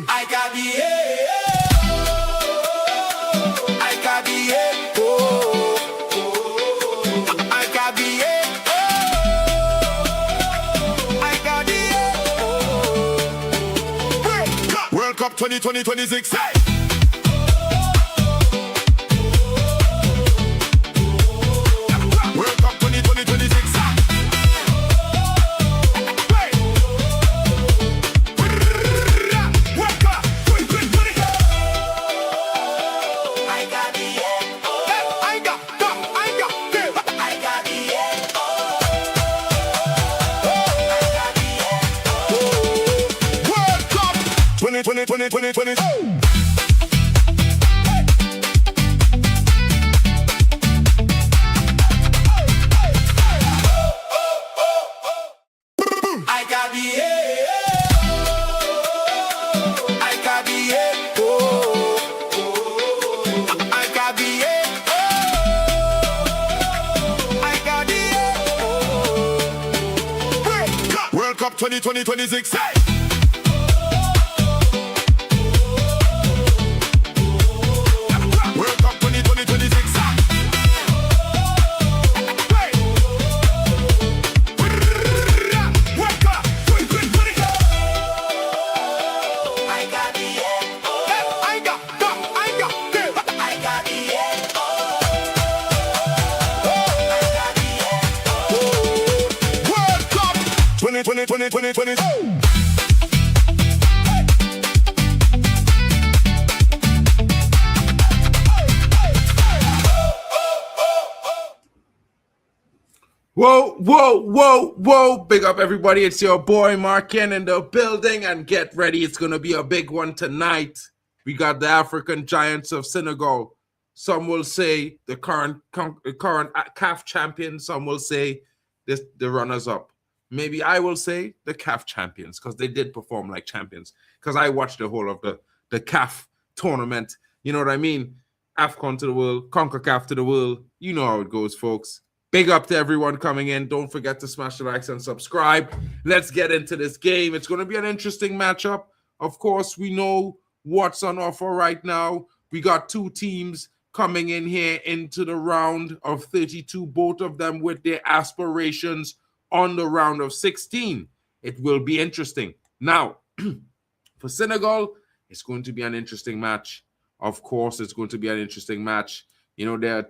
I got the I got the I got the I got the World Cup 2026. World Cup 2026. World Cup 2026. World Cup 2026. Whoa, whoa, whoa, whoa. Big up, everybody. It's your boy, Markin, in the building. And get ready. It's going to be a big one tonight. We got the African Giants of Senegal. Some will say the current CAF champions. Some will say the runners-up. Maybe I will say the CAF champions because they did perform like champions. Because I watched the whole of the CAF tournament. You know what I mean? AFCON to the world, CONCACAF to the world. You know how it goes, folks. Big up to everyone coming in. Don't forget to smash the likes and subscribe. Let's get into this game. It's going to be an interesting matchup. Of course, we know what's on offer right now. We got two teams coming in here into the round of 32, both of them with their aspirations on the round of 16. It will be interesting. Now, for Senegal, it's going to be an interesting match. Of course, it's going to be an interesting match. You know, their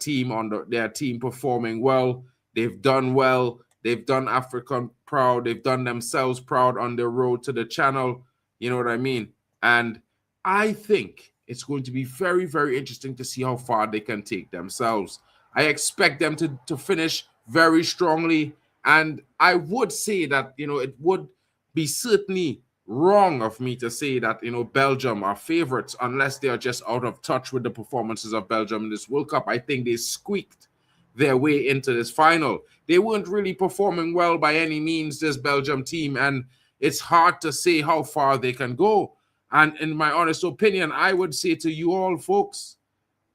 team performing well. They've done well. They've done Africa proud. They've done themselves proud on their road to the channel. You know what I mean? And I think it's going to be very, very interesting to see how far they can take themselves. I expect them to finish very strongly. And I would say that, you know, it would be certainly wrong of me to say that, you know, Belgium are favorites unless they are just out of touch with the performances of Belgium in this World Cup. I think they squeaked their way into this final. They weren't really performing well by any means, this Belgium team, and it's hard to say how far they can go. And in my honest opinion, I would say to you all, folks,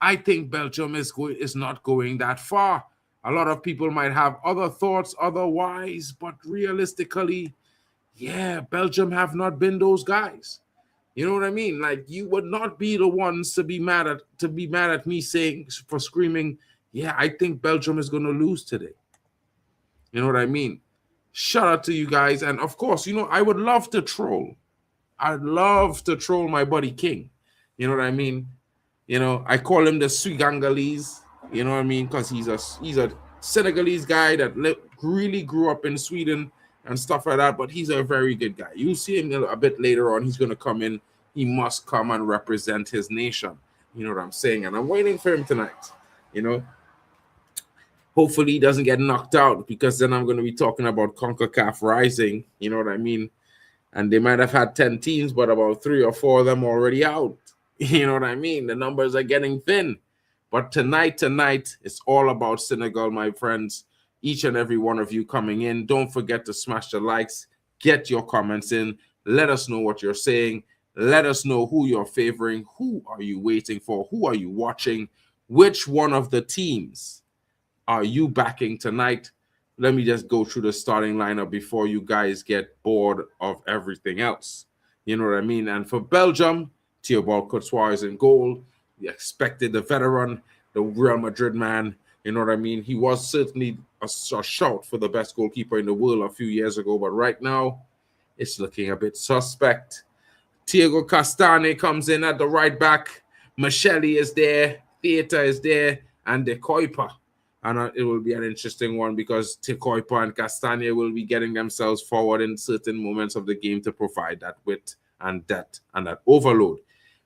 I think Belgium is not going that far. A lot of people might have other thoughts otherwise, but realistically, yeah, Belgium have not been those guys. You know what I mean? Like, you would not be the ones to be mad at me saying, for screaming, yeah, I think Belgium is going to lose today. You know what I mean? Shout out to you guys. And of course, you know, I would love to troll. I'd love to troll my buddy King. You know what I mean? You know, I call him the Swigangalese. You know what I mean? Because he's a Senegalese guy that really grew up in Sweden and stuff like that, but he's a very good guy. You'll see him a bit later on. He's going to come in. He must come and represent his nation. You know what I'm saying? And I'm waiting for him tonight, you know. Hopefully he doesn't get knocked out, because then I'm going to be talking about CONCACAF rising, you know what I mean? And they might have had 10 teams, but about 3 or 4 of them already out. You know what I mean? The numbers are getting thin. But tonight, it's all about Senegal, my friends. Each and every one of you coming in, don't forget to smash the likes, get your comments in, let us know what you're saying, let us know who you're favoring, who are you waiting for, who are you watching, which one of the teams are you backing tonight? Let me just go through the starting lineup before you guys get bored of everything else. You know what I mean? And for Belgium, Thibaut Courtois is in goal. We expected the veteran, the Real Madrid man. You know what I mean? He was certainly a shout for the best goalkeeper in the world a few years ago, but right now, it's looking a bit suspect. Thiago Castane comes in at the right back. Michele is there. Theater is there. And De Kuiper. And it will be an interesting one because De Kuiper and Castane will be getting themselves forward in certain moments of the game to provide that width and depth and that overload.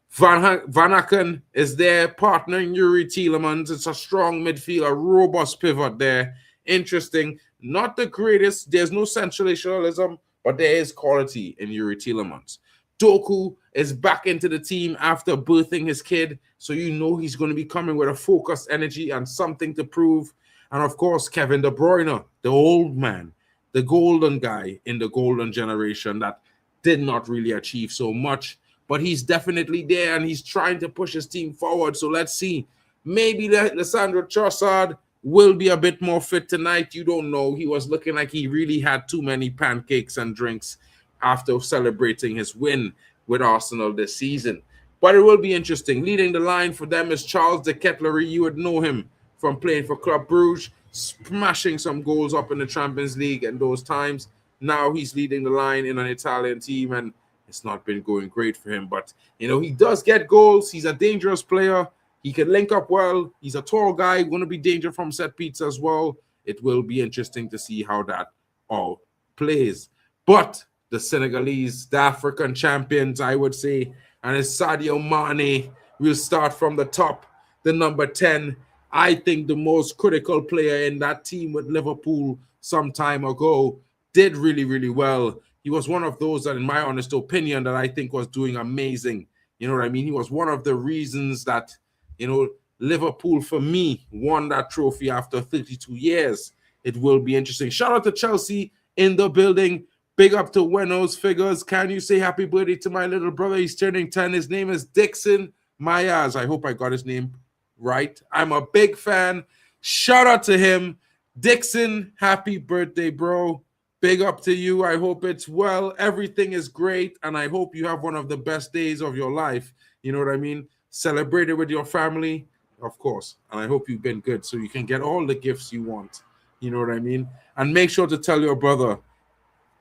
Van Aken is there partnering Yuri Tielemans. It's a strong midfield, a robust pivot there. Interesting. Not the greatest. There's no sensationalism, but there is quality in Yuri Tielemans. Doku is back into the team after birthing his kid, so you know he's going to be coming with a focused energy and something to prove. And of course, Kevin De Bruyne, the old man, the golden guy in the golden generation that did not really achieve so much, but he's definitely there and he's trying to push his team forward. So let's see. Maybe Lissandro Trossard will be a bit more fit tonight. You don't know. He was looking like he really had too many pancakes and drinks after celebrating his win with Arsenal this season. But it will be interesting. Leading the line for them is Charles de Ketelaere. You would know him from playing for Club Brugge, smashing some goals up in the Champions League in those times. Now he's leading the line in an Italian team, and it's not been going great for him. But, you know, he does get goals. He's a dangerous player. He can link up well. He's a tall guy, going to be danger from set piece as well. It will be interesting to see how that all plays. But the Senegalese, the African champions, I would say, and it's Sadio Mane. We'll start from the top, the number 10. I think the most critical player in that team with Liverpool some time ago did really, really well. He was one of those that, in my honest opinion, that I think was doing amazing. You know what I mean? He was one of the reasons that, you know, Liverpool, for me, won that trophy after 32 years. It will be interesting. Shout out to Chelsea in the building. Big up to Weno's Figures. Can you say happy birthday to my little brother? He's turning 10. His name is Dixon Myers. I hope I got his name right. I'm a big fan. Shout out to him. Dixon, happy birthday, bro. Big up to you. I hope it's well. Everything is great. And I hope you have one of the best days of your life. You know what I mean? Celebrate it with your family, of course. And I hope you've been good so you can get all the gifts you want. You know what I mean? And make sure to tell your brother,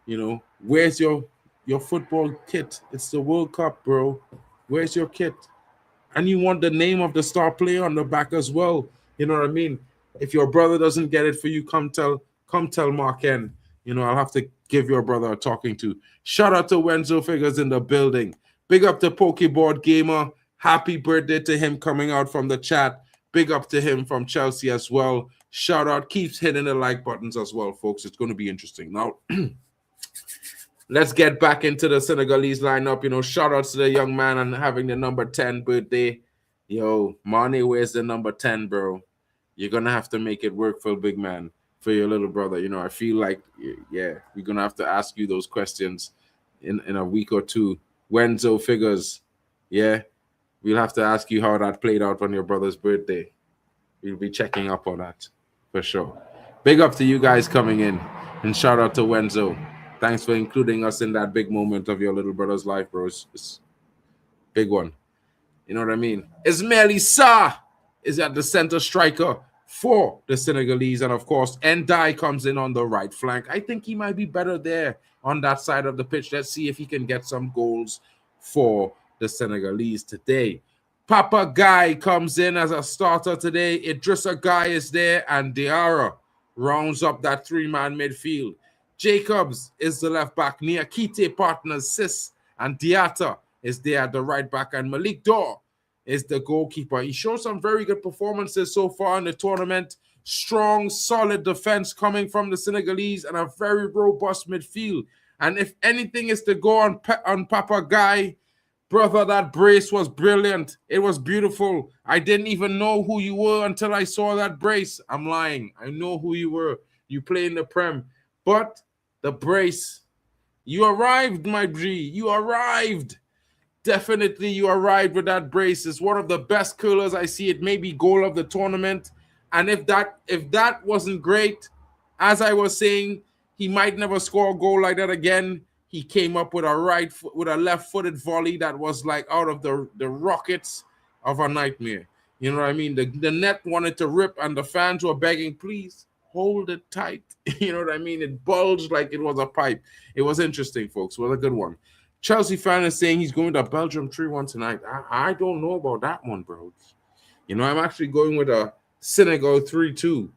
you know, where's your football kit? It's the World Cup, bro. Where's your kit? And you want the name of the star player on the back as well. You know what I mean? If your brother doesn't get it for you, come tell Mark N. You know, I'll have to give your brother a talking to. Shout out to Wenzo Figures in the building. Big up to Pokeboard Gamer. Happy birthday to him coming out from the chat. Big up to him from Chelsea as well. Shout out. Keeps hitting the like buttons as well, folks. It's going to be interesting. Now, let's get back into the Senegalese lineup. You know, shout out to the young man and having the number 10 birthday. Yo, Mane, where's the number 10, bro? You're going to have to make it work for a big man, for your little brother. You know, I feel like, yeah, we're going to have to ask you those questions in a week or two. Wenzo Figures, yeah, we'll have to ask you how that played out on your brother's birthday. We'll be checking up on that for sure. Big up to you guys coming in, and shout out to Wenzo. Thanks for including us in that big moment of your little brother's life, bro. It's big one. You know what I mean? Ismail Issa is at the center striker for the Senegalese. And, of course, Ndai comes in on the right flank. I think he might be better there on that side of the pitch. Let's see if he can get some goals for the Senegalese today. Papa Guy comes in as a starter today. Idrissa Guy is there, and Diarra rounds up that three-man midfield. Jacobs is the left back. Niakite partners Sis and Diatta is there at the right back, and Malik Dor is the goalkeeper. He showed some very good performances so far in the tournament. Strong, solid defense coming from the Senegalese and a very robust midfield. And if anything is to go on Papa Guy, brother, that brace was brilliant. It was beautiful. I didn't even know who you were until I saw that brace. I'm lying. I know who you were. You play in the Prem. But the brace, you arrived, my G. You arrived. Definitely you arrived with that brace. It's one of the best curlers I see. It may be goal of the tournament. And if that wasn't great, as I was saying, he might never score a goal like that again. He came up with a left-footed volley that was like out of the rockets of a nightmare. You know what I mean? The net wanted to rip, and the fans were begging, please hold it tight. You know what I mean? It bulged like it was a pipe. It was interesting, folks. It was a good one. Chelsea fan is saying he's going to Belgium 3-1 tonight. I don't know about that one, bro. You know, I'm actually going with a Senegal 3-2.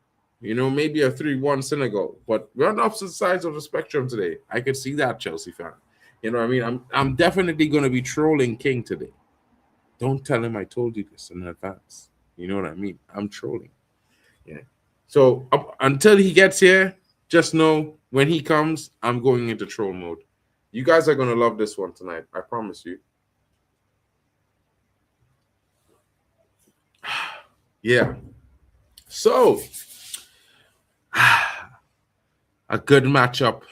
You know, maybe a 3-1 Senegal. But we're on opposite sides of the spectrum today. I could see that, Chelsea fan. You know what I mean? I'm definitely going to be trolling King today. Don't tell him I told you this in advance. You know what I mean? I'm trolling. Yeah. So until he gets here, just know when he comes, I'm going into troll mode. You guys are going to love this one tonight. I promise you. Yeah. So, a good matchup.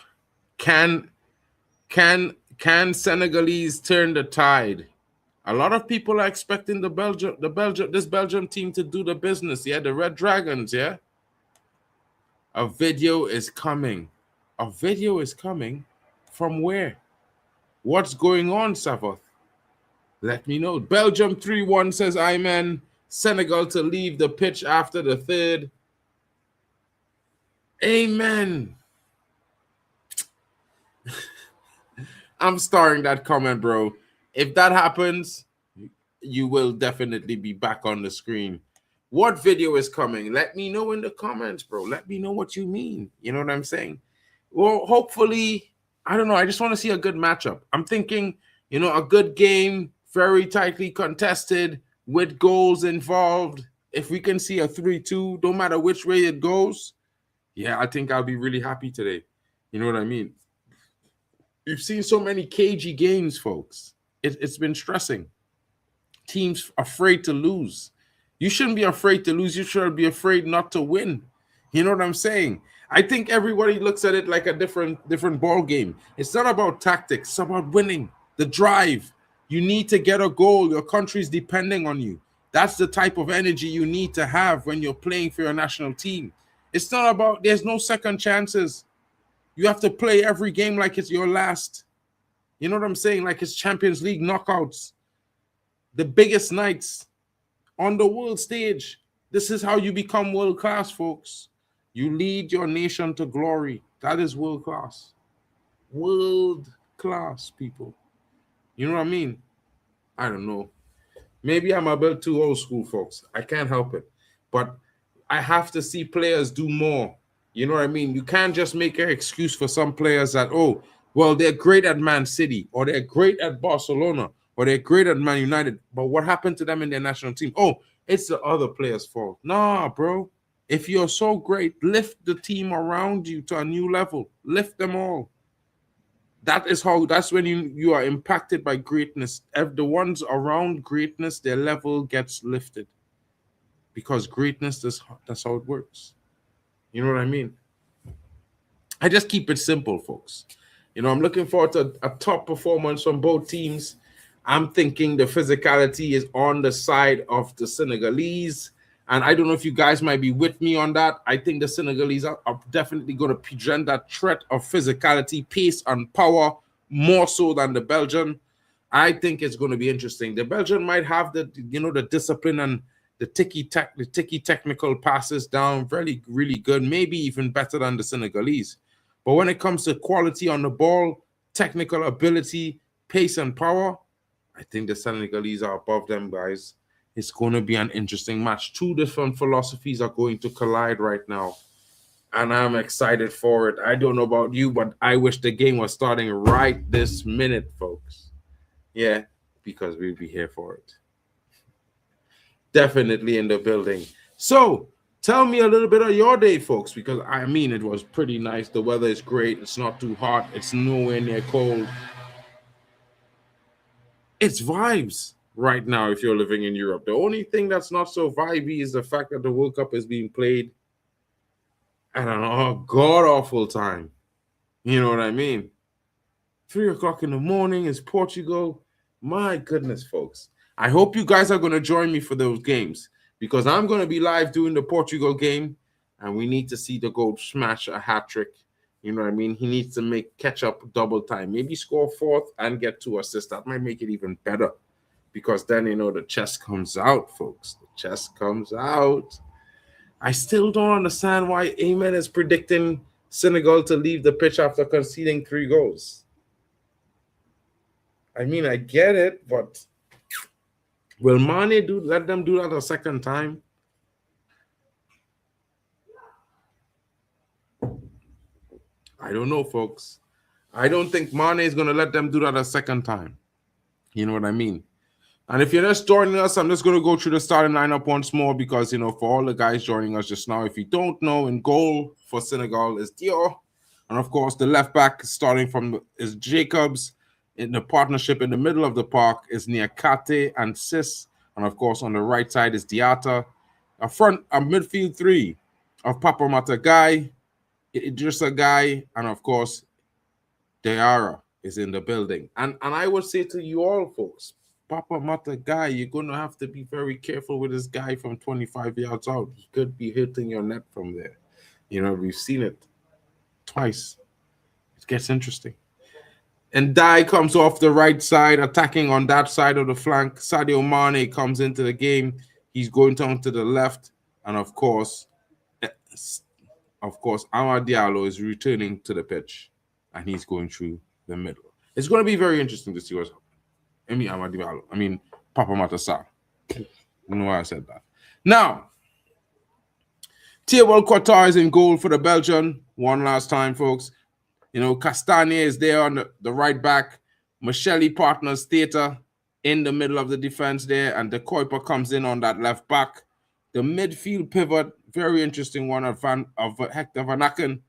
Can Senegalese turn the tide? A lot of people are expecting this Belgium team to do the business. Yeah, the Red Dragons. Yeah. A video is coming. A video is coming. From where? What's going on, Savoth? Let me know. Belgium 3-1 says Ayman. Senegal to leave the pitch after the third. Amen. I'm starring that comment, bro. If that happens, you will definitely be back on the screen. What video is coming? Let me know in the comments, bro. Let me know what you mean. You know what I'm saying? Well, hopefully, I don't know. I just want to see a good matchup. I'm thinking, you know, a good game, very tightly contested, with goals involved. If we can see a 3-2, no matter which way it goes, yeah, I think I'll be really happy today. You know what I mean? You've seen so many cagey games, folks. It's been stressing. Teams afraid to lose. You shouldn't be afraid to lose. You should be afraid not to win. You know what I'm saying? I think everybody looks at it like a different ball game. It's not about tactics. It's about winning. The drive. You need to get a goal. Your country's depending on you. That's the type of energy you need to have when you're playing for your national team. It's not about, there's no second chances. You have to play every game like it's your last. You know what I'm saying? Like it's Champions League knockouts. The biggest nights on the world stage. This is how you become world class, folks. You lead your nation to glory. That is world class. World class, people. You know what I mean? I don't know. Maybe I'm a bit too old school, folks. I can't help it. But I have to see players do more. You know what I mean? You can't just make an excuse for some players that, oh, well, they're great at Man City, or they're great at Barcelona, or they're great at Man United. But what happened to them in their national team? Oh, it's the other players' fault. Nah, bro. If you're so great, lift the team around you to a new level. Lift them all. That's when you are impacted by greatness. If the ones around greatness, their level gets lifted. Because greatness, that's how it works. You know what I mean? I just keep it simple, folks. You know, I'm looking forward to a top performance from both teams. I'm thinking the physicality is on the side of the Senegalese. And I don't know if you guys might be with me on that. I think the Senegalese are definitely going to present that threat of physicality, pace, and power more so than the Belgian. I think it's going to be interesting. The Belgian might have the discipline and the ticky technical passes down really, really good, maybe even better than the Senegalese. But when it comes to quality on the ball, technical ability, pace, and power, I think the Senegalese are above them, guys. It's going to be an interesting match. Two different philosophies are going to collide right now. And I'm excited for it. I don't know about you, but I wish the game was starting right this minute, folks. Yeah, because we'll be here for it. Definitely in the building. So, tell me a little bit of your day, folks, because I mean, it was pretty nice. The weather is great. It's not too hot. It's nowhere near cold. It's vibes right now if you're living in Europe. The only thing that's not so vibey is the fact that the World Cup is being played at an god-awful time. You know what I mean? 3 o'clock in the morning is Portugal. My goodness, folks. I hope you guys are going to join me for those games because I'm going to be live doing the Portugal game, and we need to see the goal smash a hat trick. You know what I mean? He needs to catch up double time. Maybe score fourth and get 2 assists. That might make it even better. Because then, the chest comes out, folks. The chest comes out. I still don't understand why Amen is predicting Senegal to leave the pitch after conceding 3 goals. I mean, I get it, but will Mane let them do that a second time? I don't know, folks. I don't think Mane is going to let them do that a second time. You know what I mean? And if you're just joining us, I'm just going to go through the starting lineup once more because, for all the guys joining us just now, if you don't know, in goal for Senegal is Dior. And, of course, the left back starting from is Jacobs. In the partnership in the middle of the park is Niakate and Sis. And, of course, on the right side is Diata. A midfield 3 of Papa Mata Guy, Idrissa Guy, and, of course, Diarra is in the building. And I would say to you all, folks, Papa Mata Guy, you're going to have to be very careful with this guy from 25 yards out. He could be hitting your net from there. We've seen it twice. It gets interesting. And Dai comes off the right side, attacking on that side of the flank. Sadio Mane comes into the game. He's going down to the left. And, of course, Amad Diallo is returning to the pitch. And he's going through the middle. It's going to be very interesting to see what's happening. Papa Matasa. I don't know why I said that. Now, Thibaut Courtois is in goal for the Belgian. One last time, folks. Castagne is there on the right back. Michele partners Theta in the middle of the defense there. And De Kuiper comes in on that left back. The midfield pivot, very interesting one of Hector Van Aken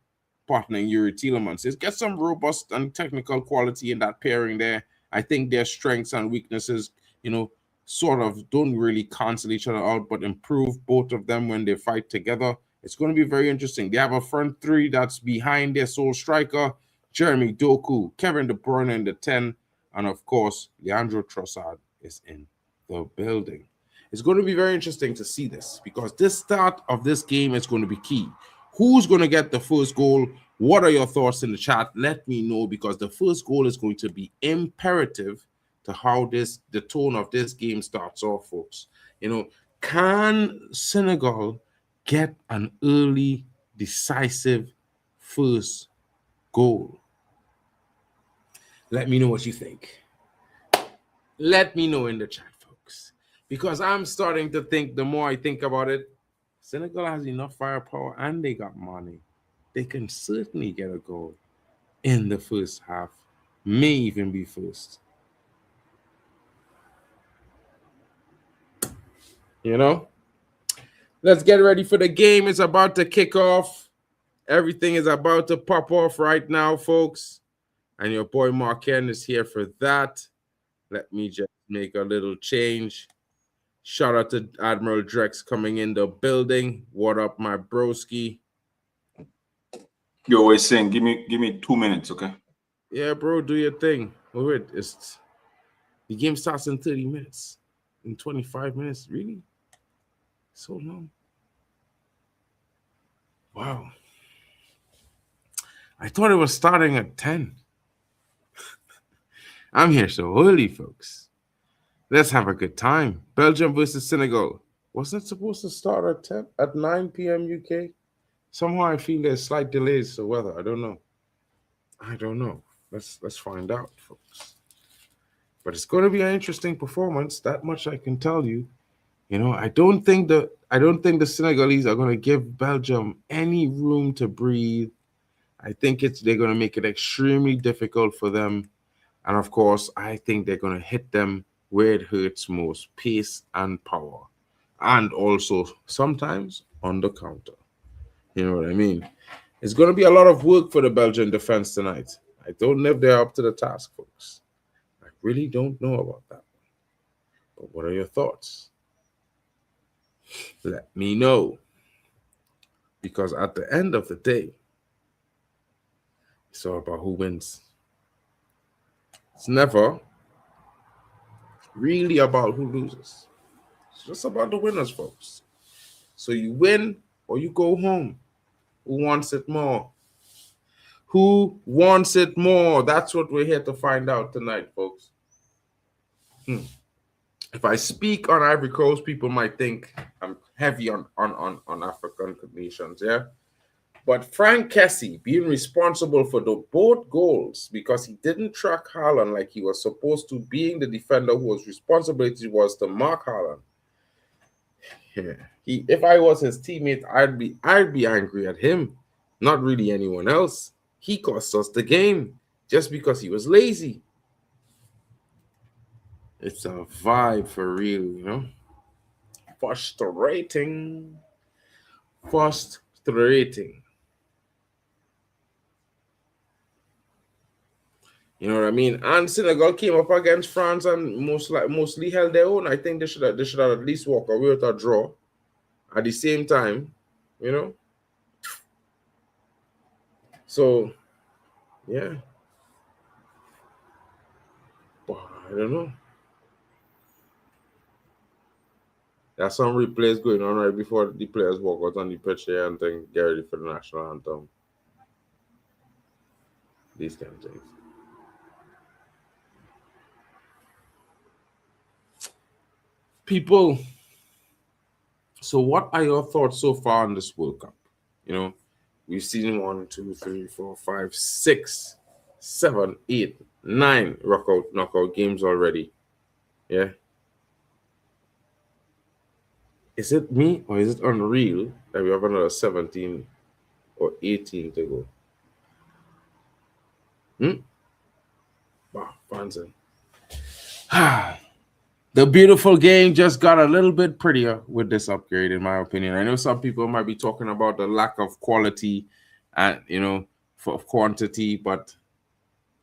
partnering Yuri Tielemans. It gets some robust and technical quality in that pairing there. I think their strengths and weaknesses, sort of don't really cancel each other out, but improve both of them when they fight together. It's going to be very interesting. They have a front 3 that's behind their sole striker, Jeremy Doku, Kevin De Bruyne in the 10, and of course, Leandro Trossard is in the building. It's going to be very interesting to see this because this start of this game is going to be key. Who's going to get the first goal? What are your thoughts in the chat? Let me know because the first goal is going to be imperative to how the tone of this game starts off, folks. Can Senegal get an early, decisive first goal? Let me know what you think. Let me know in the chat, folks. Because I'm starting to think, the more I think about it, Senegal has enough firepower and they got money. They can certainly get a goal in the first half. May even be first. Let's get ready for the game. It's about to kick off. Everything is about to pop off right now, folks. And your boy Mark Ken is here for that. Let me just make a little change. Shout out to Admiral Drex coming in the building. What up, my broski? You're always saying, give me 2 minutes, okay? Yeah, bro, do your thing. Wait, the game starts in 30 minutes. In 25 minutes, really? So long. Wow. I thought it was starting at 10. I'm here so early, folks. Let's have a good time. Belgium versus Senegal. Wasn't it supposed to start at 9 p.m. UK? Somehow I feel there's slight delays to weather. I don't know. Let's find out, folks. But it's going to be an interesting performance. That much I can tell you. I don't think the Senegalese are going to give Belgium any room to breathe. I think they're going to make it extremely difficult for them. And of course, I think they're going to hit them where it hurts most, pace and power. And also sometimes on the counter. You know what I mean? It's going to be a lot of work for the Belgian defense tonight. I don't know if they're up to the task, folks. I really don't know about that. But what are your thoughts? Let me know. Because at the end of the day, it's all about who wins. It's never really about who loses. It's just about the winners, folks. So you win or you go home. Who wants it more? Who wants it more? That's what we're here to find out tonight, folks. If I speak on Ivory Coast, people might think I'm heavy on African nations, yeah? But Frank Kessie being responsible for the both goals because he didn't track Haaland like he was supposed to, being the defender whose responsibility was to mark Haaland. Yeah. If I was his teammate, I'd be angry at him, not really anyone else. He cost us the game just because he was lazy. It's a vibe for real, you know? Frustrating. You know what I mean? And Senegal came up against France and mostly held their own. I think they should have at least walked away with a draw. At the same time, you know. So, yeah. But I don't know. There's some replays going on right before the players walk out on the pitch here and then get ready for the national anthem. These kind of things. People, so what are your thoughts so far on this World Cup? You know, we've seen 1, 2, 3, 4, 5, 6, 7, 8, 9 knockout games already. Yeah. Is it me or is it unreal that we have another 17 or 18 to go? Wow, Fancy. The beautiful game just got a little bit prettier with this upgrade, in my opinion. I know some people might be talking about the lack of quality and, you know, of quantity, but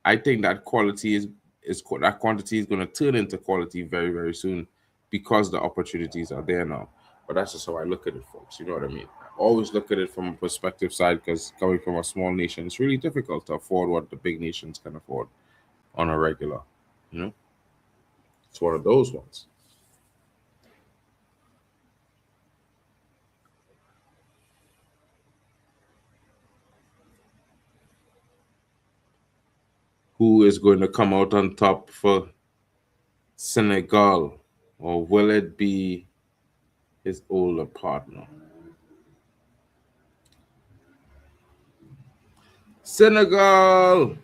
I think that quantity is going to turn into quality very, very soon because the opportunities are there now. But that's just how I look at it, folks. You know what I mean? I always look at it from a perspective side because coming from a small nation, it's really difficult to afford what the big nations can afford on a regular, you know? It's one of those ones. Who is going to come out on top for Senegal? Or will it be his older partner? Senegal!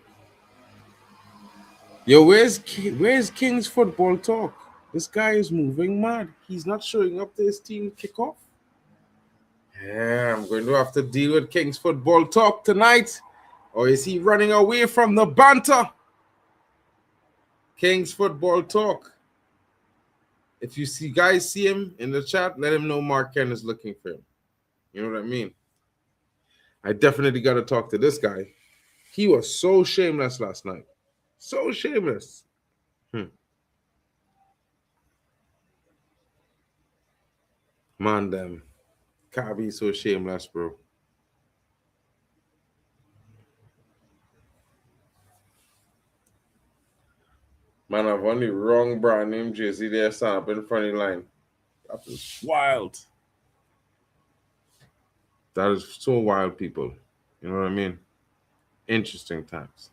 Yo, where's King's football talk? This guy is moving mad. He's not showing up to his team kickoff. Yeah, I'm going to have to deal with King's football talk tonight. Or is he running away from the banter? King's football talk. If you guys see him in the chat, let him know Mark Ken is looking for him. You know what I mean? I definitely got to talk to this guy. He was so shameless last night. So shameless. Man, them. Can't be so shameless, bro. Man, I've only wrong brand name jersey there, stand up in front of the line. That is wild. That is so wild, people. You know what I mean? Interesting times.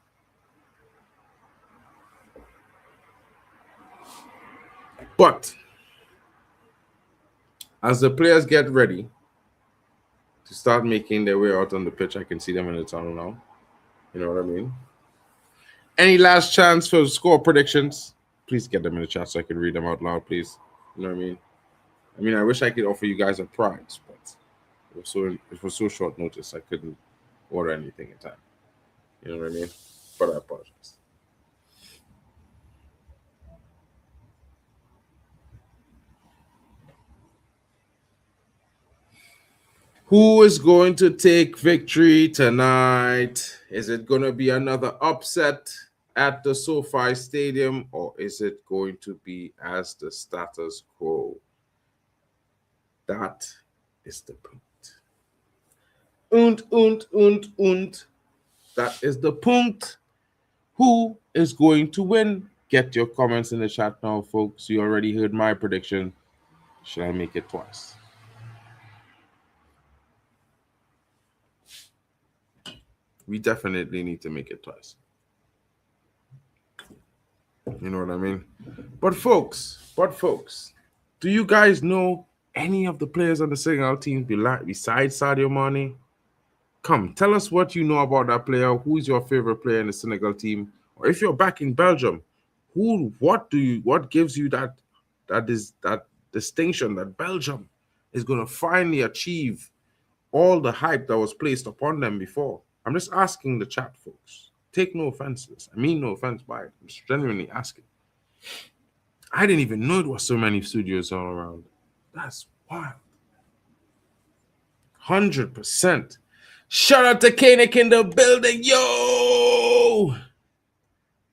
But as the players get ready to start making their way out on the pitch, I can see them in the tunnel now. You know what I mean? Any last chance for score predictions? Please get them in the chat so I can read them out loud, please. You know what I mean? I mean, I wish I could offer you guys a prize, but it was so short notice I couldn't order anything in time. You know what I mean? But I apologize. Who is going to take victory tonight? Is it going to be another upset at the SoFi Stadium, or is it going to be as the status quo? That is the point. Und. That is the point. Who is going to win? Get your comments in the chat now, folks. You already heard my prediction. Should I make it twice? We definitely need to make it twice. You know what I mean? But folks, do you guys know any of the players on the Senegal team besides Sadio Mane? Come, tell us what you know about that player. Who's your favorite player in the Senegal team? Or if you're back in Belgium, what gives you that distinction that Belgium is going to finally achieve all the hype that was placed upon them before? I'm just asking the chat, folks. Take no offenses. I mean no offense by it. I'm just genuinely asking. I didn't even know there were so many studios all around. That's wild. 100%. Shout out to Kanik in the building. Yo!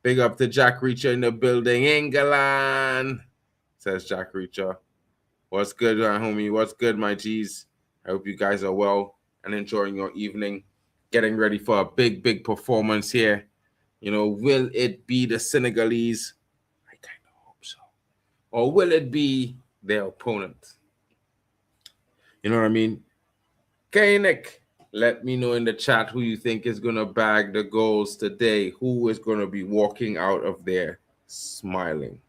Big up to Jack Reacher in the building. England, says Jack Reacher. What's good, my homie? What's good, my G's? I hope you guys are well and enjoying your evening. Getting ready for a big performance here. You know, will it be the Senegalese? I kind of hope so. Or will it be their opponent? You know what I mean? Kanik, let me know in the chat who you think is going to bag the goals today. Who is going to be walking out of there smiling?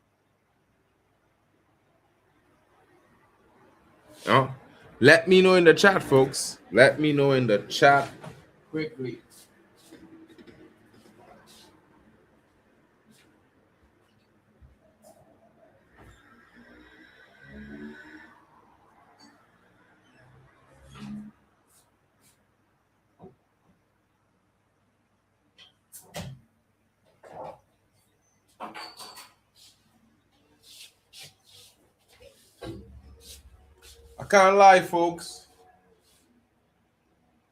Oh, let me know in the chat, folks. Let me know in the chat quickly. I can't lie, folks.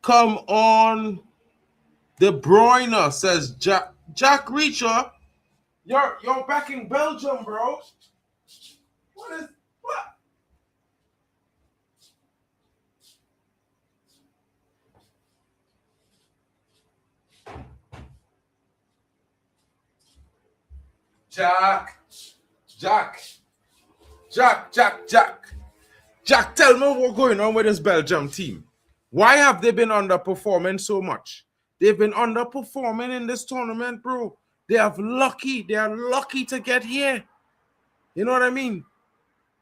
Come on. De Bruyne, says Jack Reacher. You're back in Belgium, bro. What? Jack, tell me what's going on with this Belgium team. Why have they been underperforming so much? They've been underperforming in this tournament, bro. They are lucky to get here. You know what I mean?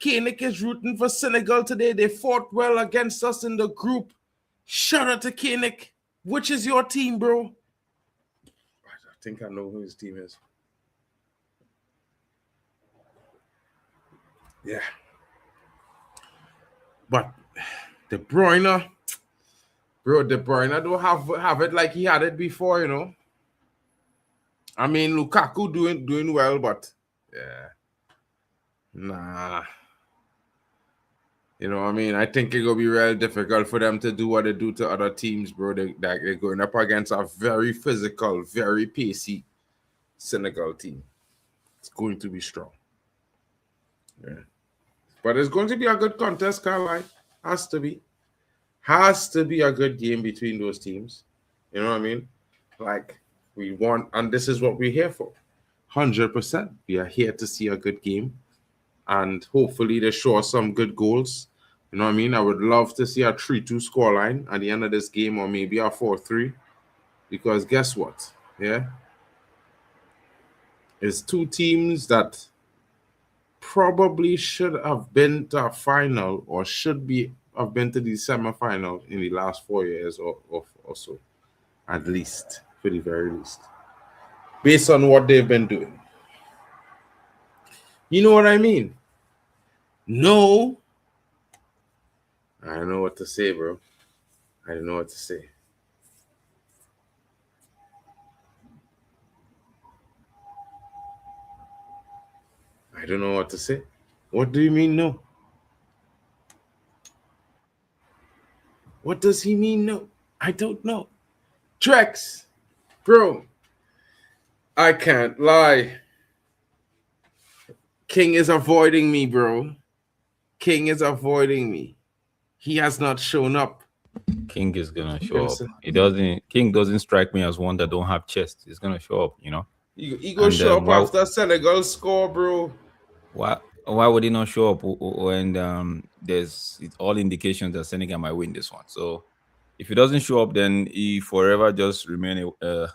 Kanik is rooting for Senegal today. They fought well against us in the group. Shout out to Kanik. Which is your team, bro? I think I know who his team is. Yeah. But De Bruyne, bro, De Bruyne don't have it like he had it before, you know. I mean, Lukaku doing well, but yeah, nah. You know what I mean? I think it's going to be real difficult for them to do what they do to other teams, bro. They're going up against a very physical, very pacey Senegal team. It's going to be strong. Yeah. But it's going to be a good contest, Carlisle. Has to be. Has to be a good game between those teams. You know what I mean? Like, we want, and this is what we're here for. 100%. We are here to see a good game. And hopefully they show us some good goals. You know what I mean? I would love to see a 3-2 scoreline at the end of this game, or maybe a 4-3. Because guess what? Yeah? It's two teams that probably should have been to a final or have been to the semifinal in the last 4 years or so, at least, for the very least, based on what they've been doing. You know what I mean? No, I don't know what to say, bro. I don't know what to say. I don't know what to say. What do you mean, no? What does he mean, no? I don't know. Drex, bro, I can't lie. King is avoiding me, bro. King is avoiding me. He has not shown up. King is gonna show up. King doesn't strike me as one that don't have chest. He's gonna show up, you know. He gonna show up after Senegal score, bro. Why would he not show up when there's all indications that Senegal might win this one? So If he doesn't show up, then he forever just remain a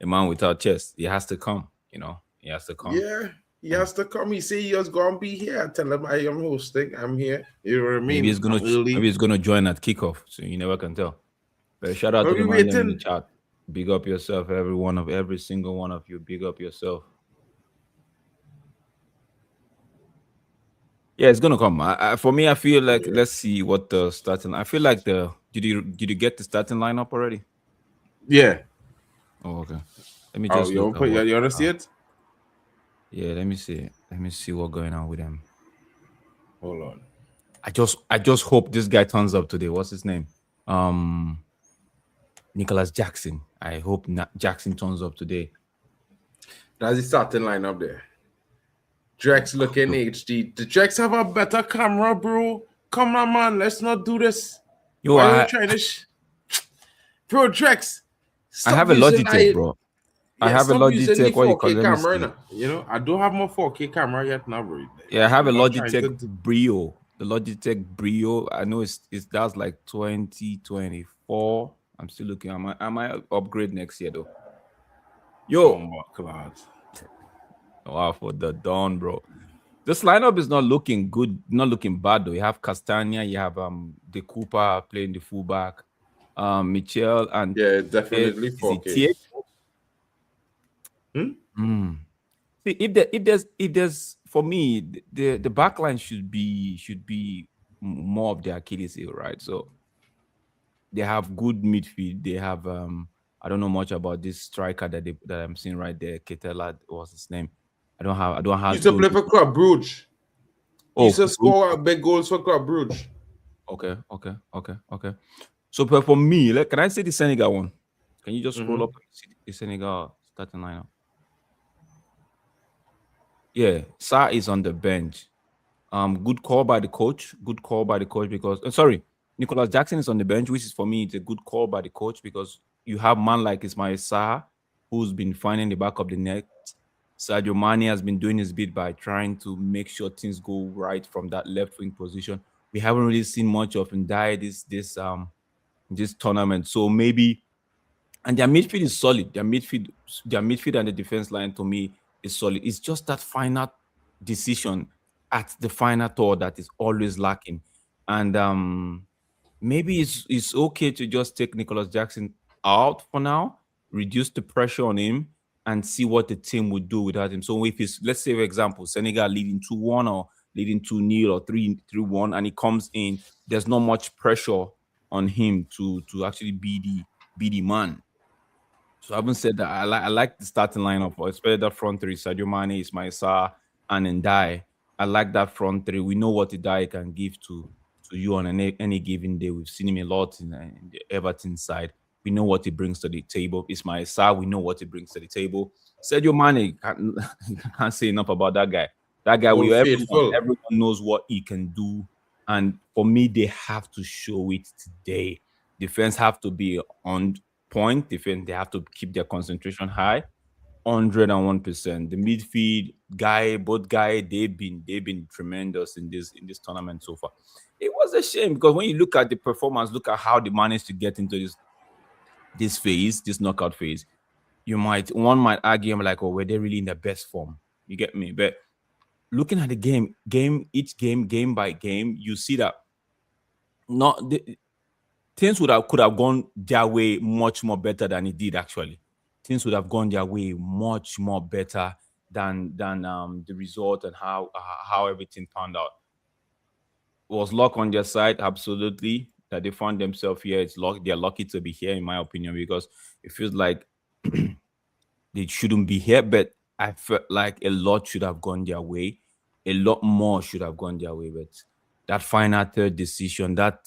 man without chest. He has to come, He has to come. Yeah, he has to come. He say he was gonna be here. I tell him I am hosting. I'm here. You know what I mean? Maybe he's gonna join at kickoff, so you never can tell. But shout out to the man in the chat. Big up yourself, every single one of you. Big up yourself. Yeah, it's gonna come. For me, I feel like let's see what the starting. I feel like did you get the starting lineup already? Yeah. Oh, okay. Let me just look at you wanna see it? Yeah, let me see. Let me see what's going on with them. Hold on. I just hope this guy turns up today. What's his name? Nicholas Jackson. I hope Jackson turns up today. That's the starting lineup there. Drex looking HD. The Drex have a better camera, bro. Come on, man. Let's not do this. Yo, why are you trying to bro, Drex? I have a Logitech, bro. Yeah, I have a Logitech. What you call it? Camera now. I don't have my 4K camera yet now, bro. Yeah, I have a Logitech Brio. The Logitech Brio. I know that's like 2024. I'm still looking. I might upgrade next year though. Yo, God. Wow, for the dawn, bro. This lineup is not looking good, not looking bad though. You have Castagna, you have De Cooper playing the fullback, Michel, and definitely 4K. See, if there's for me, the backline should be more of the Achilles heel, right? So they have good midfield. They have I don't know much about this striker that I'm seeing right there. Ketela, what's his name? I don't have. He used to play for Club Brugge. He used to score big goals for Club Brugge. Okay. So for me, can I say the Senegal one? Can you just scroll up and see the Senegal starting lineup? Yeah, Sa is on the bench. Good call by the coach. Because Nicholas Jackson is on the bench, which is for me it's a good call by the coach because you have man like Ismail Sarr who's been finding the back of the net. Sadio Mane has been doing his bit by trying to make sure things go right from that left wing position. We haven't really seen much of Ndiaye this tournament, so maybe. And their midfield is solid. Their midfield and the defense line to me is solid. It's just that final decision at the final third that is always lacking. And maybe it's okay to just take Nicholas Jackson out for now, reduce the pressure on him, and see what the team would do without him. So if it's, let's say, for example, Senegal leading 2-1 or leading 2-0 or 3-1, and he comes in, there's not much pressure on him to actually be the man. So I haven't said that. I like the starting lineup, especially that front three: Sadio Mane, Ismail Sarr, and Ndiaye. I like that front three. We know what Ndiaye can give to you on any given day. We've seen him a lot in the Everton side. We know what he brings to the table. Ismail Sarr, we know what he brings to the table. Sadio Mane, can't say enough about that guy. That guy, everyone knows what he can do. And for me, they have to show it today. Defense have to be on point. Defense, they have to keep their concentration high. 101%. The midfield both guys, they've been tremendous in this tournament so far. It was a shame because when you look at the performance, look at how they managed to get into this knockout phase. One might argue, I'm like, oh, were they really in their best form? You get me? But looking at the each game by game, you see that things could have gone their way much more better than it did actually. Things would have gone their way much more better than the result and how everything turned out. Was luck on their side? Absolutely. That they found themselves here. It's luck. They're lucky to be here, in my opinion, because it feels like they shouldn't be here. But I felt like a lot should have gone their way. A lot more should have gone their way. But that final third decision, that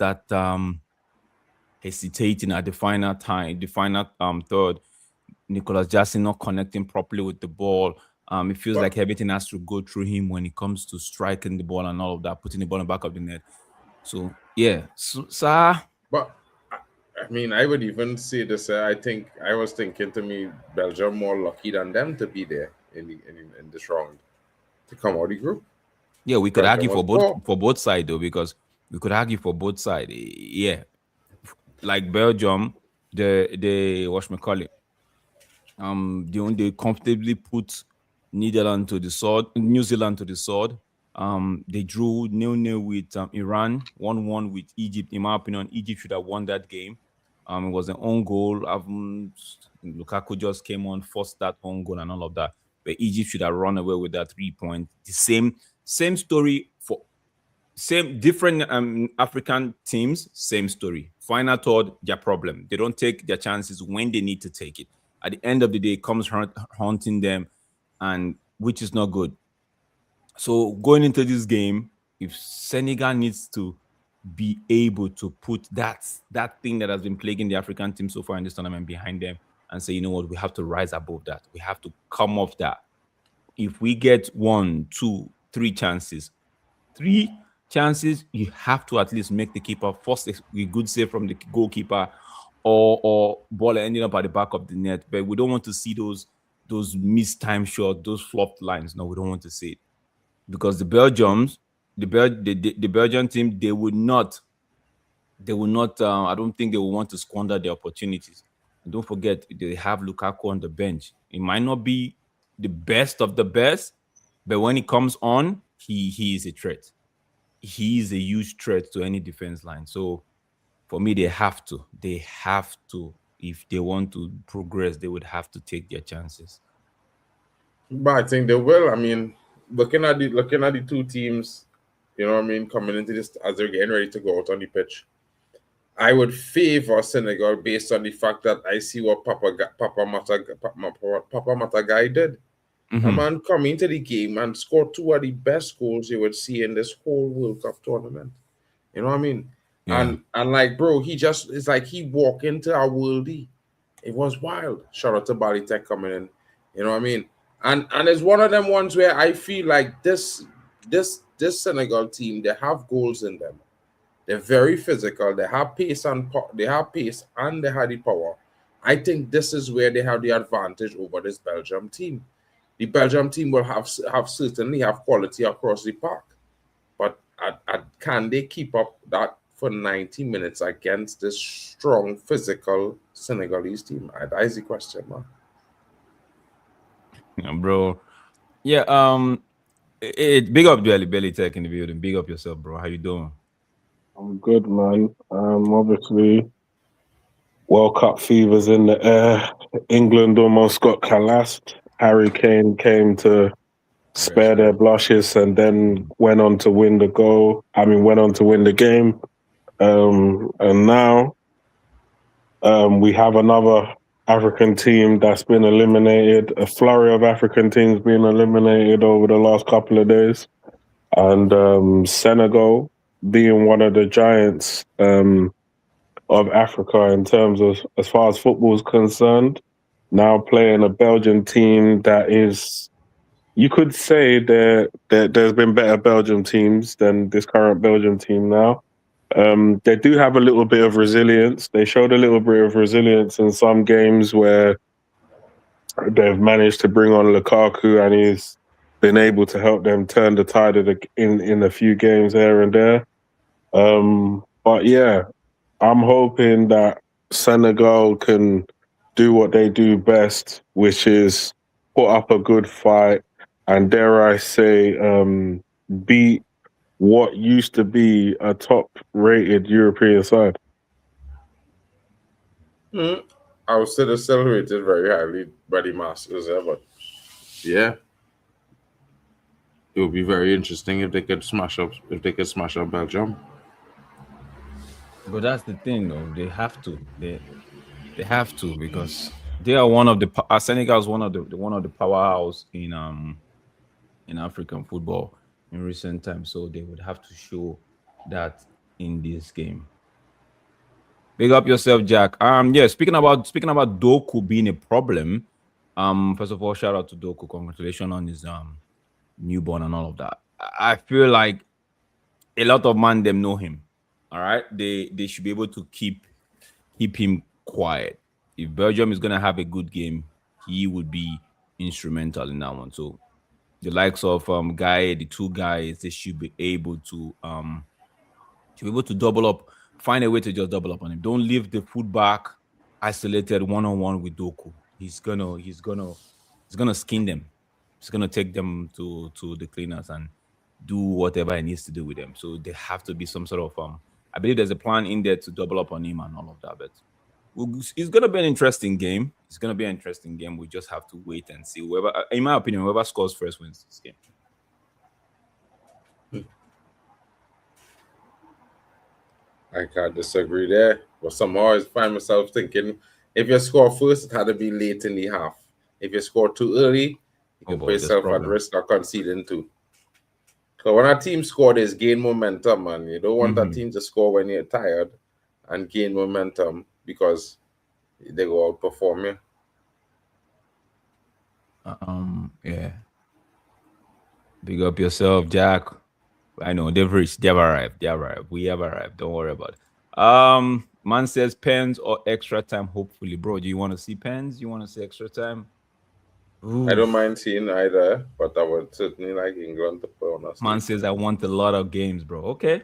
hesitating at the final third, Nicholas Jackson not connecting properly with the ball. It feels like everything has to go through him when it comes to striking the ball and all of that, putting the ball in the back of the net. So yeah, but I mean, I would even say this. I was thinking to me, Belgium more lucky than them to be there in this round to come out of the group. Yeah, we could argue for both sides though, because we could argue for both sides. Yeah, like Belgium, they whatchamacallit, they comfortably put New Zealand to the sword. They drew 0-0 with Iran, 1-1 with Egypt. In my opinion, Egypt should have won that game. It was an own goal. Lukaku just came on, forced that own goal and all of that. But Egypt should have run away with that 3 points. The same story for same different African teams, same story. Final third, their problem. They don't take their chances when they need to take it. At the end of the day, it comes haunting them, and which is not good. So going into this game, if Senegal needs to be able to put that thing that has been plaguing the African team so far in this tournament behind them and say, you know what, we have to rise above that. We have to come off that. If we get 1, 2, 3 chances, you have to at least make the keeper force a good save from the goalkeeper or ball ending up at the back of the net. But we don't want to see those missed time shots, those flopped lines. No, we don't want to see it. Because the Belgian team, they will not. I don't think they will want to squander the opportunities. And don't forget, they have Lukaku on the bench. It might not be the best of the best, but when he comes on, he is a threat. He is a huge threat to any defense line. So for me, they have to. If they want to progress, they would have to take their chances. But I think they will. I mean, looking at the two teams, you know what I mean, coming into this as they're getting ready to go out on the pitch, I would favor Senegal based on the fact that I see what Papa Matagai did. A man come into the game and score 2 of the best goals you would see in this whole World Cup tournament. You know what I mean? Yeah. And like, bro, it's like he walked into our worldie. It was wild. Shout out to Bali Tech coming in. You know what I mean? And it's one of them ones where I feel like this Senegal team, they have goals in them. They're very physical. They have pace and they have the power. I think this is where they have the advantage over this Belgium team. The Belgium team will certainly have quality across the park, but can they keep up that for 90 minutes against this strong physical Senegalese team? That is the question, man. Yeah, bro. Yeah. Big up Belly Tech in the building. Big up yourself, bro. How you doing? I'm good, man. Obviously, World Cup fever's in the air. England almost got collapsed. Harry Kane came to spare their blushes and then went on to win the game. And now we have another African team that's been eliminated. A flurry of African teams being eliminated over the last couple of days. And Senegal being one of the giants of Africa in terms of as far as football is concerned, now playing a Belgian team that is, you could say that there's been better Belgian teams than this current Belgian team now. They do have a little bit of resilience. They showed a little bit of resilience in some games where they've managed to bring on Lukaku and he's been able to help them turn the tide in a few games here and there. But yeah, I'm hoping that Senegal can do what they do best, which is put up a good fight and, dare I say, beat what used to be a top-rated European side. I would say they're still rated very highly by the Masters, but yeah, it would be very interesting if they could smash up Belgium. But that's the thing, though. They have to. They have to, because they are one of the Senegal is one of the powerhouse in African football in recent times. So they would have to show that in this game. Big up yourself, Jack. Yeah. Speaking about Doku being a problem. First of all, shout out to Doku. Congratulations on his newborn and all of that. I feel like a lot of man them know him. All right, they should be able to keep him quiet. If Belgium is gonna have a good game, he would be instrumental in that one. So the likes of the two guys, they should be able to double up find a way to just double up on him. Don't leave the fullback isolated one-on-one with Doku. He's gonna skin them. He's gonna take them to the cleaners and do whatever he needs to do with them. So there have to be some sort of I believe there's a plan in there to double up on him and all of that. But it's gonna be an interesting game. It's gonna be an interesting game. We just have to wait and see. Whoever, in my opinion, whoever scores first wins this game. I can't disagree there. But somehow I find myself thinking, if you score first, it had to be late in the half. If you score too early, you can put yourself at risk of conceding too. So when a team scores, there's gain momentum, man. You don't want that team to score when you're tired and gain momentum because they go outperform you. Yeah. Big up yourself, Jack. I know they've arrived. We have arrived. Don't worry about it. Man says pens or extra time, hopefully. Bro, do you want to see pens? You want to see extra time? Ooh. I don't mind seeing either, but I would certainly like England to play on us. Man says I want a lot of games, bro. Okay.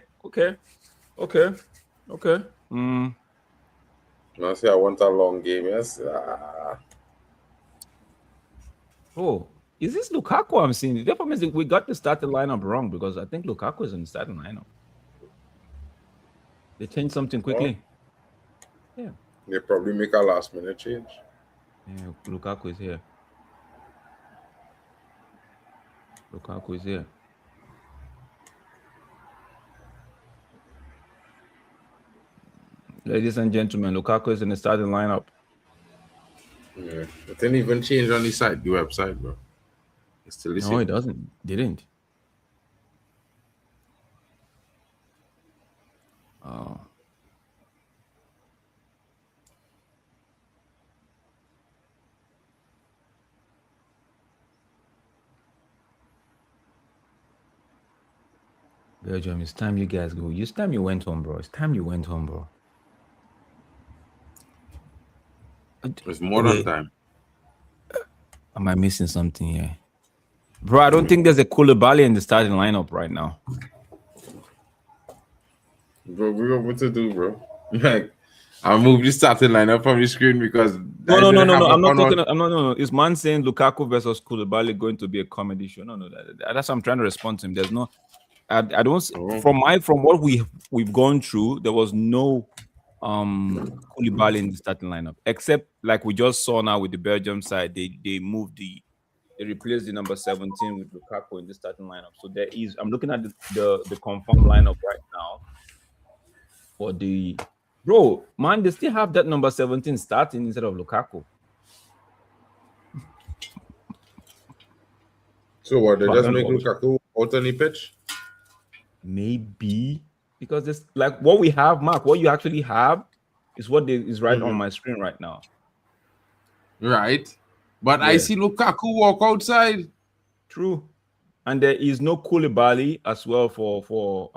Man say I want a long game, yes. Oh, is this Lukaku I'm seeing? Therefore means we got the starting lineup wrong because I think Lukaku is in the starting lineup. They changed something quickly. Yeah. They probably make a last minute change. Yeah, Lukaku is here. Ladies and gentlemen, Lukaku is in the starting lineup. Yeah. It didn't even change on the website, bro. It's still the same. No, it didn't. Oh. Belgium, it's time you guys go. It's time you went home, bro. It's more than time. Am I missing something here? Bro, I don't think there's a Koulibaly in the starting lineup right now. Bro, we got what to do, bro. Like, I'll move the starting lineup from the screen because No. I'm not talking. No. Is man saying Lukaku versus Koulibaly going to be a comedy show? No. That's what I'm trying to respond to him. There's no. I don't. From what we've gone through, there was no Koulibaly in the starting lineup, except like we just saw now with the Belgium side, they replaced the number 17 with Lukaku in the starting lineup. So there is. I'm looking at the confirmed lineup right now for the. Bro, man, they still have that number 17 starting instead of Lukaku. So what? They just make Lukaku out on the pitch? Maybe because it's like what we have, Mark. What you actually have is what is right on my screen right now. Right, but I see Lukaku walk outside. True, and there is no Koulibaly as well for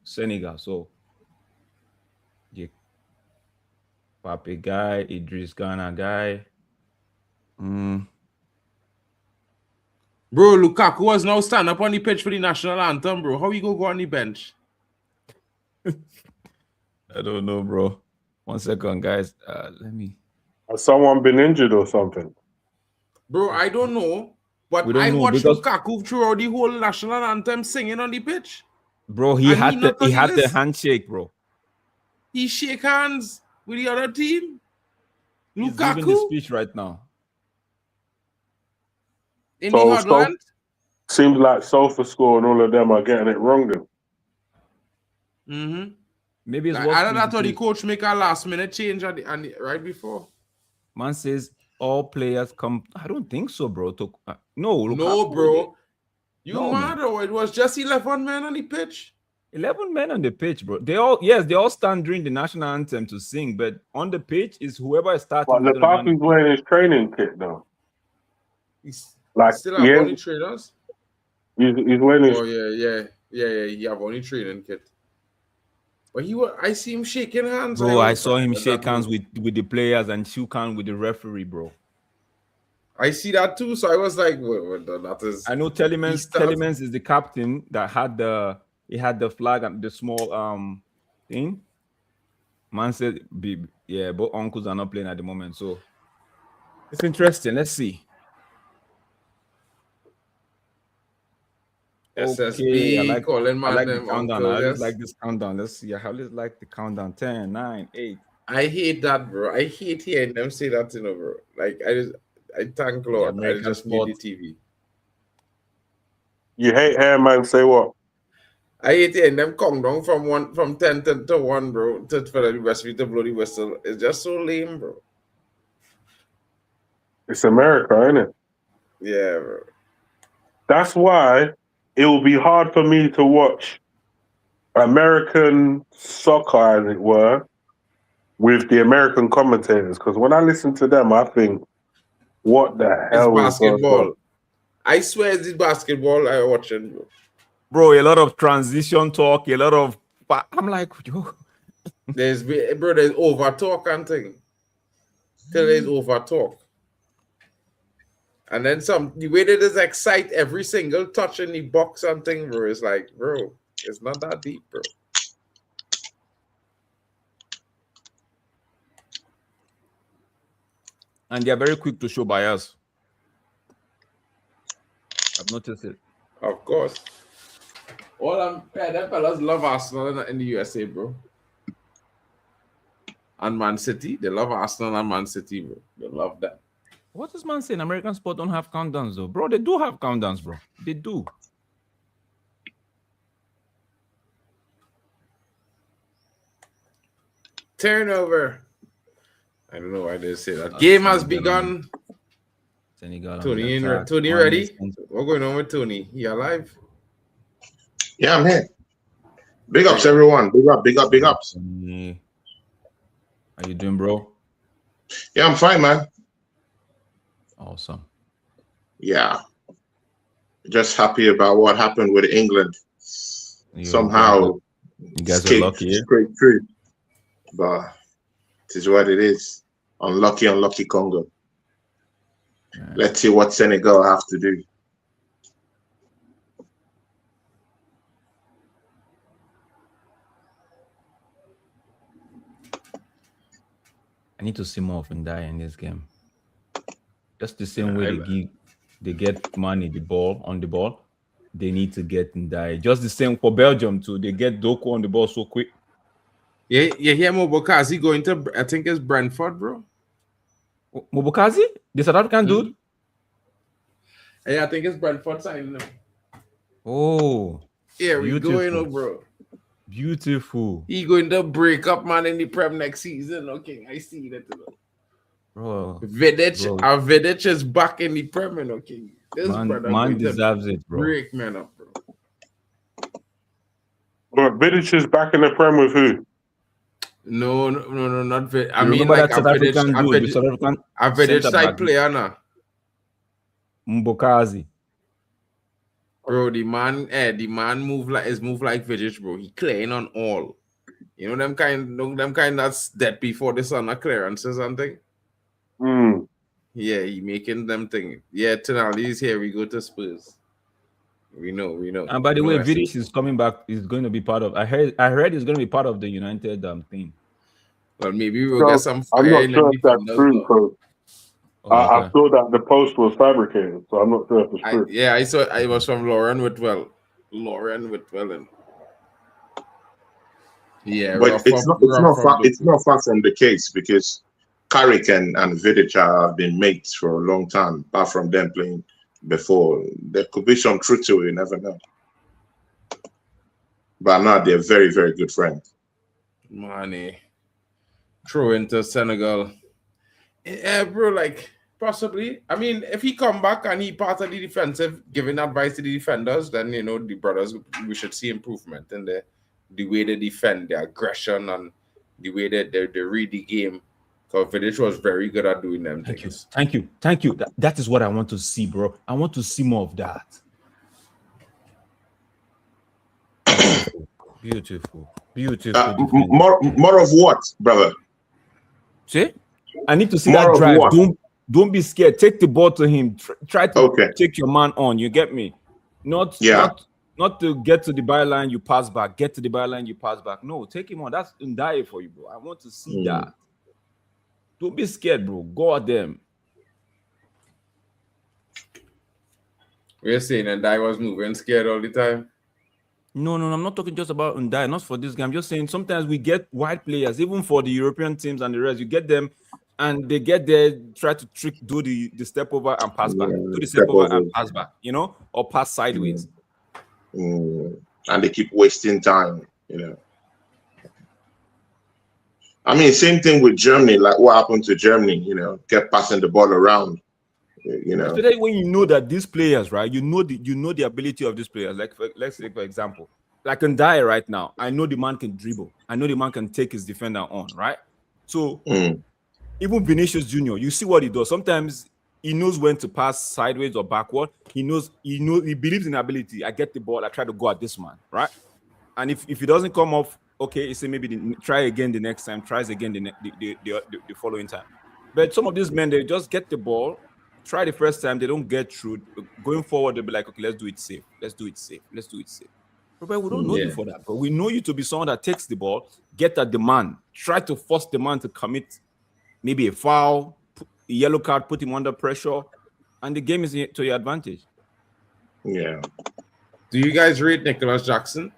Senegal. So. Pape guy, Idris Ghana guy. Bro, Lukaku was now stand up on the pitch for the national anthem, bro. How you go on the bench? I don't know, bro. 1 second, guys. Let me. Has someone been injured or something? Bro, I don't know. But I watched Lukaku throughout the whole national anthem singing on the pitch. Bro, he had the handshake, bro. He shake hands with the other team. He's Lukaku giving the speech right now. In the Hudland. Seems like SofaScore and all of them are getting it wrong then. Maybe it's like, I don't know the coach make a last minute change right before. Man says all players come. I don't think so, bro. No, bro. You mad or it was just 11 men on the pitch? 11 men on the pitch, bro. They all stand during the national anthem to sing, but on the pitch is whoever is starting. But Lukaku's wearing his training kit though. He's still have only trainers. He's wearing his. Oh yeah. He have only training kit. But I see him shaking hands. Bro, I saw him shake hands with the players and shook hands with the referee, bro. I see that too. So I was like, that is. I know Telemans is the captain that had the flag and the small thing. Man said, yeah, both uncles are not playing at the moment, so it's interesting. Let's see. Okay, SSB calling I man like the them countdown. I uncle. always Yes. like this countdown. Let's see. I always like the countdown. 10, 9, 8. I hate that, bro. I hate hearing them say that, bro. Like I thank The Lord. I American just made the sport. TV. You hate hair, man. Say what? I hate hearing them come down from 10 to 1, bro, for the rest of the bloody whistle. It's just so lame, bro. It's America, isn't it? Yeah, bro. That's why it will be hard for me to watch American soccer, as it were, with the American commentators. Because when I listen to them, I think, what the It's hell is going basketball. on? I swear it's basketball I watching, bro. Bro, a lot of transition talk, a lot of. I'm like, yo. There's over talk and thing. Till there's over talk. And then the way they just excite every single touch in the box and thing, bro, is like, bro, it's not that deep, bro. And they're very quick to show bias. I've noticed it. Of course. All them fellas love Arsenal in the USA, bro. And Man City. They love Arsenal and Man City, bro. They love that. What is man saying? American sport don't have countdowns, though. Bro, they do have countdowns, bro. They do. Turnover. I don't know why they say that. Game has begun. Senegal. Tony ready? What's going on with Tony? He alive? Yeah, I'm here. Big ups, everyone. Big up, big up, big ups. How you doing, bro? Yeah, I'm fine, man. Awesome. Yeah. Just happy about what happened with England. Somehow, you guys are lucky. Straight through. But it is what it is. Unlucky Congo. Yeah. Let's see what Senegal have to do. I need to see more of Ndai in this game. Just the same way they get money on the ball, they need to get Ndai. Just the same for Belgium too. They get Doku on the ball so quick. Yeah, you hear Mobokazi going to, I think it's Brentford, bro. Mobokazi? The South African dude? Yeah, I think it's Brentford signing him. Oh. Yeah, we going, bro. Beautiful. He going to break up, man, in the Prem next season. Okay, I see that. Bro. Vidic is back in the Prem, okay. This man deserves it, bro. Break man up, bro. But Vidic is back in the Prem with who? No, not Vidic. I mean, like a Vidic side player now. Mbokazi. Bro, the man move like Vidic, bro. He clearing on all. You know them kind that's dead before the sun clearances and thing. Yeah, he making them thing. Yeah, Tonali's here. We go to Spurs. We know. And by the way, Vidic is coming back. He's going to be part of. I heard he's going to be part of the United thing. Well, maybe we'll get some. I'm not sure if that's true. So I saw that the post was fabricated, so I'm not sure if it's true. Yeah, I saw. I was from Lauren Whitwell. And yeah, but it's not far from the case because Carrick and Vidic have been mates for a long time. Apart from them playing before, there could be some truth to it. You never know. But now they're very, very good friends. Money. Throw into Senegal. Yeah, bro, like possibly. I mean, if he come back and he part of the defensive, giving advice to the defenders, then the brothers, we should see improvement in the way they defend, their aggression, and the way that they read the game. Because Vidic was very good at doing them things. Thank you. That is what I want to see, bro. I want to see more of that. Beautiful. More of what, brother? See? I need to see more that drive. Don't be scared. Take the ball to him. Try to take your man on. You get me? Not Not to get to the byline, you pass back. Get to the byline, you pass back. No, take him on. That's Ndiaye for you, bro. I want to see that. Don't be scared, bro. Go at them. We're saying Ndiaye was moving scared all the time. No, I'm not talking just about Ndiaye, not for this game. I'm just saying sometimes we get wide players, even for the European teams and the rest. You get them and they get there, try to do the step over and pass back. Do the step over and pass back, you know, or pass sideways. And they keep wasting time, you know. I mean, same thing with Germany, like what happened to Germany, you know, kept passing the ball around, you know. Today, when you know that these players, right, you know the ability of these players. Like, let's say, for example, like Ndiaye right now, I know the man can dribble. I know the man can take his defender on, right? So, even Vinicius Junior, you see what he does. Sometimes he knows when to pass sideways or backward. He believes in ability. I get the ball, I try to go at this man, right? And if he doesn't come off, okay, he say maybe try again the next time, tries again the following time. But some of these men, they just get the ball, try the first time, they don't get through. Going forward, they'll be like, okay, let's do it safe. Let's do it safe. Let's do it safe. But we don't know you for that, but we know you to be someone that takes the ball, get at the man, try to force the man to commit maybe a foul, a yellow card, put him under pressure, and the game is to your advantage. Yeah. Do you guys rate Nicholas Jackson?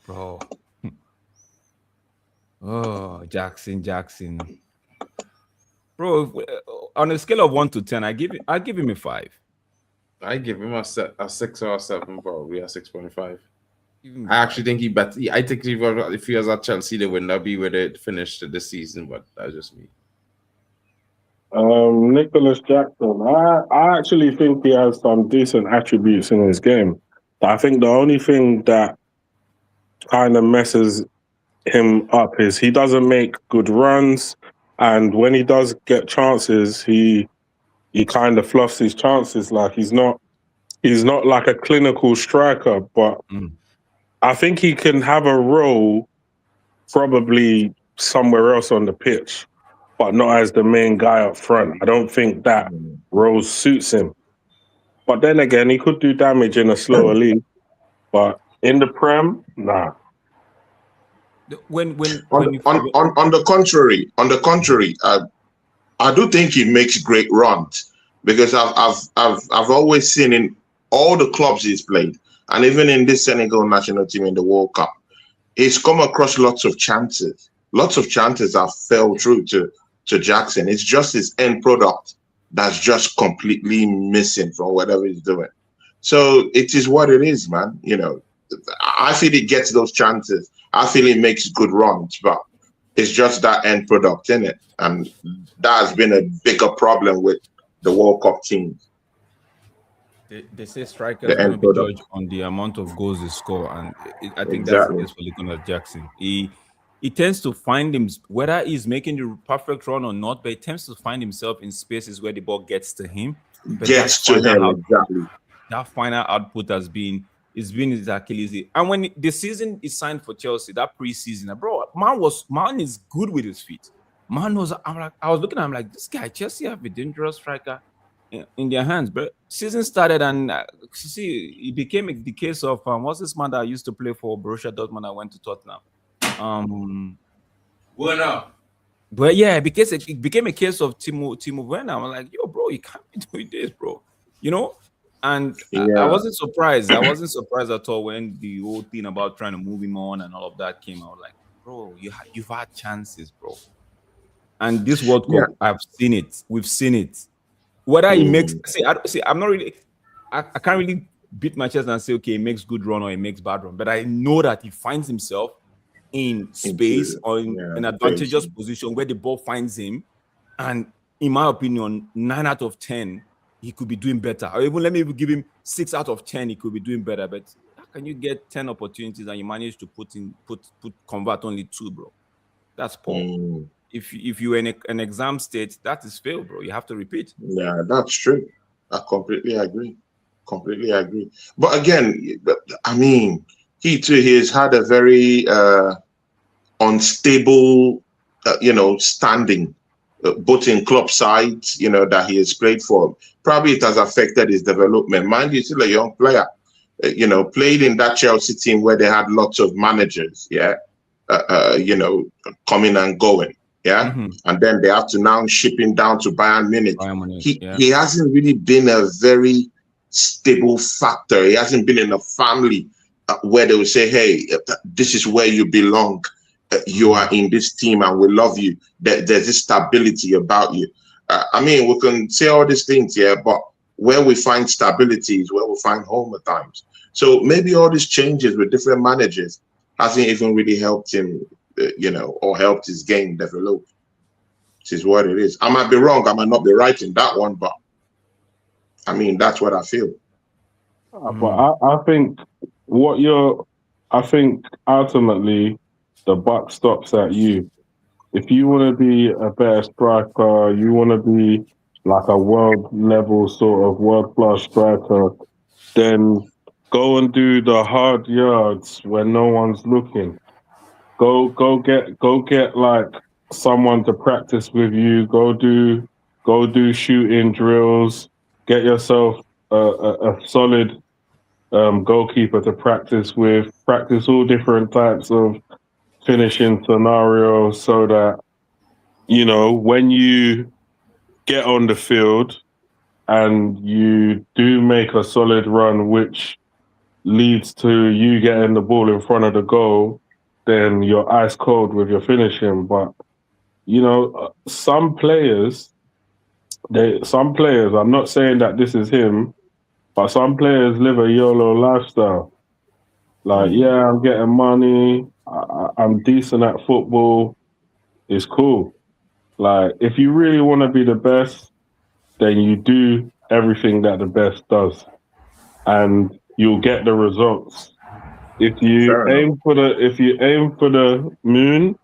Bro. Oh, Jackson. Bro, on a scale of 1 to 10, I'll give him a 5. I give him a 6 or a 7, probably a 6.5. I actually think he better. I think if he was at Chelsea, they would not be where they finished this season, but that's just me. Nicholas Jackson, I actually think he has some decent attributes in his game. But I think the only thing that kind of messes him up is he doesn't make good runs, and when he does get chances, he kind of fluffs his chances. Like he's not like a clinical striker, but I think he can have a role probably somewhere else on the pitch, but not as the main guy up front. I don't think that role suits him. But then again, he could do damage in a slower league. But in the Prem, nah. On the contrary, I do think he makes great runs, because I've always seen in all the clubs he's played, and even in this Senegal national team in the World Cup, he's come across lots of chances. Lots of chances have fell through to Jackson. It's just his end product that's just completely missing from whatever he's doing. So it is what it is, man. You know, I feel he gets those chances. I feel he makes good runs, but it's just that end product in it. And that has been a bigger problem with the World Cup teams. They say strikers are going to be judged on the amount of goals they score, and I think that's the case for Nicholas Jackson. He tends to find him, whether he's making the perfect run or not, but he tends to find himself in spaces where the ball gets to him. But exactly. That final output has been his Achilles heel. And when the season is signed for Chelsea, that preseason, bro, man is good with his feet. I was looking at him like, this guy, Chelsea have a dangerous striker in their hands. But season started, and it became the case of what's this man that used to play for Borussia Dortmund and went to Tottenham? Werner. But yeah, because it became a case of Timo Werner. I'm like, yo, bro, you can't be doing this, bro. You know? And I wasn't surprised. I wasn't surprised at all when the whole thing about trying to move him on and all of that came out. Like, bro, you've had chances, bro. And this World Cup, I've seen it. We've seen it. Whether he makes, I'm not really, I can't really beat my chest and say, okay, he makes good run or he makes bad run. But I know that he finds himself in space or in an advantageous position where the ball finds him. And in my opinion, 9 out of 10, he could be doing better. Or even let me give him 6 out of 10, he could be doing better. But how can you get 10 opportunities and you manage to convert only 2, bro? That's poor. If you're in an exam state, that is fail, bro. You have to repeat. Yeah, that's true. I completely agree. But again, I mean, he has had a very unstable, standing both in club sides, that he has played for. Probably it has affected his development. Mind you, he's still a young player. Played in that Chelsea team where they had lots of managers, coming and going, and then they have to now ship him down to Bayern Munich. He hasn't really been a very stable factor. He hasn't been in a family where they will say, hey, this is where you belong. You are in this team and we love you. There's this stability about you. We can say all these things, but where we find stability is where we find home at times. So maybe all these changes with different managers hasn't even really helped him, or helped his game develop. This is what it is. I might be wrong. I might not be right in that one, but that's what I feel. But I think I think ultimately the buck stops at you. If you want to be a better striker, you want to be like a world level sort of world class striker, then go and do the hard yards when no one's looking. Go get like someone to practice with you. Go do shooting drills. Get yourself a solid goalkeeper to practice with. Practice all different types of finishing scenarios so that when you get on the field and you do make a solid run, which leads to you getting the ball in front of the goal, then you're ice cold with your finishing. But some players, I'm not saying that this is him, but some players live a YOLO lifestyle. Like, I'm getting money, I'm decent at football, it's cool. Like, if you really want to be the best, then you do everything that the best does, and you'll get the results. If you aim for the moon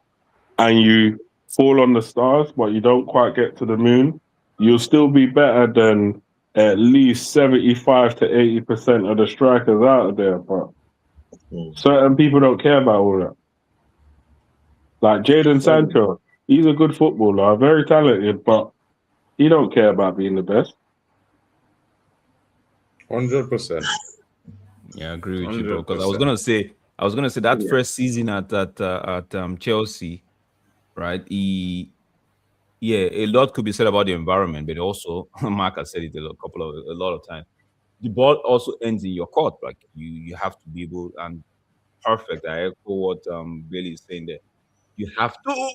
and you fall on the stars, but you don't quite get to the moon, you'll still be better than at least 75 to 80% of the strikers out there. But certain people don't care about all that. Like Jadon Sancho, he's a good footballer, very talented, but he don't care about being the best. 100%. Yeah, I agree with you, bro. Because I was gonna say that first season at Chelsea, right? A lot could be said about the environment, but also Mark has said it a lot of times. The ball also ends in your court. Like you have to be able and perfect. I echo what Billy is saying there. You have to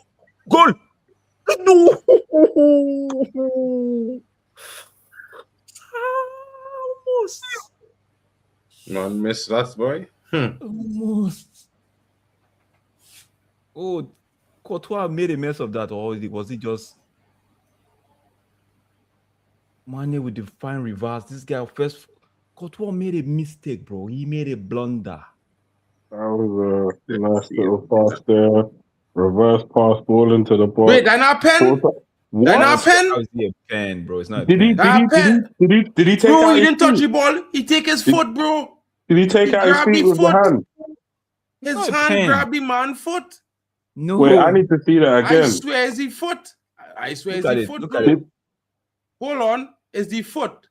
goal. No. Almost. Man, miss that boy. Almost. Oh, Courtois made a mess of that, or was it just Mane with the fine reverse? This guy first, Courtois made a mistake, bro. He made a blunder. That was a nice little pass there. Reverse pass, ball into the box. Wait, they're not pen? They're not pen? How is he a pen, bro? It's not a Did he pen. did he take Bro, out he his didn't touch feet? the ball. He take his foot, bro. Did he take out his grabbed feet the with the foot. hand? His Not a hand pen. grabbed the man's foot. No. Wait, I need to see that I again. swear it's the foot. I swear Look it's at the it. foot, Look bro. at it. Hold on. It's the foot.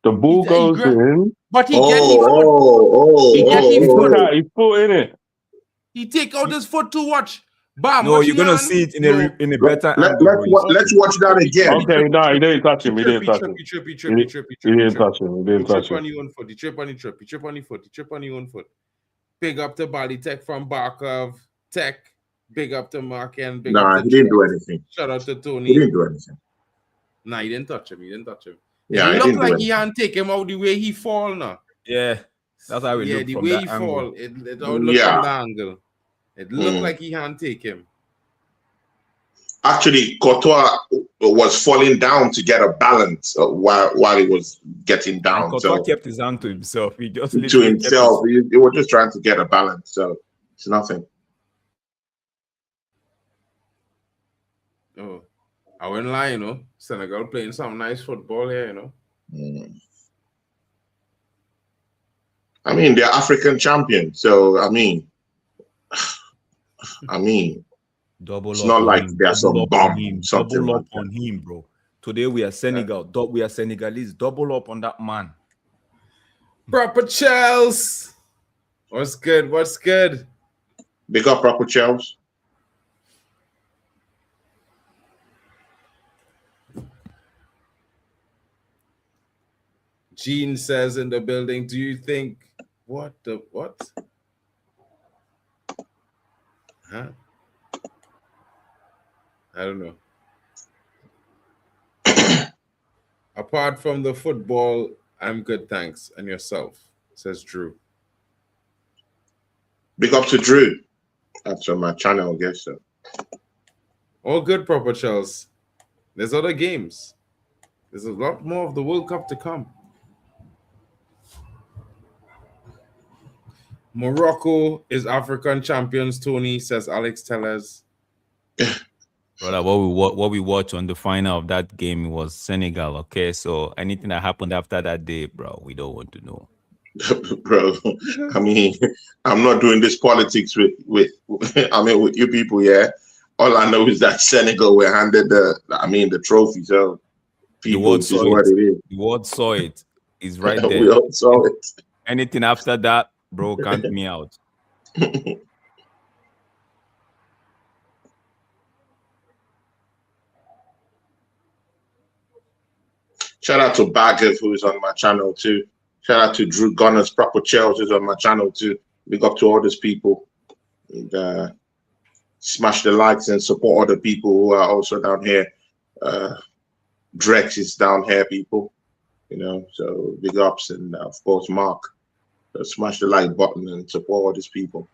The ball goes in. But he get his foot. He get his He foot. took out his foot in it. He take out his foot to watch. Bam. No, you're gonna see it in a better angle. Let's watch that again. Okay, no, he didn't touch him. He didn't touch him. He didn't touch him. He didn't touch him. He trip on his own foot. Big up to Bali Tech from Barkov Tech. Big up to Mark and big up to he didn't do anything. Shout out to Tony. He didn't do anything. Nah, he didn't touch him. Yeah, it looked like he hadn't take him out the way he fall now. Yeah, that's how we look the from way that he angle. fall. It looked from the angle. It looked like he hadn't take him. Actually, Courtois was falling down to get a balance while he was getting down. And Courtois kept his hand to himself. He just to himself. He was just trying to get a balance. So it's nothing. Oh, I wouldn't lie, Senegal playing some nice football here, I mean, they're African champions. So, I mean, Double It's up not on like him. there's Double some up on bomb, him. something Double like up that. on him, bro. Today we are Senegal. We are Senegalese. Double up on that man. Proper Chels. What's good? What's good? Big up Proper Chels. Gene says in the building, do you think what? Huh? I don't know. Apart from the football, I'm good, thanks. And yourself, says Drew. Big up to Drew. That's on my channel, I guess so. All good, Proper Charles. There's other games. There's a lot more of the World Cup to come. Morocco is African champions, Tony, says Alex Tellez. Brother, what we watched on the final of that game was Senegal. Okay, so anything that happened after that day, bro, we don't want to know. Bro, I mean, I'm not doing this politics with you people, yeah. All I know is that Senegal were handed the trophy, so people, is what it is. The world saw it. It's right there. We all saw it. Anything after that, bro, count me out. Shout out to Bagger, who's on my channel too. Shout out to Drew Gunners, Proper Chels, who's on my channel too. Big up to all these people. And, smash the likes and support other people who are also down here. Drex is down here, people. You know, so big ups, and of course Mark. So smash the like button and support all these people.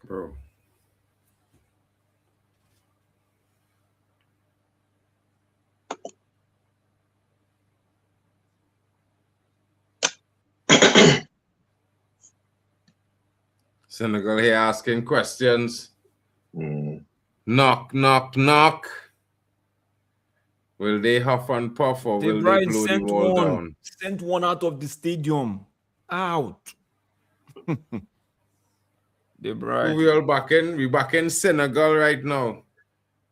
Bro. Senegal here asking questions. Knock, knock, knock. Will they huff and puff or will they blow the wall down? Sent one out of the stadium. Out. We all back in. We back in Senegal right now.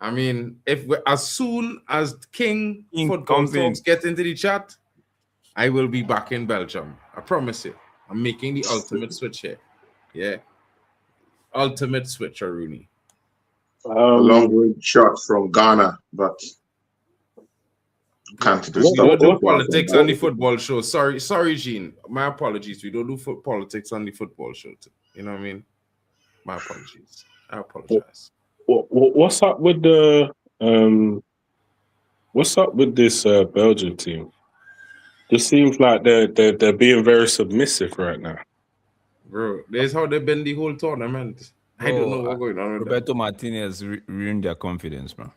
I mean, as soon as King Football Talks get into the chat, I will be back in Belgium. I promise you. I'm making the ultimate switch here. Yeah. Ultimate switch, Rooney. A long range shot from Ghana, but can't do We don't do politics on the football show. Sorry, Gene. My apologies. We don't do politics on the football show. You know what I mean? My apologies. I apologize. What's up with the what's up with this Belgian team? It seems like they're being very submissive right now. Bro, that's how they've been the whole tournament. I don't know what's going on with Roberto Martinez ruined their confidence, bro.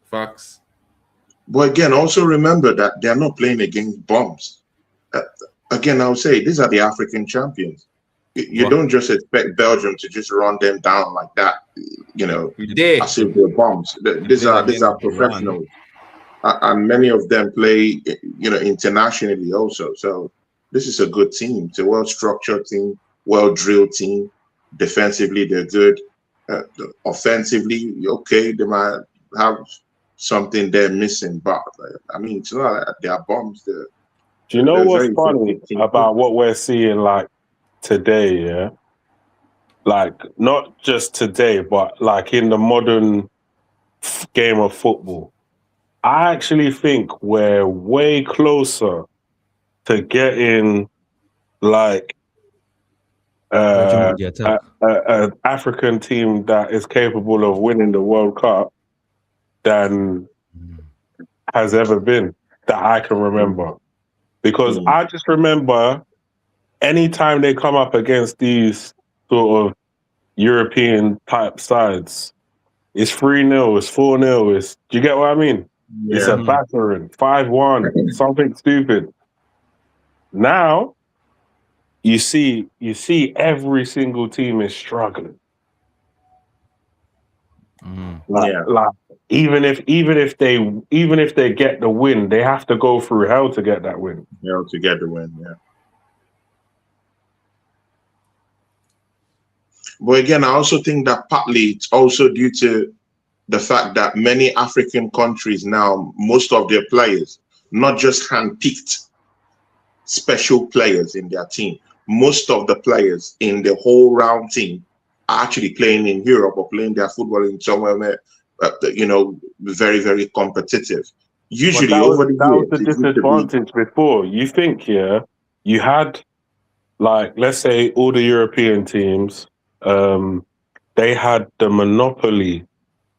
Facts. But again, also remember that they're not playing against bums. Again, I'll say these are the African champions. You don't just expect Belgium to just run them down like that, you know, as if they're bombs. These are professionals. And many of them play, you know, internationally also. So this is a good team. It's a well-structured team, well-drilled team. Defensively, they're good. Offensively, okay, they might have something they're missing, but I mean, it's not like they are bombs. Do you know what's funny about what we're seeing like today? Yeah, like not just today, but like in the modern game of football. I actually think we're way closer to getting like an African team that is capable of winning the World Cup than has ever been that I can remember. Because I just remember anytime they come up against these sort of European type sides. It's 3-0, it's 4-0, do you get what I mean? It's a Yeah. battering, 5-1, something stupid. Now you see every single team is struggling. Like even if they get the win, they have to go through hell to get that win. Yeah, to get the win, yeah. But again, I also think that partly it's also due to the fact that many African countries now, most of their players, not just handpicked special players in their team, most of the players in the whole round team are actually playing in Europe or playing their football in somewhere where, very, very competitive. Usually over the that was years, the it used to be, disadvantage before. You think, you had, like, let's say all the European teams, they had the monopoly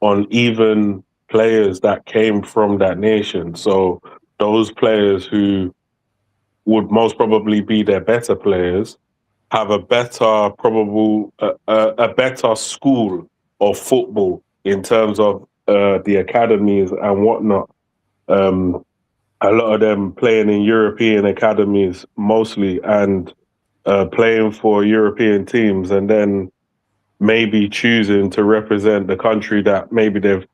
on even players that came from that nation. So those players who would most probably be their better players have a better a better school of football in terms of the academies and whatnot. A lot of them playing in European academies mostly, and playing for European teams, and then maybe choosing to represent the country that maybe they've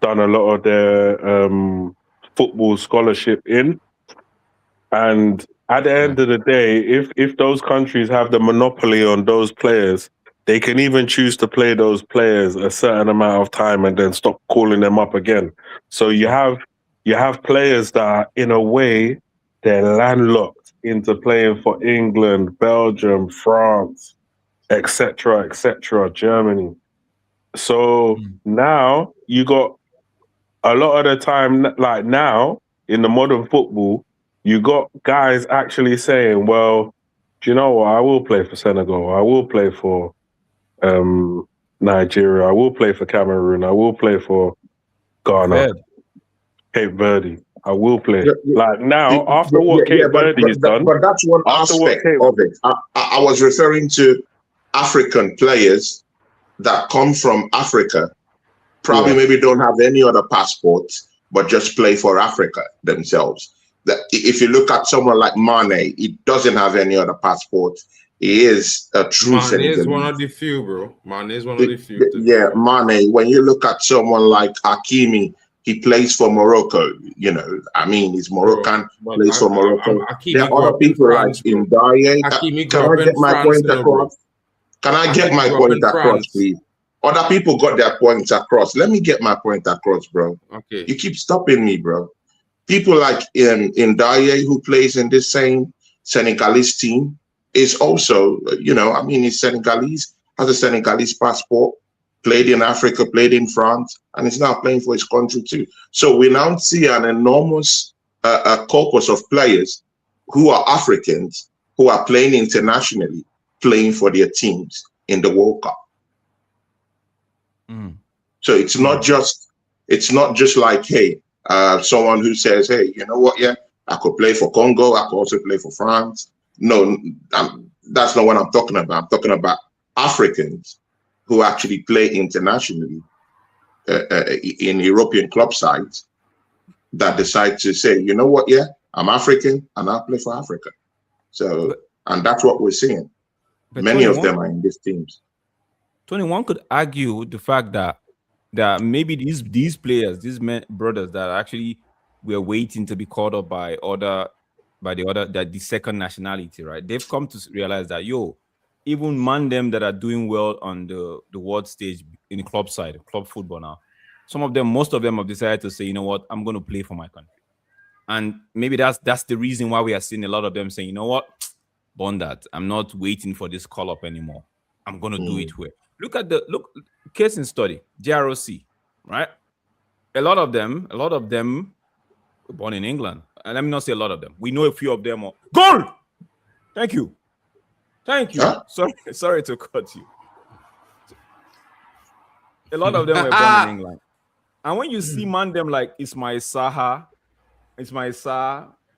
done a lot of their football scholarship in. And at the end of the day, if those countries have the monopoly on those players, they can even choose to play those players a certain amount of time and then stop calling them up again. So you have players that are, in a way, they're landlocked into playing for England, Belgium, France, etc., Germany. So now you got a lot of the time, like now in the modern football, you got guys actually saying, well, do you know what? I will play for Senegal. I will play for Nigeria. I will play for Cameroon. I will play for Ghana, Cape Verde. I will play. Like now, after what Cape Verde has done. But that's one aspect of it. I was referring to African players that come from Africa, probably maybe don't have any other passports, but just play for Africa themselves. That if you look at someone like Mane, he doesn't have any other passport. He is a true Senegalese. Mane is one of the few, bro. Mane is one of the few. Yeah, Mane. When you look at someone like Hakimi, he plays for Morocco. He's Moroccan, plays for Morocco. There are other people like Ndaye. Can I get my point across? Can I get my point across, please? Other people got their points across. Let me get my point across, bro. Okay. You keep stopping me, bro. People like Ndaye, who plays in this same Senegalese team, is also, he's Senegalese, has a Senegalese passport, played in Africa, played in France, and is now playing for his country too. So we now see an enormous corpus of players who are Africans, who are playing internationally, playing for their teams in the World Cup. So it's not just like, hey, someone who says, hey, you know what? Yeah, I could play for Congo. I could also play for France. No, that's not what I'm talking about. I'm talking about Africans who actually play internationally in European club sides that decide to say, you know what? Yeah, I'm African and I'll play for Africa. So, and that's what we're seeing. Many of them are in these teams. 21 could argue the fact that maybe these players, these brothers that actually were waiting to be called up by the second nationality, right? They've come to realize that even them that are doing well on the world stage in the club side, club football now, most of them have decided to say, you know what, I'm going to play for my country. And maybe that's the reason why we are seeing a lot of them saying, you know what, bond that. I'm not waiting for this call up anymore. I'm going to do it here. Look case in study, JROC, right? A lot of them were born in England. And let me not say a lot of them. We know a few of them. Goal! Thank you. Huh? Sorry to cut you. A lot of them were born in England. And when you see them like Ismail Sarr,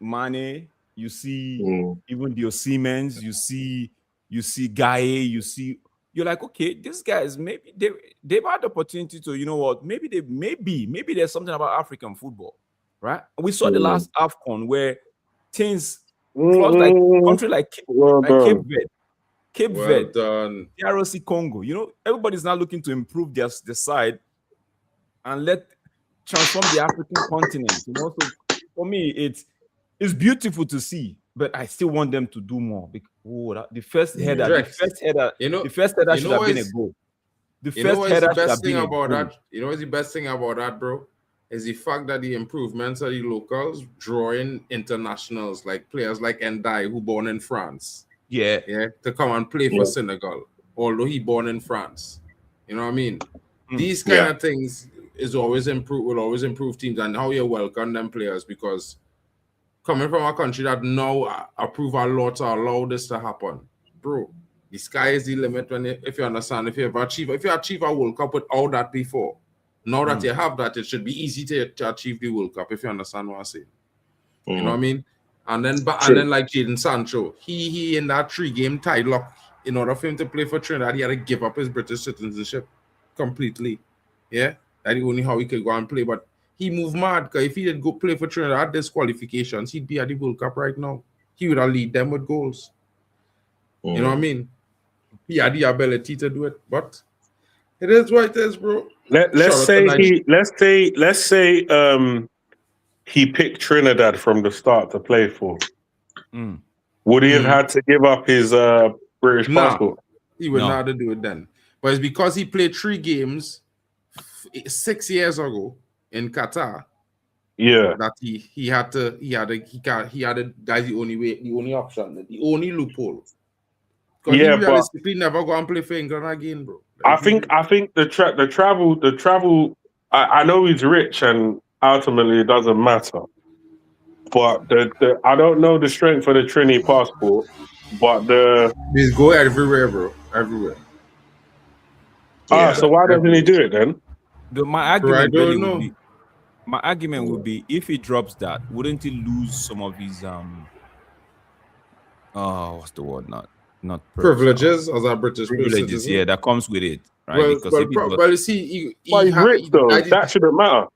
Mane, you see even the Osimhens, you see Gaye, you're like, okay, these guys maybe they've had the opportunity to, you know what, maybe there's something about African football, right? We saw the last AFCON where things clubs like country like Cape Verde, done. DRC Congo, you know, everybody's now looking to improve their side and transform the African continent. You know, so for me, it's beautiful to see, but I still want them to do more. The first header should have been a goal. The first header should have been a goal. You know what's the best thing about that, bro? Is the fact that the improvements of the locals drawing internationals like players like Ndai, who born in France. Yeah, to come and play for Senegal, although he born in France. You know what I mean? These kind of things will always improve teams, and how you welcome them players, because coming from a country that now approve a law to allow this to happen, bro, the sky is the limit if you understand. If you achieve a World Cup without that before, now that you have that, it should be easy to achieve the World Cup, if you understand what I'm saying. You know what I mean? And then like Jadon Sancho, he in that 3-game tie lock, in order for him to play for Trinidad, he had to give up his British citizenship completely. Yeah, that's the only how he could go and play. But he moved mad, because if he did go play for Trinidad disqualifications, he'd be at the World Cup right now. He would have lead them with goals. You know what I mean? He had the ability to do it, but it is what it is, bro. Let's say he picked Trinidad from the start to play for. Would he have had to give up his British passport? He would not have to do it then. But it's because he played 3 games 6 years ago in Qatar. Yeah, that he had to. That's the only way, the only option, the only loophole. Because he realistically never go and play for England again, bro. I think the travel. I know he's rich, and ultimately it doesn't matter. But I don't know the strength of the Trini passport, but he's go everywhere, bro, everywhere. So why doesn't he do it then? My argument would be, if he drops that, wouldn't he lose some of his what's the word? Not privileges as a British privileges, citizen. that comes with it, right? Well, you see, he's rich though. That shouldn't matter.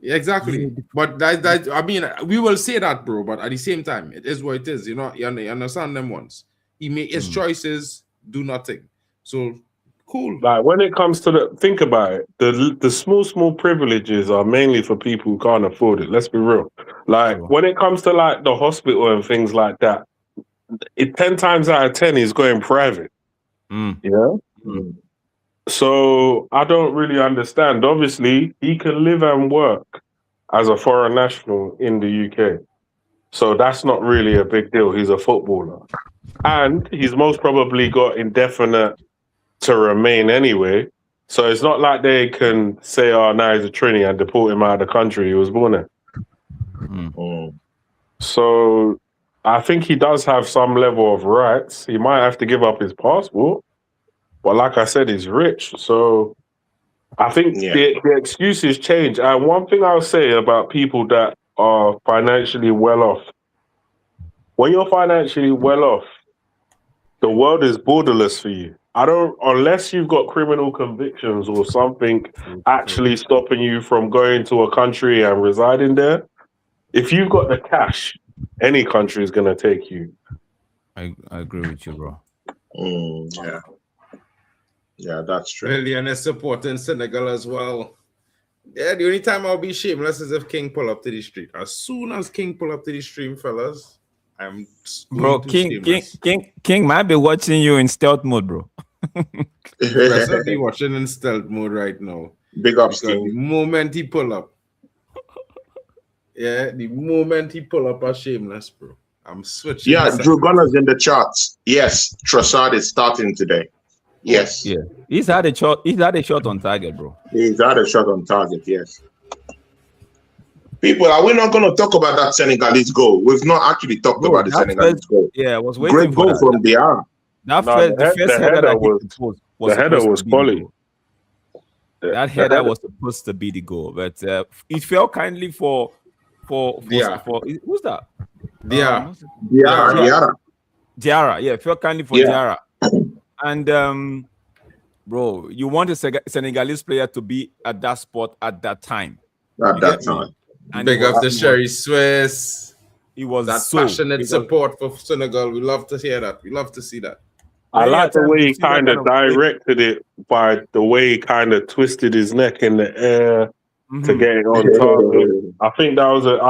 Exactly, but that I mean, we will say that, bro. But at the same time, it is what it is. You know, you understand them once. He made his choices, do nothing. So cool. Like when it comes to think about it, the small privileges are mainly for people who can't afford it. Let's be real. Like when it comes to like the hospital and things like that, 10 times out of 10 is going private. You know? So I don't really understand. Obviously, he can live and work as a foreign national in the UK. So that's not really a big deal. He's a footballer. And he's most probably got indefinite to remain anyway. So it's not like they can say, oh, now he's a Trini and deport him out of the country he was born in. So I think he does have some level of rights. He might have to give up his passport. But like I said, he's rich. So I think the excuses change. And one thing I'll say about people that are financially well off, when you're financially well off, the world is borderless for you. Unless you've got criminal convictions or something actually stopping you from going to a country and residing there, if you've got the cash, any country is going to take you. I agree with you, bro. Yeah, that's true. Brilliant is supporting Senegal as well. Yeah, the only time I'll be shameless is if King pull up to the street. As soon as King pull up to the stream, fellas, I'm King might be watching you in stealth mode, bro. Definitely watching in stealth mode right now. Big up, King. The moment he pull up, a shameless, bro. I'm switching. Yeah, Drew Gunner's in the charts. Yes, Trossard is starting today. Yes. Yeah. He's had a shot on target, bro. He's had a shot on target, yes. People, are we not going to talk about that Senegalese goal? We've not actually talked about the Senegalese goal. Yeah, I was waiting Great for goal from Diarra. The header was quality. That header was supposed to be the goal, but it fell kindly for who's that? Diarra. Diarra, yeah, it fell kindly for Diarra. And bro, you want a Senegalese player to be at that spot at that time. At that time. And Big up the Sherry Swiss. It was that so passionate support for Senegal. We love to hear that. We love to see that. I like the way he kind of directed it by the way he kind of twisted his neck in the air to get it on target. I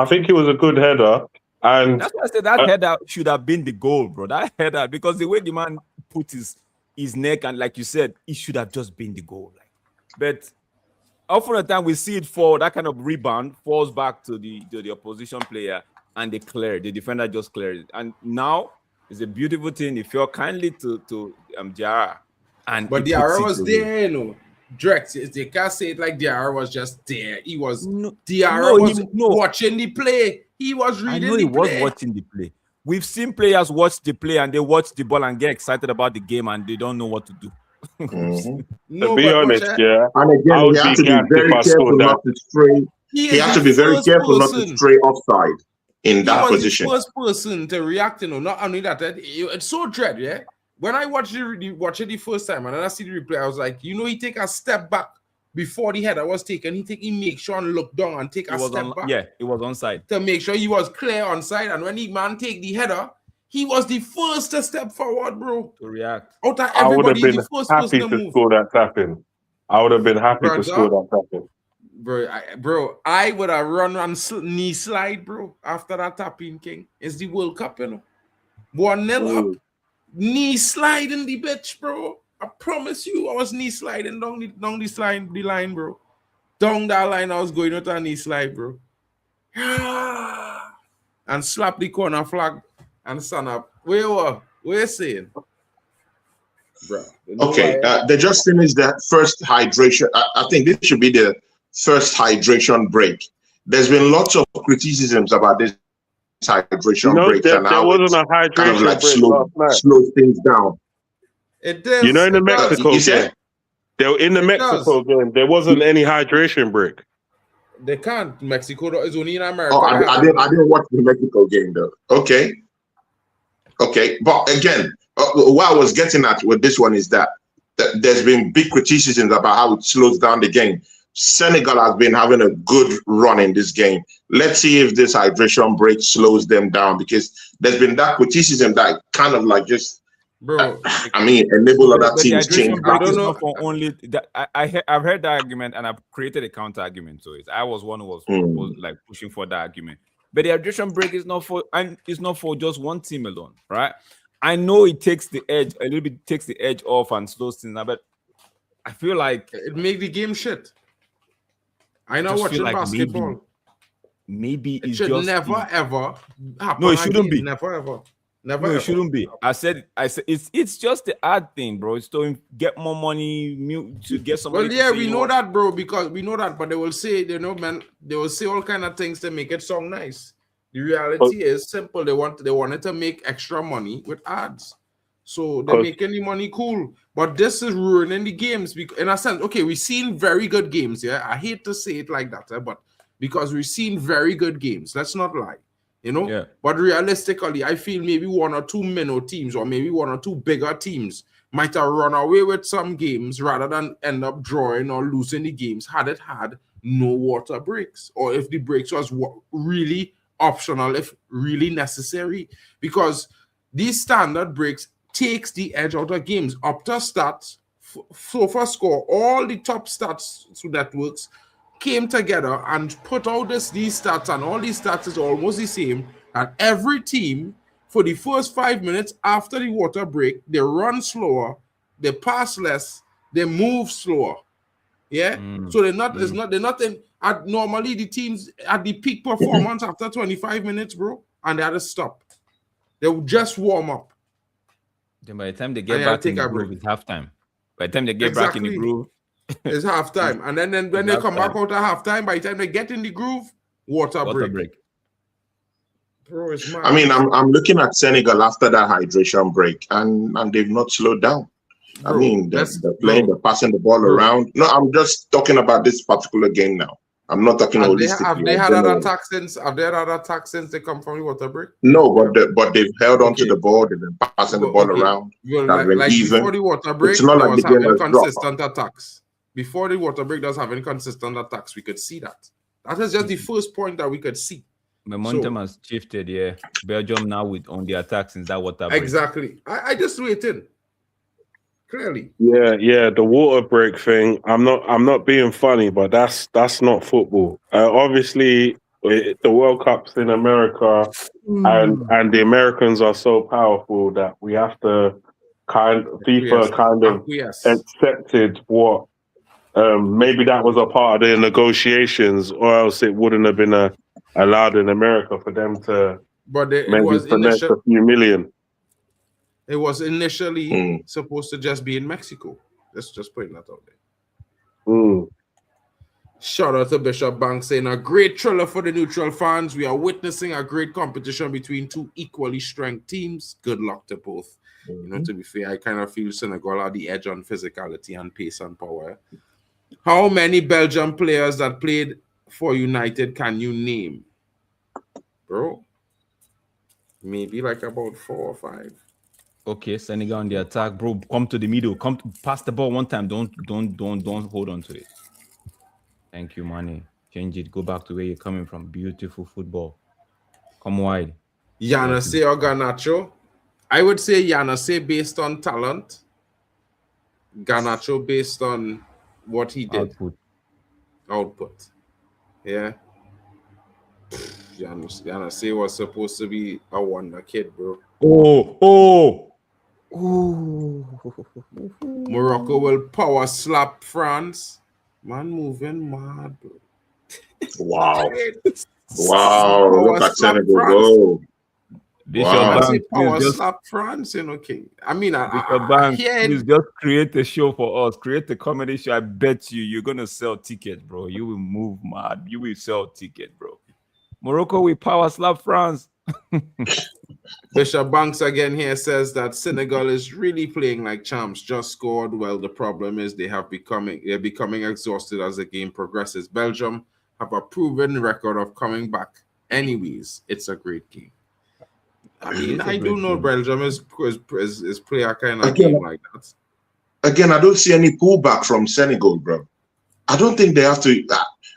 think it was a good header. And that's why I said that header should have been the goal, bro. That header, because the way the man put his neck, and like you said, it should have just been the goal. But often the time we see it fall, that kind of rebound falls back to the opposition player, and they clear. The defender just cleared it. And now it's a beautiful thing. He fell kindly to Diarra. But Diarra was there, you know. Drex, they can't say it like Diarra was just there. He was Diarra was watching the play. He was reading the play. He was watching the play. We've seen players watch the play and they watch the ball and get excited about the game and they don't know what to do. To be honest, yeah. And again, he had to be very careful not to stray. He had to be very careful not to stray offside in that position. He was the first person to react, you know. Not only that, it's so dread, yeah. When I watched it the first time and then I see the replay, I was like, you know, he take a step back before the header was taken. He make sure and look down and take a step back. Yeah, it was onside. To make sure he was clear onside. And when the man take the header, he was the first to step forward, bro. To react. Out of everybody, I would have been happy to score that tapping. I would have been happy to score that tapping. Bro, I would have run and knee slide, bro, after that tapping, King. It's the World Cup, you know. 1-0 up. Knee sliding the bitch, bro. I promise you, I was knee sliding down the line, bro. Down that line, I was going out a knee slide, bro. And slap the corner flag and stand up. Where you saying? Bro. Okay, they just finished that first hydration. I think this should be the first hydration break. There's been lots of criticisms about this hydration break. There wasn't a hydration kind of like break slow things down. It does. You know, in the Mexico game, there wasn't any hydration break. They can't. Mexico is only in America. Oh, I didn't watch the Mexico game though. Okay, but again, what I was getting at with this one is that there's been big criticisms about how it slows down the game. Senegal has been having a good run in this game. Let's see if this hydration break slows them down, because there's been that criticism that kind of like just, bro. Enable other teams change. I don't know. For only that, I've heard that argument and I've created a counter argument to it. I was one who was like pushing for that argument. But the hydration break is not for just one team alone, right? I know it takes the edge a little bit, takes the edge off and slows things down, but I feel like it make the game shit. I know watching like basketball. Maybe it should never ever happen. No, it shouldn't be. Never ever. No, it shouldn't be. I said it's just the ad thing, bro. It's to get more money to get somebody. Well, yeah, we know that, bro, because we know that, but they will say, they will say all kind of things to make it sound nice. The reality is simple. They wanted to make extra money with ads. So they're making the money cool. But this is ruining the games. In a sense, okay, we've seen very good games, yeah. I hate to say it like that, but because we've seen very good games. Let's not lie. You know, yeah. But realistically, I feel maybe one or two minnow teams or maybe one or two bigger teams might have run away with some games rather than end up drawing or losing the games had it had no water breaks, or if the breaks was really optional, if really necessary, because these standard breaks takes the edge out of games. Opta stats, SOFA score, all the top stats so that works came together and put out these stats, and all these stats is almost the same. And every team for the first 5 minutes after the water break, they run slower, they pass less, they move slower. Yeah, so they're not. They're not in. Normally the teams at the peak performance after 25 minutes, bro, and they had to stop. They will just warm up. Then by the time they get back in the groove, it's halftime. By the time they get back in the groove, it's halftime. And then when they come back out of halftime, by the time they get in the groove, water break. Bro, it's mad. I mean, I'm looking at Senegal after that hydration break, and they've not slowed down. Bro, I mean, they're playing, they're passing the ball around. No, I'm just talking about this particular game now. I'm not talking holistically. Have they had other attacks since? Have they had other attacks since they come from the water break? No, but they've held on to the ball. They've been passing the ball around. Well, They've been even. Before the water break, it's not they like was the game having has dropped. consistent attacks. Before the water break, does having consistent attacks. We could see that. That is just the first point that we could see. Momentum has shifted, yeah. Belgium now on the attack since that water break. Exactly. I just waited. Clearly. Yeah, the water break thing. I'm not being funny, but that's not football. Obviously, the World Cup's in America, and the Americans are so powerful that we have to FIFA accepted what. Maybe that was a part of the negotiations, or else it wouldn't have been allowed in America for them to finesse a few million. It was initially supposed to just be in Mexico. Let's just put that out there. Shout out to Bishop Banks saying a great thriller for the neutral fans. We are witnessing a great competition between two equally strong teams. Good luck to both. You know, to be fair, I kind of feel Senegal are the edge on physicality and pace and power. How many Belgian players that played for United can you name? Bro, maybe like about 4 or 5. Okay, Senegal on the attack, bro. Come to the middle. Pass the ball one time. Don't hold on to it. Thank you, Manny. Change it. Go back to where you're coming from. Beautiful football. Come wide. Yanase or Garnacho? I would say Yanase based on talent. Garnacho based on what he did. Output. Yeah. Yanase was supposed to be a wonder kid, bro. Oh. Morocco will power slap France. Man moving mad, bro. Wow. Look at Senegal go. Power slap France, you know, King. I mean, please just create a show for us. Create a comedy show. I bet you're gonna sell tickets, bro. You will move mad. You will sell tickets, bro. Morocco will power slap France. Bishop Banks again here says that Senegal is really playing like champs. Just scored. Well, the problem is they're becoming exhausted as the game progresses. Belgium have a proven record of coming back. Anyways, it's a great game. I mean, I do know Belgium is play a kind of game like that. Again, I don't see any pullback from Senegal, bro. I don't think they have to.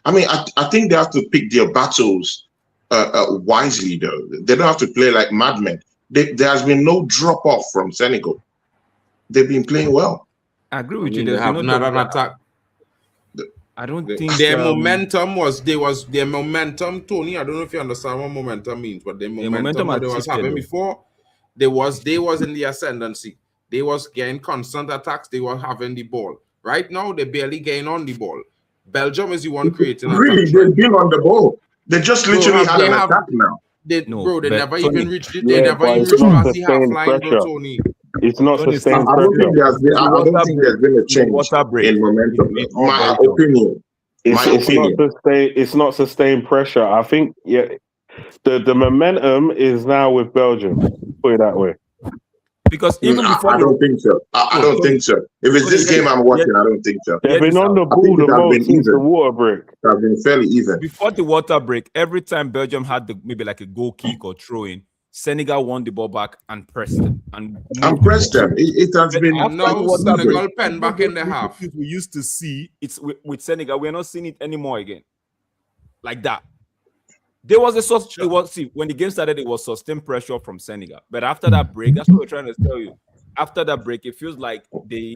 I mean, I think they have to pick their battles wisely, though. They don't have to play like madmen. There has been no drop off from Senegal. They've been playing well. I agree with you. They have not an attack. I don't think their momentum was their momentum, Tony. I don't know if you understand what momentum means, but their momentum that they was having before, they was in the ascendancy. They was getting constant attacks. They were having the ball. Right now, they barely getting on the ball. Belgium is the one creating. Really, they've been on the ball. They just literally had an attack now. They never even reached it. They never even reached past the half line, bro, Tony. It's not sustained pressure. I don't think there's been a change in momentum. My opinion. It's not sustained pressure. I think the momentum is now with Belgium. Put it that way. Because even before I don't think so. I don't think so. If it's this game I'm watching, I don't think so. They've been on the ball the most since the water break. They've been fairly even. Before the water break, every time Belgium had maybe like a goal kick or throw in, Senegal won the ball back and pressed them. And pressed them. It has been no Senegal pen back in the half. We used to see it's with Senegal. We're not seeing it anymore again. Like that. There was when the game started, it was sustained pressure from Senegal. But after that break, that's what we're trying to tell you. After that break, it feels like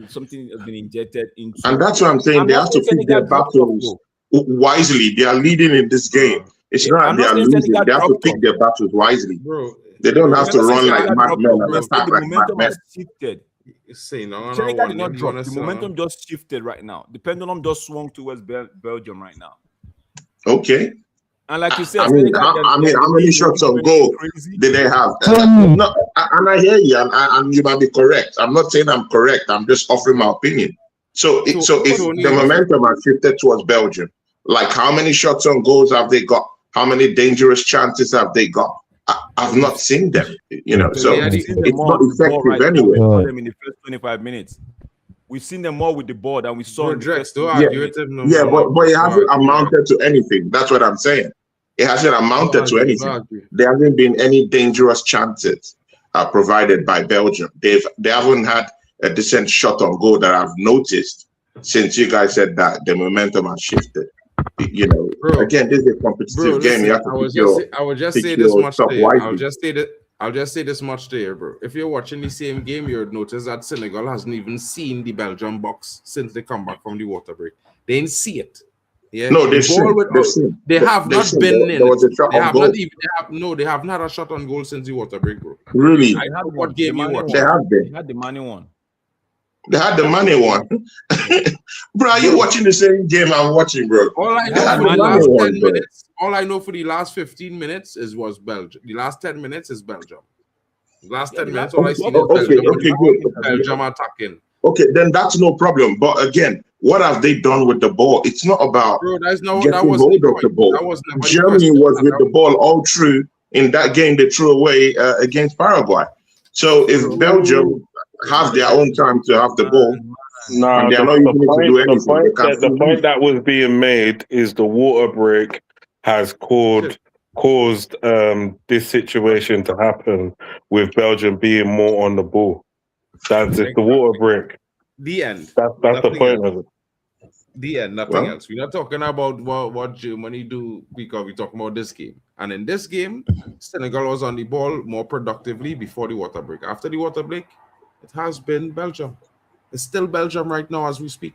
something has been injected into. And that's what I'm saying. They have to pick their battles wisely. They are leading in this game. It's not they are losing. They have to pick their battles wisely. Bro, they don't have to run like madmen and attack like madmen. The momentum just shifted right now. The pendulum just swung towards Belgium right now. Okay. And like you said, how many shots on goal did they have? No, and I hear you, and you might be correct. I'm not saying I'm correct. I'm just offering my opinion. So if the momentum has shifted towards Belgium, like how many shots on goals have they got? How many dangerous chances have they got? I've not seen them, so it's not effective anyway. In the first 25 minutes, We've seen them more with the ball than we saw in the Drex, first don't two argue games. with him no Yeah, more. but it hasn't Don't argue, amounted to anything. That's what I'm saying. It hasn't amounted to don't anything. argue. There hasn't been any dangerous chances provided by Belgium. They haven't had a decent shot on goal that I've noticed since you guys said that the momentum has shifted. You know, Bro, again, this is a competitive game. Listen, You have to I would just pick say this your much stuff to you. wisely. I'll just say this much to you, bro. If you're watching the same game, you'll notice that Senegal hasn't even seen the Belgium box since they come back from the water break. They didn't see it. Yeah. No, they've seen. They have not been in. There was a shot They on have goal. not even. They haven't had a shot on goal since the water break, bro. Really? I know what game you watched. They have been. They had the money one. They had the money one. Bro, are you watching the same game I'm watching, bro? All I They know had for the the money last one, 10 bro. minutes, all I know for the last 15 minutes was Belgium. The last 10 minutes is Belgium. The last 10 minutes, all I see is good. Belgium attacking. Okay, then that's no problem. But again, what have they done with the ball? It's not about Bro, that getting was hold of the ball. That was never the Germany question. was with the ball all through in that game they threw away against Paraguay. So if Belgium have their own time to have the ball, No, and they're the not using it to do anything, they can the still point lose. that was being made is the water break has caused this situation to happen with Belgium being more on the ball. That's just the water break. The end. That's the point of it. The end, nothing else. We're not talking about what Germany do because we're talking about this game. And in this game, Senegal was on the ball more productively before the water break. After the water break, it has been Belgium. It's still Belgium right now as we speak.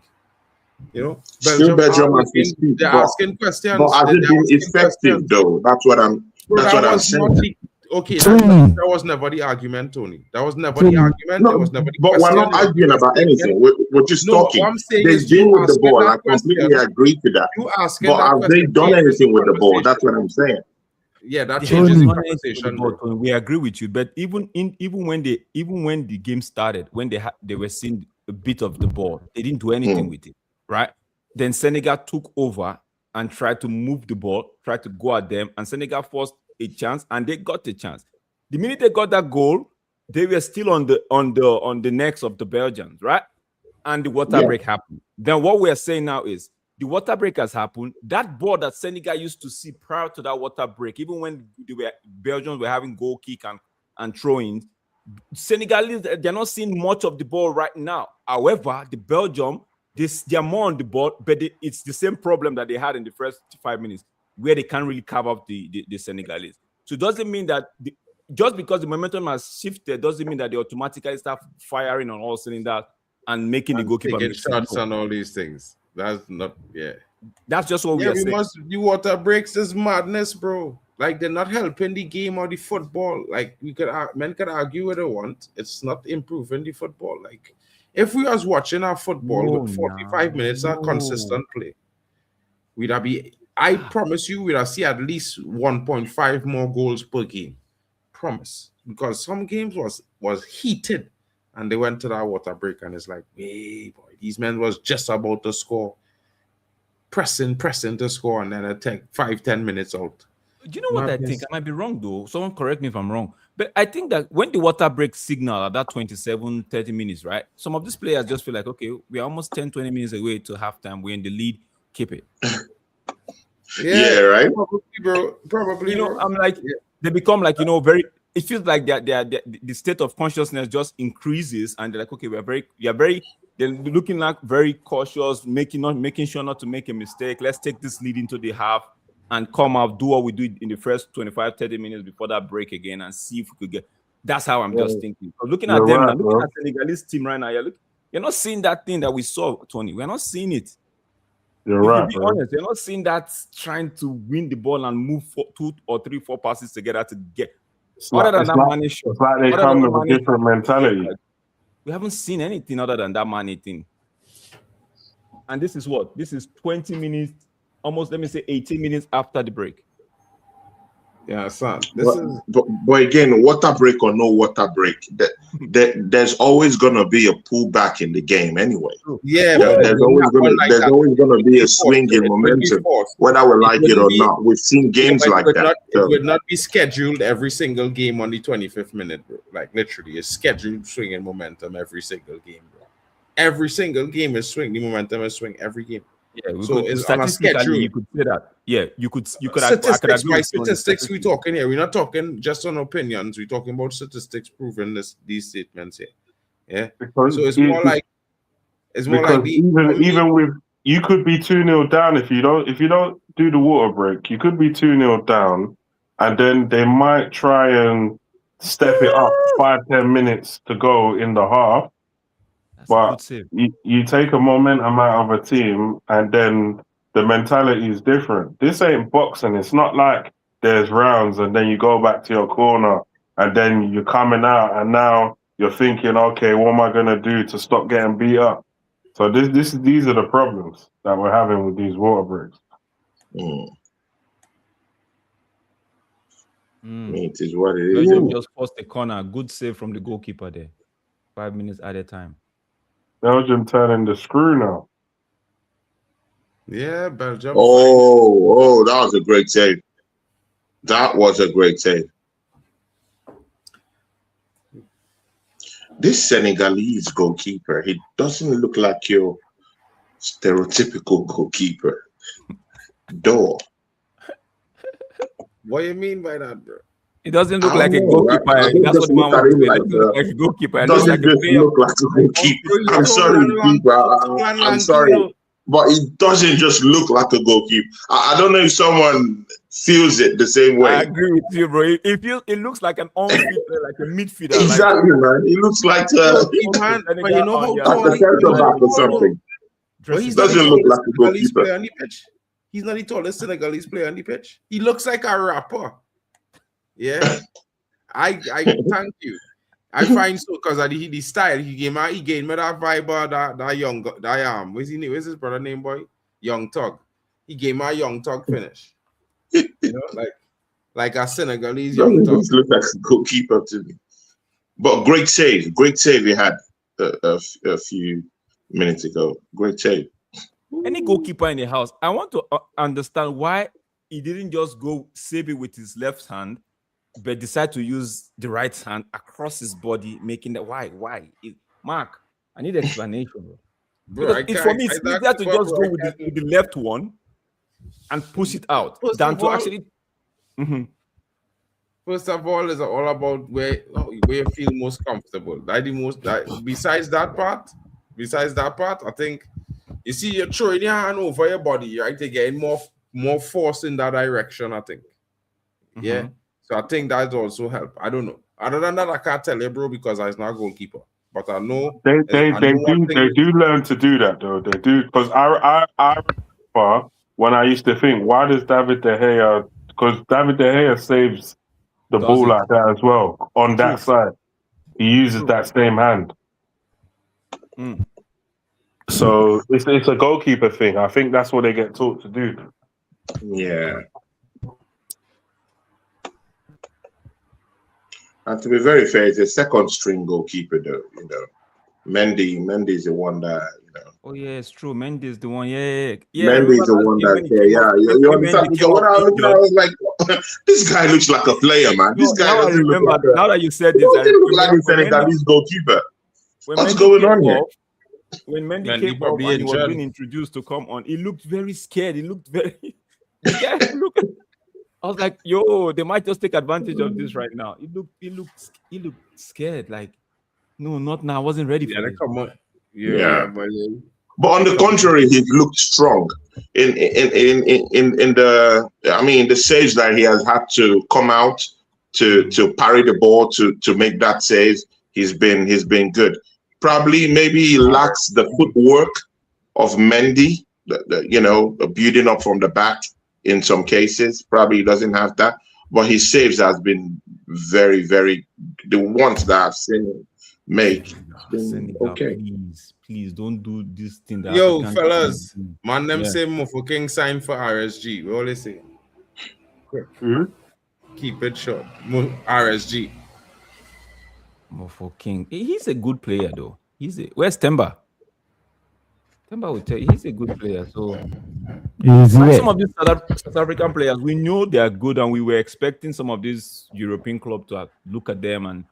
You know, Still Belgium as we speak. They're asking questions. But has it been effective though? That's what I'm saying. Okay, that was never the argument, Tony. That was never the argument. No, it was never the but question. we're not arguing about anything. We're just talking. What I'm saying They've is been you with the asking ball. that I completely question. agree to that. You asking But that have they question done changes anything the with the ball? conversation. That's what I'm saying. Yeah, that They changes haven't the done anything with the conversation. ball, Bro. Tony. We agree with you, but even when the game started, when they were seeing a bit of the ball, they didn't do anything with it, right? Then Senegal took over and tried to move the ball, tried to go at them, and Senegal forced a chance, and they got the chance. The minute they got that goal, they were still on the necks of the Belgians, right? And the water break happened. Then what we are saying now is the water break has happened. That ball that Senegal used to see prior to that water break, even when Belgians were having goal kick and throwing, Senegalese, they're not seeing much of the ball right now. However, the Belgium, they're more on the ball, but it's the same problem that they had in the first 5 minutes, where they can't really cover up the Senegalese. So it doesn't mean that just because the momentum has shifted doesn't mean that they automatically start firing on all cylinders and making the goalkeeper taking shots and all these things. That's not, That's just what we are saying. The water breaks is madness, bro. Like, they're not helping the game or the football. Like, men could argue what they want. It's not improving the football. Like, if we was watching our football with 45 minutes of consistent play, I promise you, we'd see at least 1.5 more goals per game. Promise. Because some games was heated and they went to that water break and it's like, hey boy, these men was just about to score. Pressing to score, and then it take 5-10 minutes out. Do you know what I think? I might be wrong though. Someone correct me if I'm wrong. But I think that when the water break signal at that 27-30 minutes, right? Some of these players just feel like, okay, we're almost 10-20 minutes away to halftime. We're in the lead. Keep it. Yeah, right. Probably. You know, I'm like, they become like, very. It feels like the state of consciousness just increases, and they're like, okay, they're looking like very cautious, making sure not to make a mistake. Let's take this lead into the half and come out, do what we do in the first 25-30 minutes before that break again, and see if we could get. That's how I'm just thinking. But looking at them, looking at the Senegalese team right now, you're not seeing that thing that we saw, Tony. We're not seeing it. You're right. To be honest, you're not seeing that trying to win the ball and move 2 or 3, 4 passes together to get. It's like they come with a different mentality. We haven't seen anything other than that money thing. And this is what? This is 20 minutes, almost, let me say 18 minutes after the break. Yeah, son. But again, water break or no water break, there's always gonna be a pullback in the game anyway. Yeah, there's always gonna be a swing in momentum, whether we like it or not. We've seen games like that. It would not be scheduled every single game on the 25th minute, bro. Like literally, it's scheduled swing in momentum every single game, bro. every single game is swing. The momentum is swing every game. Yeah, So it's on a statistically schedule. you could say that. Yeah, you could. I could Statistics, agree by with you on the statistics we talking here. We're not talking just on opinions. We're talking about statistics proving these statements here. Yeah. Because So it's more like even with you could be 2-0 down if you don't do the water break. You could be 2-0 down, and then they might try and step it up 5-10 minutes to go in the half. That's a But good save. you take a momentum out of a team, and then the mentality is different. This ain't boxing. It's not like there's rounds, and then you go back to your corner, and then you're coming out, and now you're thinking, okay, what am I gonna do to stop getting beat up? So these are the problems that we're having with these water breaks. It is what it is. Belgium just forced the corner. Good save from the goalkeeper there. 5 minutes at a time. Belgium turning the screw now. yeah, Belgium. Oh, that was a great save. That was a great save. This Senegalese goalkeeper, he doesn't look like your stereotypical goalkeeper. Door. What do you mean by that, bro? It doesn't look I like a don't know, goalkeeper. right? I That's just what man look at was him saying. like It doesn't look like a goalkeeper. It looks Doesn't like a just player. look like a goalkeeper. I'm sorry, keeper. I'm sorry. But it doesn't just look like a goalkeeper. I don't know if someone feels it the same way. I agree with you, bro. It looks like an on-field player, like a midfielder. Exactly, man. He looks like Man, but you know how like tall a he centre is? back or something. But he's Doesn't not the look like tallest a goalkeeper. Senegalese player on the pitch. He's not the tallest Senegalese player on the pitch. He looks like a rapper. Yeah. I thank you. I find so because of the style he gave me that vibe of that young what's his brother name, boy? Young Tug. He gave me a Young Tug finish. You know, like a Senegalese Young Tug. Doesn't look like a goalkeeper to me. But great save he had a few minutes ago. Great save. Any goalkeeper in the house, I want to understand why he didn't just go save it with his left hand, but decide to use the right hand across his body, making that why? Mark, I need explanation, bro. For me, it's easier to just go with the left one and push it out than to actually. First of all, it's all about where you feel most comfortable. Besides that part, I think you see you're throwing your hand over your body, right? You're getting more force in that direction, I think. Yeah. So I think that also help. I don't know. Other than that, I can't tell you, bro, because I'm not a goalkeeper. But I know they do learn to do that though. They do, because I remember when I used to think, why does David De Gea? Because David De Gea saves the ball like that as well on that side. He uses that same hand. So it's a goalkeeper thing. I think that's what they get taught to do. Yeah. And to be very fair, it's a second string goalkeeper though, you know. Mendy is the one that, you know. Oh yeah, it's true. Mendy is the one. Yeah. Mendy is the one that, you understand? So when I was like, this guy looks like a player, man. This guy doesn't look like now that you said this, I look like a Senegalese goalkeeper. What's going on here? When Mendy came up and he was being introduced to come on, he looked very scared. He looked very. I was like, yo, they might just take advantage of this right now. He looked scared. Like, no, not now. I wasn't ready for it. Come on. But on the contrary, he looked strong in the stage that he has had to come out to parry the ball to make that save. He's been good. Probably maybe he lacks the footwork of Mendy, building up from the back in some cases. Probably he doesn't have that, but his saves has been very, very, the ones that I've seen him make. Senegal, okay. Please don't do this thing. That Yo, fellas, man, them say Mofo King sign for RSG. We always say, keep it short. RSG. Mofo King. He's a good player, though. Where's Temba? Temba will tell you he's a good player. So, like some of these South African players, we know they are good, and we were expecting some of these European clubs to look at them and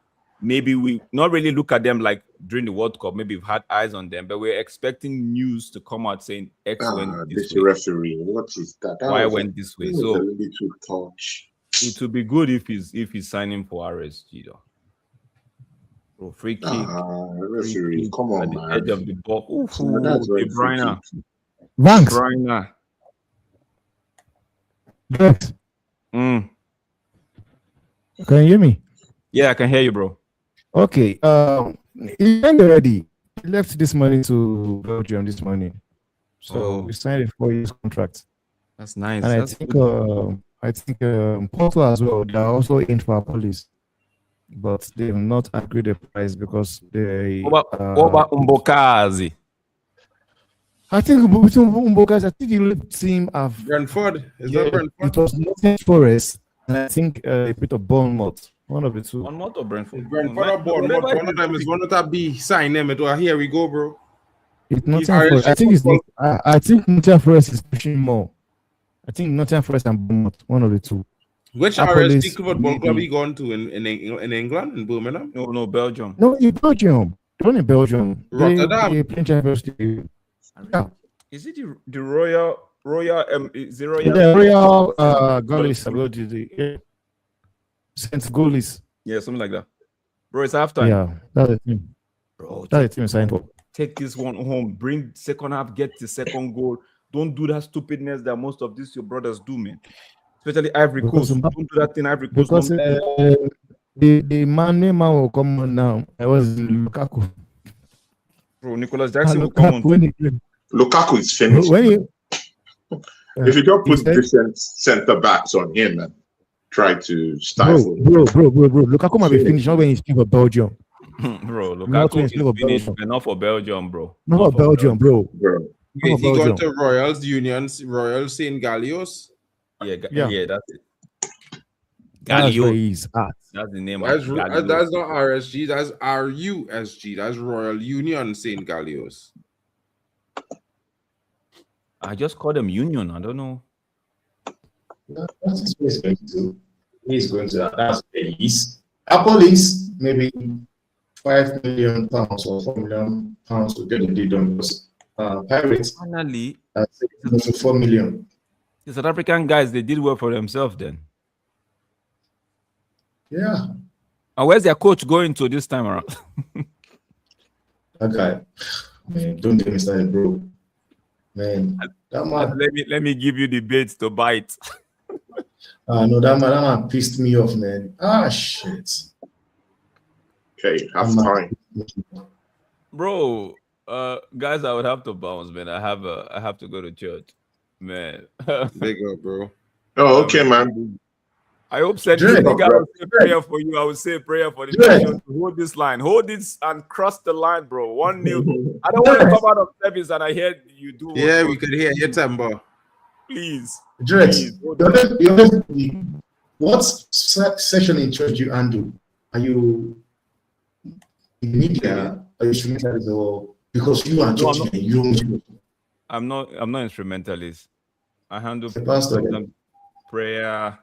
maybe we not really look at them like during the World Cup. Maybe we've had eyes on them, but we're expecting news to come out saying X went this This way, referee, what is that? Y went this way. That was So a little touch. it would be good if he's signing for RSG though. Bro, free kick. Referee, kick come at on, the man. edge of the box. No, that's very De Bruyne. Banks. De Bruyne. Banks. Mm. Can you hear me? Yeah, I can hear you, bro. Okay. He went already. He left this money to Belgium this morning. So we signed a 4 year contract. That's nice. And That's I think Porto as well. They are also in for police, but they have not agreed the price because they. What about Mbokazi? I think between Umbokas, I think the team have. Brentford. Is that Brentford? It was Nottingham Forest, and I think a bit of Bournemouth. One of the two. Bournemouth or Brentford? Brentford or Bournemouth. One of them is one of that B. Sign them. It was here we go, bro. It's Nottingham Forest. I think it's not. I think Nottingham Forest is pushing more. I think Nottingham Forest and Bournemouth, one of the two. Which RSG football club he gone to in England, in Birmingham? No, Belgium. No, in Belgium. The one in Belgium. Rotterdam. They play Champions League. Yeah. Is it the Royal? Is it Royal? The Royal Goalies. Saint Goalies. Yeah, something like that. Bro, it's halftime. Yeah, that's the team. Bro, That's the team signed for. take this one home. Bring second half. Get the second goal. Don't do that stupidness that most of these your brothers do, man. Especially Ivory Coast. Don't do that thing, Ivory Coast. Because the man will come on now. I was in Lukaku. Bro, Nicholas Jackson will come on. Lukaku is finished. If you don't put decent centre backs on him and try to stifle bro. Lukaku might be finished not when he's playing for Belgium. Bro, Not Lukaku when is he's playing for finished, Belgium. but not for Belgium, bro. Not for Belgium, bro. He Belgium. gone to Royals Union, Royal St. Gallios. Yeah, that's it. That's where Galio. he's at. That's the name That's, of Galio. that's not RSG, that's RUSG. That's Royal Union St. Gallios. I just call them Union. I don't know. That's his place going to. He's going to. That's Police. Our police maybe £5 million or £4 million to get the deal done. Because Pirates Finally, to 4 million. the South African guys, they did well for themselves then. Yeah, And where's their coach going to this time around? that guy. Man, don't get me started, bro. Man, that man. let me give you the bait to bite. No, that man pissed me off, man. Shit. Okay, half time. Bro, guys, I would have to bounce, man. I have to go to church, man. Big up, bro. Oh, okay, man. I hope Senegal will say prayer for you. I will say prayer for the nation to hold this line. Hold this and cross the line, bro. 1-0. I don't want to come out of service and I hear you do. Yeah, we could hear your temper. Please. Drex, what session in church you handle? Are you in media? Are you instrumentalist or because you are church? I'm not instrumentalist. I handle pastor, prayer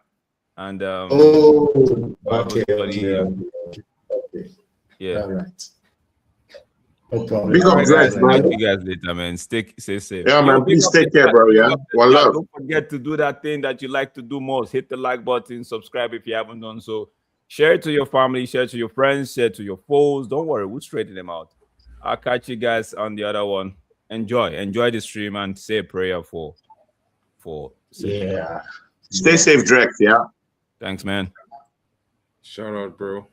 and Bible study. Okay. Yeah. All right. No problem. Big up, Drex, I'll man. see you guys later, man. Stay safe. Yeah, man. Please take care, bro. Yeah. One love. Don't forget to do that thing that you like to do most. Hit the like button, subscribe if you haven't done so. Share it to your family, share it to your friends, share it to your foes. Don't worry, we'll straighten them out. I'll catch you guys on the other one. Enjoy the stream and say a prayer for. Yeah. Stay safe, Drex. Yeah. Thanks, man. Shout out, bro.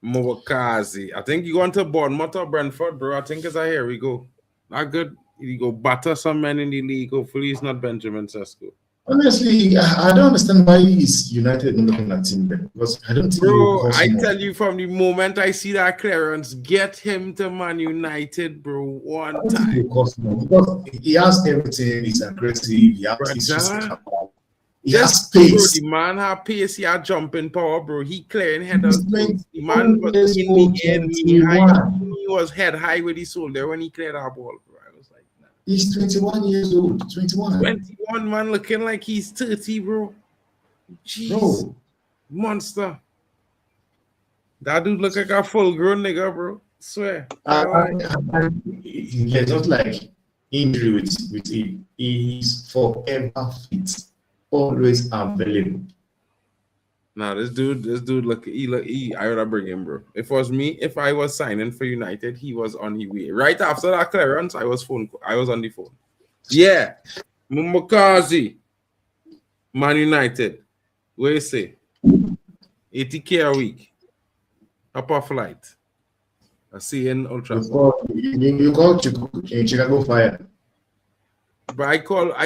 Mwakazi. I think you going to Bournemouth or Brentford, bro. I think it's a here we go. Not good. You go batter some men in the league. Hopefully it's not Benjamin Sesko. Honestly, I don't understand why he's United looking at him then. Because I don't think Bro, I tell you from the moment I see that clearance, get him to Man United, bro. One time. Because he has everything, he's aggressive, he has pace. Bro, the man have pace, he has jumping power, bro. He clearing headers. The man was in the end, he was head high with his shoulder when he cleared our ball, bro. I was like, nah. He's 21 years old. 21, man, looking like he's 30, bro. Jeez. Bro. Monster. That dude look like a full-grown nigga, bro. Swear. Yeah, just like injury with him. He's forever fit, always available. Nah, this dude I would bring him, bro. If it was me, if I was signing for United, he was on his way. Right after that clearance, I was on the phone. Yeah. Mumakazi. Man United. What you say? 80K a week. Upper flight. I see in Ultra. You call Chicago Fire. But I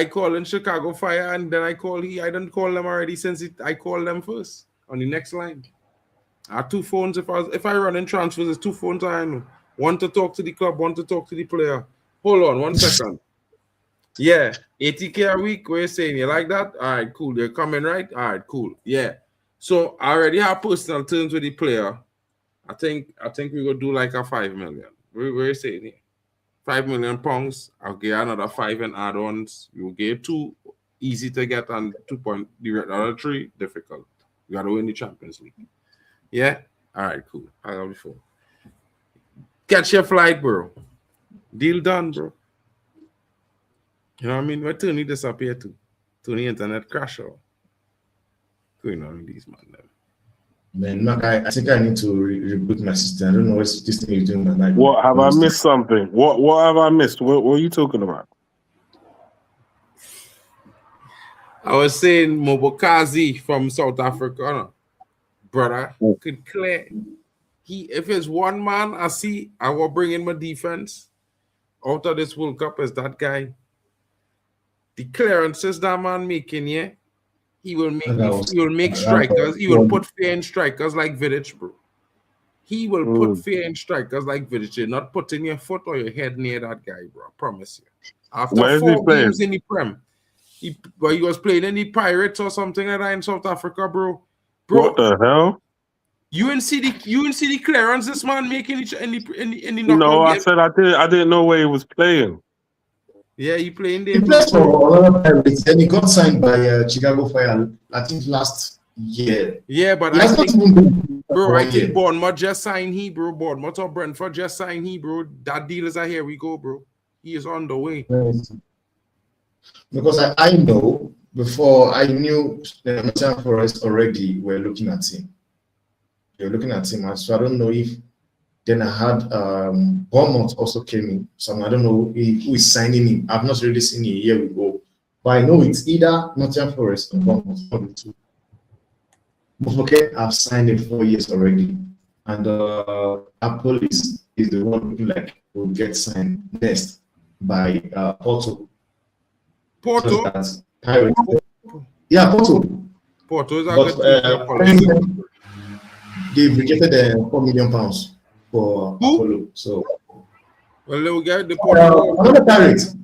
call in Chicago Fire, and then I didn't call them already since I called them first on the next line. I have two phones. If I run in transfers, there's two phones I know. One to talk to the club, one to talk to the player. Hold on 1 second. Yeah, 80K a week. What you saying? You like that? All right, cool. You're coming, right? All right, cool. Yeah. So I already have personal terms with the player. I think we will do like a 5 million. What you saying here? 5 million pounds. I'll get another 5 in add-ons. You'll get 2 easy to get and 2 point. The other 3 difficult. You gotta win the Champions League. Yeah. All right. Cool. I got before. Catch your flight, bro. Deal done, bro. You know what I mean? Where Tony disappear to? Tony internet crash or going on with these man them. Man, Mark, I think I need to reboot my system. I don't know what this thing is doing. What have I missed something? What have I missed? What are you talking about? I was saying Mobokazi from South Africa, brother, could clear. If it's one man, I will bring in my defense out of this World Cup is that guy. The clearances that man making, yeah. He will make strikers. He will put fear in strikers like Vidic, bro. He will put fear in strikers like Vidic. You're not putting your foot or your head near that guy, bro. I promise you. After 4 games in the Prem, he was playing in the Pirates or something like that in South Africa, bro. What the hell? You didn't see the clearance this man making in the knockout No, I game? said I didn't know where he was playing. Yeah, he playing there. He plays for another Pirates, and he got signed by Chicago Fire, I think last year. Yeah, but I think Bournemouth just signed he, bro. Bournemouth or Brentford just signed he, bro. That deal is here we go, bro. He is on the way. Because I know before I knew the Nottingham Forest already were looking at him. They were looking at him, so I don't know if. Then I had Bournemouth also came in. So I don't know who is signing him. I've not really seen it. Here we go. But I know it's either Nottingham Forest or Bournemouth. But okay, I've signed him 4 years already. And Apple is the one looking like will get signed next by Porto. Porto? So yeah, Porto. Porto is a good they've rejected 4 million pounds. For Apollo, so well, they will get the Porto. Another Pirates.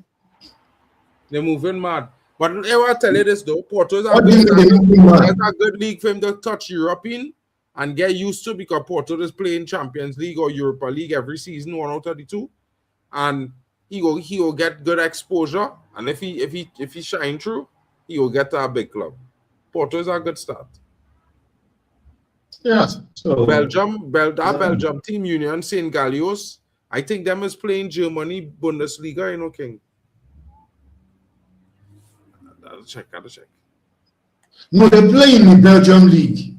They're moving mad. But I will tell you this though, Porto is a good league for him to touch European and get used to because Porto is playing Champions League or Europa League every season, 1 out of 32, and he will get good exposure. And if he shine through, he will get to a big club. Porto is a good start. Yeah, so Belgium team Union St. Gallios, I think them is playing Germany Bundesliga, you know, King. Gotta check. No, they play in the Belgium league.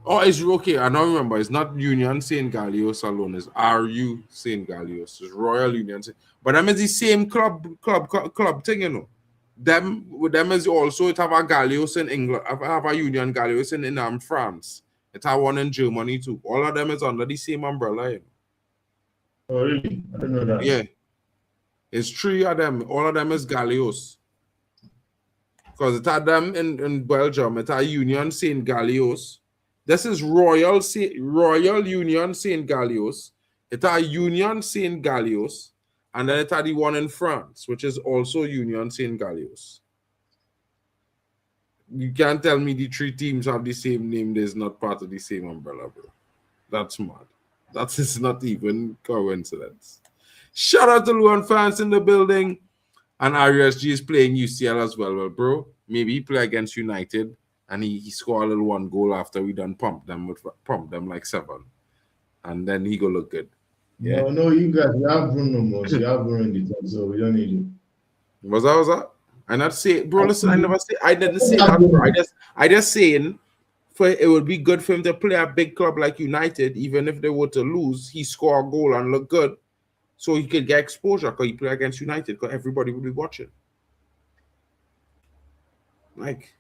Oh, it's okay. I don't remember. It's not Union St. Gallios alone. It's RU St. Gallios. It's Royal Union. But them is the same club thing, you know. Them is also it have a Gallios in England. Have a Union Gallios in France. It have one in Germany too. All of them is under the same umbrella. You know? Oh, really? I don't know that. Yeah. It's 3 of them. All of them is Gallios. Because it had them in Belgium. It had Union St. Gallios. This is Royal Union St. Gallios. It had Union St. Gallios. And then it had the one in France, which is also Union St. Gallios. You can't tell me the 3 teams have the same name. There's not part of the same umbrella, bro. That's mad. That is not even coincidence. Shout out to Luan fans in the building. And RUSG is playing UCL as well. Well, bro, maybe he play against United and he scored a little 1 goal after we done pump them like 7. and then he go look good. Yeah. No, you guys, you have Bruno Mars, you have Bruno in the top, so we don't need you. Was that? I not say, bro. Listen, I didn't say that, bro. I just saying, for it would be good for him to play a big club like United, even if they were to lose, he score a goal and look good, so he could get exposure because he play against United, because everybody will be watching. Like,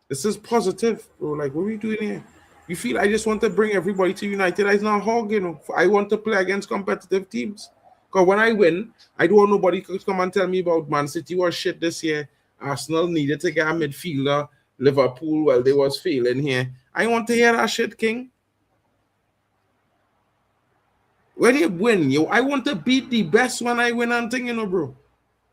this is positive, bro. Like, what are we doing here? You feel I just want to bring everybody to United? I'm not hog, you know. I want to play against competitive teams. Because when I win, I don't want nobody to come and tell me about Man City was shit this year. Arsenal needed to get a midfielder. Liverpool, well, they was failing here. I want to hear that shit, King. When you win, I want to beat the best when I win and thing, you know, bro.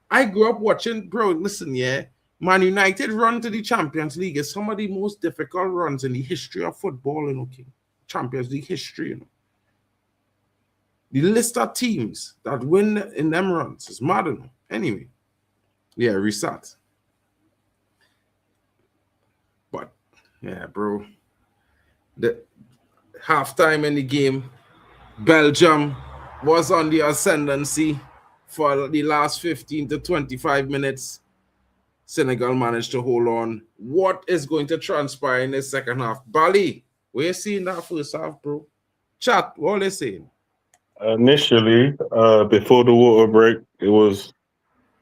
I grew up watching, bro, listen, yeah. Man United run to the Champions League is some of the most difficult runs in the history of football, you know, King. Champions League history, you know. The list of teams that win in them runs is mad, you know. Anyway, yeah, restart. But, yeah, bro. The halftime in the game, Belgium was on the ascendancy for the last 15 to 25 minutes. Senegal managed to hold on. What is going to transpire in the second half? Bali, we're seeing that first half, bro. Chat, what are they saying? Initially, before the water break, it was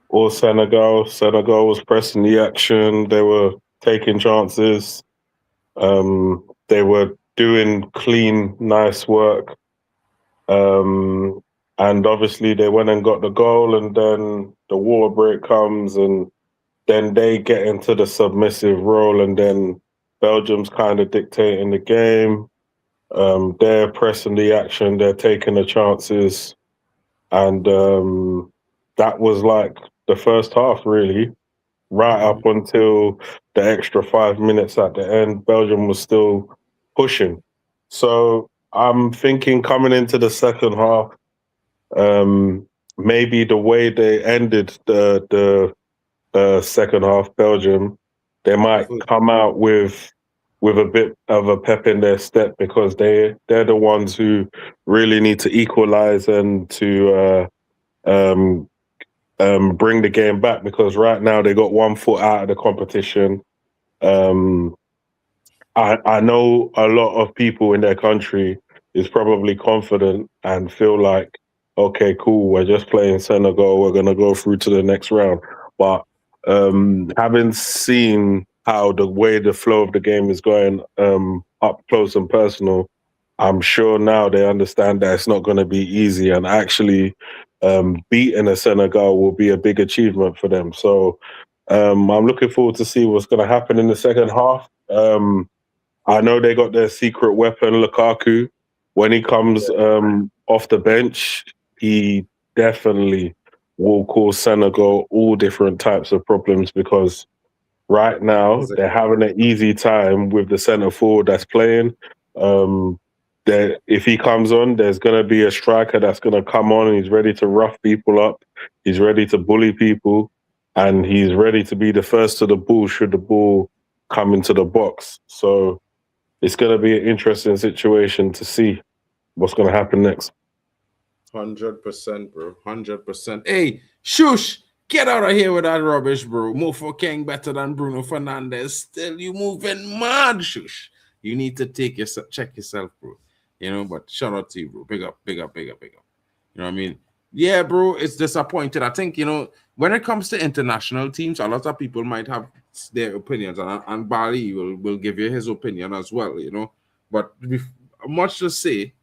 all Senegal. Senegal was pressing the action. They were taking chances. They were doing clean, nice work. And obviously they went and got the goal, and then the water break comes, and then they get into the submissive role, and then Belgium's kind of dictating the game. They're pressing the action, they're taking the chances, and that was like the first half, really. Right up until the extra 5 minutes at the end, Belgium was still pushing. So I'm thinking coming into the second half, maybe the way they ended the second half, Belgium, they might come out with a bit of a pep in their step, because they're the ones who really need to equalize and to bring the game back, because right now they got 1 foot out of the competition. I know a lot of people in their country is probably confident and feel like, okay, cool, we're just playing Senegal, we're going to go through to the next round. But having seen how the way the flow of the game is going up close and personal, I'm sure now they understand that it's not going to be easy, and actually beating a Senegal will be a big achievement for them. So I'm looking forward to see what's going to happen in the second half. I know they got their secret weapon, Lukaku. When he comes off the bench, he definitely will cause Senegal all different types of problems, because right now they're having an easy time with the centre forward that's playing. If he comes on, there's going to be a striker that's going to come on, and he's ready to rough people up. He's ready to bully people, and he's ready to be the first to the ball should the ball come into the box. So it's going to be an interesting situation to see what's going to happen next. 100%, bro. 100%. Hey, shush! Get out of here with that rubbish, bro. Mofo King better than Bruno Fernandes. Still, you moving mad, shush. You need to check yourself, bro. You know, but shout out to you, bro. Big up, big up, big up, big up. You know what I mean? Yeah, bro, it's disappointed. I think, you know, when it comes to international teams, a lot of people might have their opinions, and Bali will give you his opinion as well, you know. But much to say,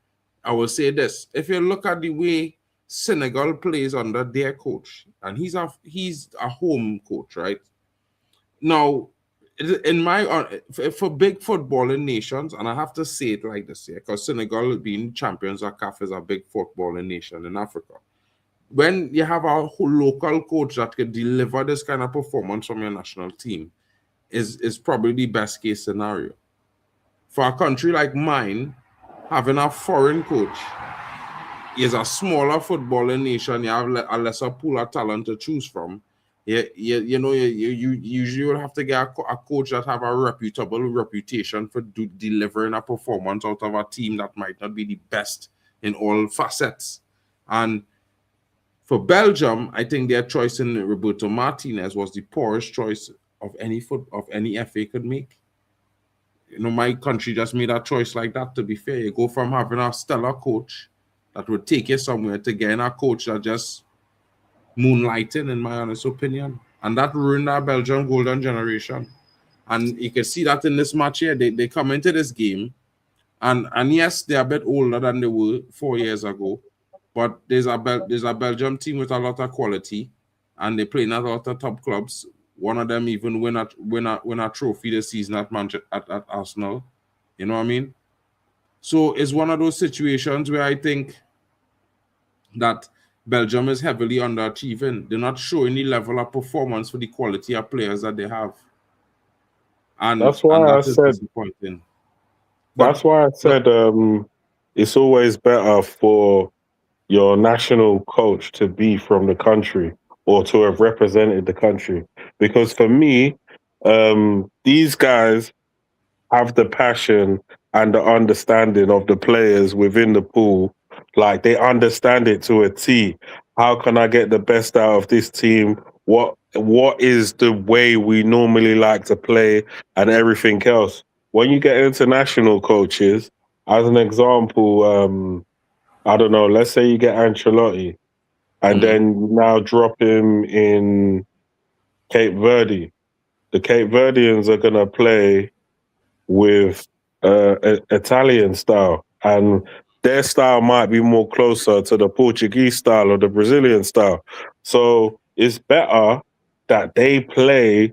I will say this. If you look at the way Senegal plays under their coach, and he's a home coach, right? Now, in my for big footballing nations, and I have to say it like this here, because Senegal being champions of CAF is a big footballing nation in Africa. When you have a whole local coach that can deliver this kind of performance from your national team, is probably the best case scenario. For a country like mine, having a foreign coach is a smaller footballing nation. You have a lesser pool of talent to choose from, You know, you usually will have to get a coach that have a reputable reputation for delivering a performance out of a team that might not be the best in all facets. And for Belgium, I think their choice in Roberto Martinez was the poorest choice of any FA could make. You know, my country just made a choice like that. To be fair, you go from having a stellar coach that would take you somewhere to getting a coach that just moonlighting, in my honest opinion, and that ruined our Belgian golden generation. And you can see that in this match here. They come into this game, and yes, they're a bit older than they were 4 years ago, but there's a Belgium team with a lot of quality, and they play in a lot of top clubs. One of them even win a trophy this season at Arsenal. You know what I mean? So it's one of those situations where I think that Belgium is heavily underachieving. They're not showing the level of performance for the quality of players that they have. And that's why that I is said. disappointing. That's why I said it's always better for your national coach to be from the country or to have represented the country. Because for me, these guys have the passion and the understanding of the players within the pool. Like they understand it to a T. How can I get the best out of this team? What is the way we normally like to play and everything else? When you get international coaches, as an example, I don't know, let's say you get Ancelotti and then now drop him in Cape Verde. The Cape Verdeans are going to play with Italian style, and their style might be more closer to the Portuguese style or the Brazilian style. So it's better that they play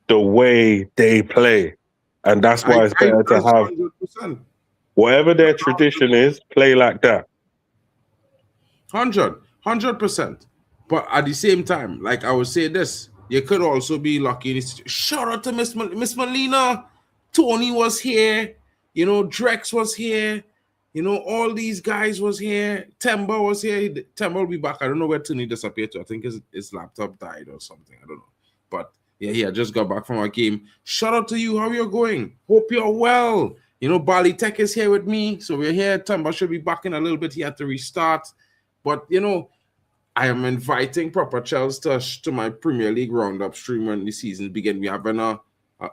the way they play. And that's why it's better to have 100%. whatever their tradition is, play like that. 100%. But at the same time, like I would say this, you could also be lucky. Shout out to Miss Molina. Tony was here. You know, Drex was here. You know, all these guys was here. Temba was here. Temba will be back. I don't know where Tony disappeared to. I think his laptop died or something. I don't know. But yeah, I just got back from our game. Shout out to you. How are you going? Hope you're well. You know, Bali Tech is here with me. So we're here. Temba should be back in a little bit. He had to restart. But, you know, I am inviting Proper Chels to my Premier League Roundup stream when the season begins. We're having a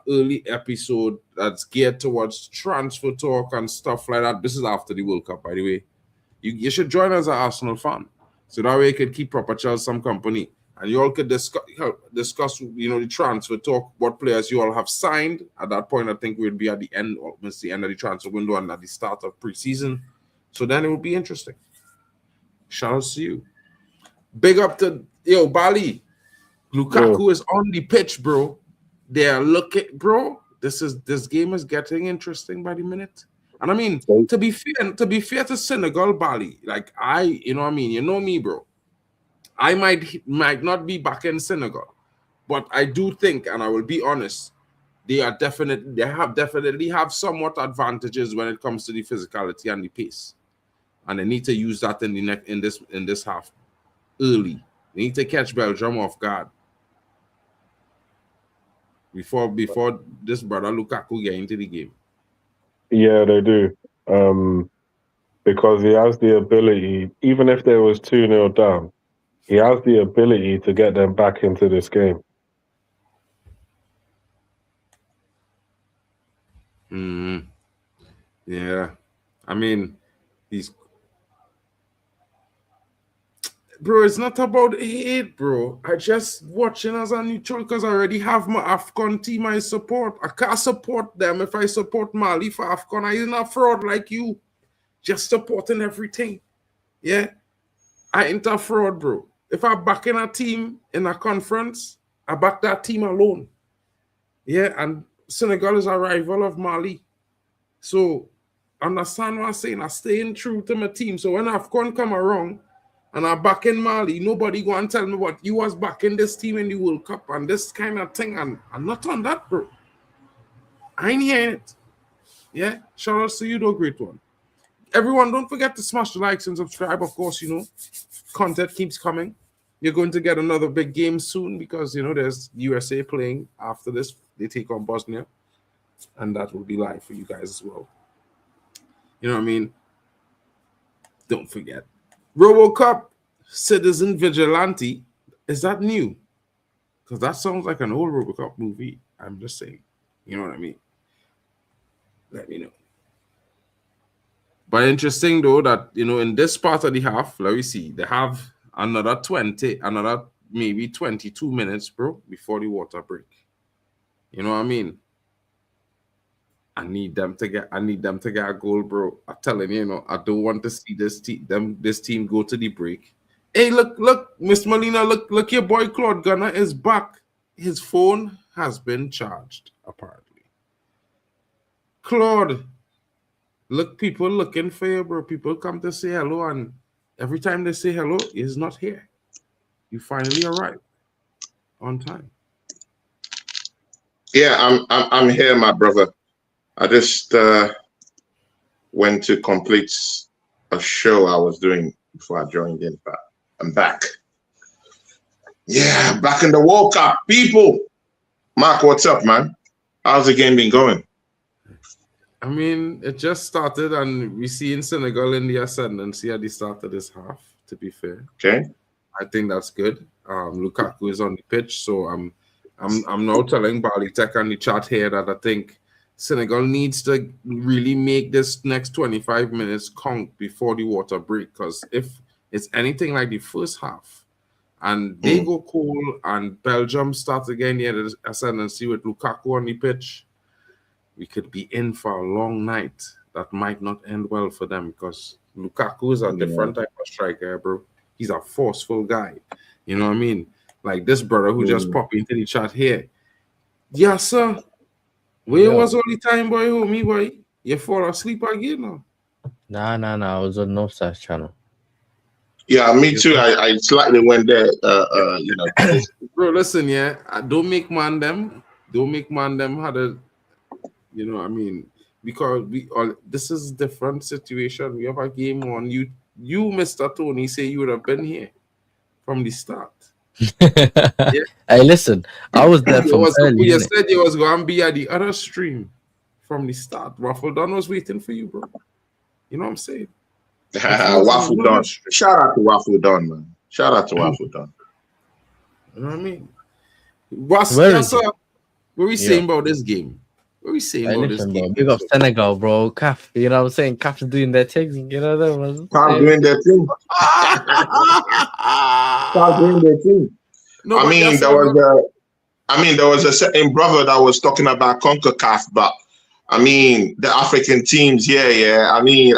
early episode that's geared towards transfer talk and stuff like that. This is after the World Cup, by the way. You should join as an Arsenal fan. So that way you can keep Proper Chels some company. And you all could discuss, you know, the transfer talk, what players you all have signed. At that point, I think we'll be at the end, almost the end of the transfer window and at the start of preseason. So then it will be interesting. Shout out to you. Big up to Bali. Lukaku is on the pitch, bro. They are looking, bro. This game is getting interesting by the minute. And I mean, to be fair to Senegal, Bali, like you know what I mean, you know me, bro. I might not be back in Senegal, but I do think, and I will be honest, they definitely have somewhat advantages when it comes to the physicality and the pace. And they need to use that in this half early. They need to catch Belgium off guard before this brother Lukaku get into the game. Yeah, they do. Because he has the ability, even if there was 2-0 down, he has the ability to get them back into this game. Yeah. I mean, bro, it's not about hate, bro. I just watching as a neutral because I already have my AFCON team I support. I can't support them if I support Mali for AFCON. I ain't a fraud like you. Just supporting everything. Yeah. I ain't a fraud, bro. If I back in a team in a conference, I back that team alone. Yeah, and Senegal is a rival of Mali. So understand what I'm saying? I'm staying true to my team. So when AFCON come around, and I'm back in Mali, nobody go and tell me what you was back in this team in the World Cup and this kind of thing. And I'm not on that, bro. I ain't hearing it. Yeah, shout out to you, though, great one. Everyone, don't forget to smash the likes and subscribe. Of course, you know, content keeps coming. you're going to get another big game soon because there's USA playing after this. They take on Bosnia, and that will be live for you guys as well. You know what I mean? Don't forget. RoboCop Citizen Vigilante. Is that new? Because that sounds like an old RoboCop movie. I'm just saying. You know what I mean? Let me know. But interesting though that in this part of the half, let me see, they have another maybe 22 minutes, bro, before the water break. You know what I mean? I need them to get a goal, bro. I'm telling you, I don't want to see this team go to the break. Hey, look, Miss Molina, look, your boy Claude Gunner is back. His phone has been charged, apparently. Claude, look, people looking for you, bro. People come to say hello, and every time they say hello, he's not here. You finally arrived on time. Yeah, I'm here, my brother. I just went to complete a show I was doing before I joined in, but I'm back. Yeah, back in the World Cup. People, Mark, what's up, man? How's the game been going? I mean, it just started, and we see in Senegal in the ascendancy at the start of this half, to be fair. Okay. I think that's good. Lukaku is on the pitch, so I'm now telling Balitek on the chat here that I think Senegal needs to really make this next 25 minutes count before the water break, because if it's anything like the first half and they go cold and Belgium starts again here at the ascendancy with Lukaku on the pitch, we could be in for a long night that might not end well for them, because Lukaku is a different type of striker, bro. He's a forceful guy. You know what I mean? Like this brother who just popped into the chat here. Yes, sir. Where was all the time, boy, homie, boy? You fall asleep again, no? Nah. I was on Northside channel. Yeah, me too. I slightly went there, Bro, listen, yeah. Don't make man them had a, what I mean? Because this is a different situation. We have a game on. You, Mr. Tony, say you would have been here from the start. Yeah. Hey, listen, I was there from early. You said you was going to be at the other stream from the start. Waffle Don was waiting for you, bro. You know what I'm saying? Waffle Don. Shout out to Waffle Don, man. Shout out to Waffle Don. You know what I mean? What we saying about this game? What we saying about this game? Big up Senegal, bro. CAF, you know what I'm saying? CAF's doing their thing. You know that was CAF doing their thing. CAF doing their thing. No, there was a certain brother that was talking about CONCACAF, but I mean the African teams, yeah. I mean,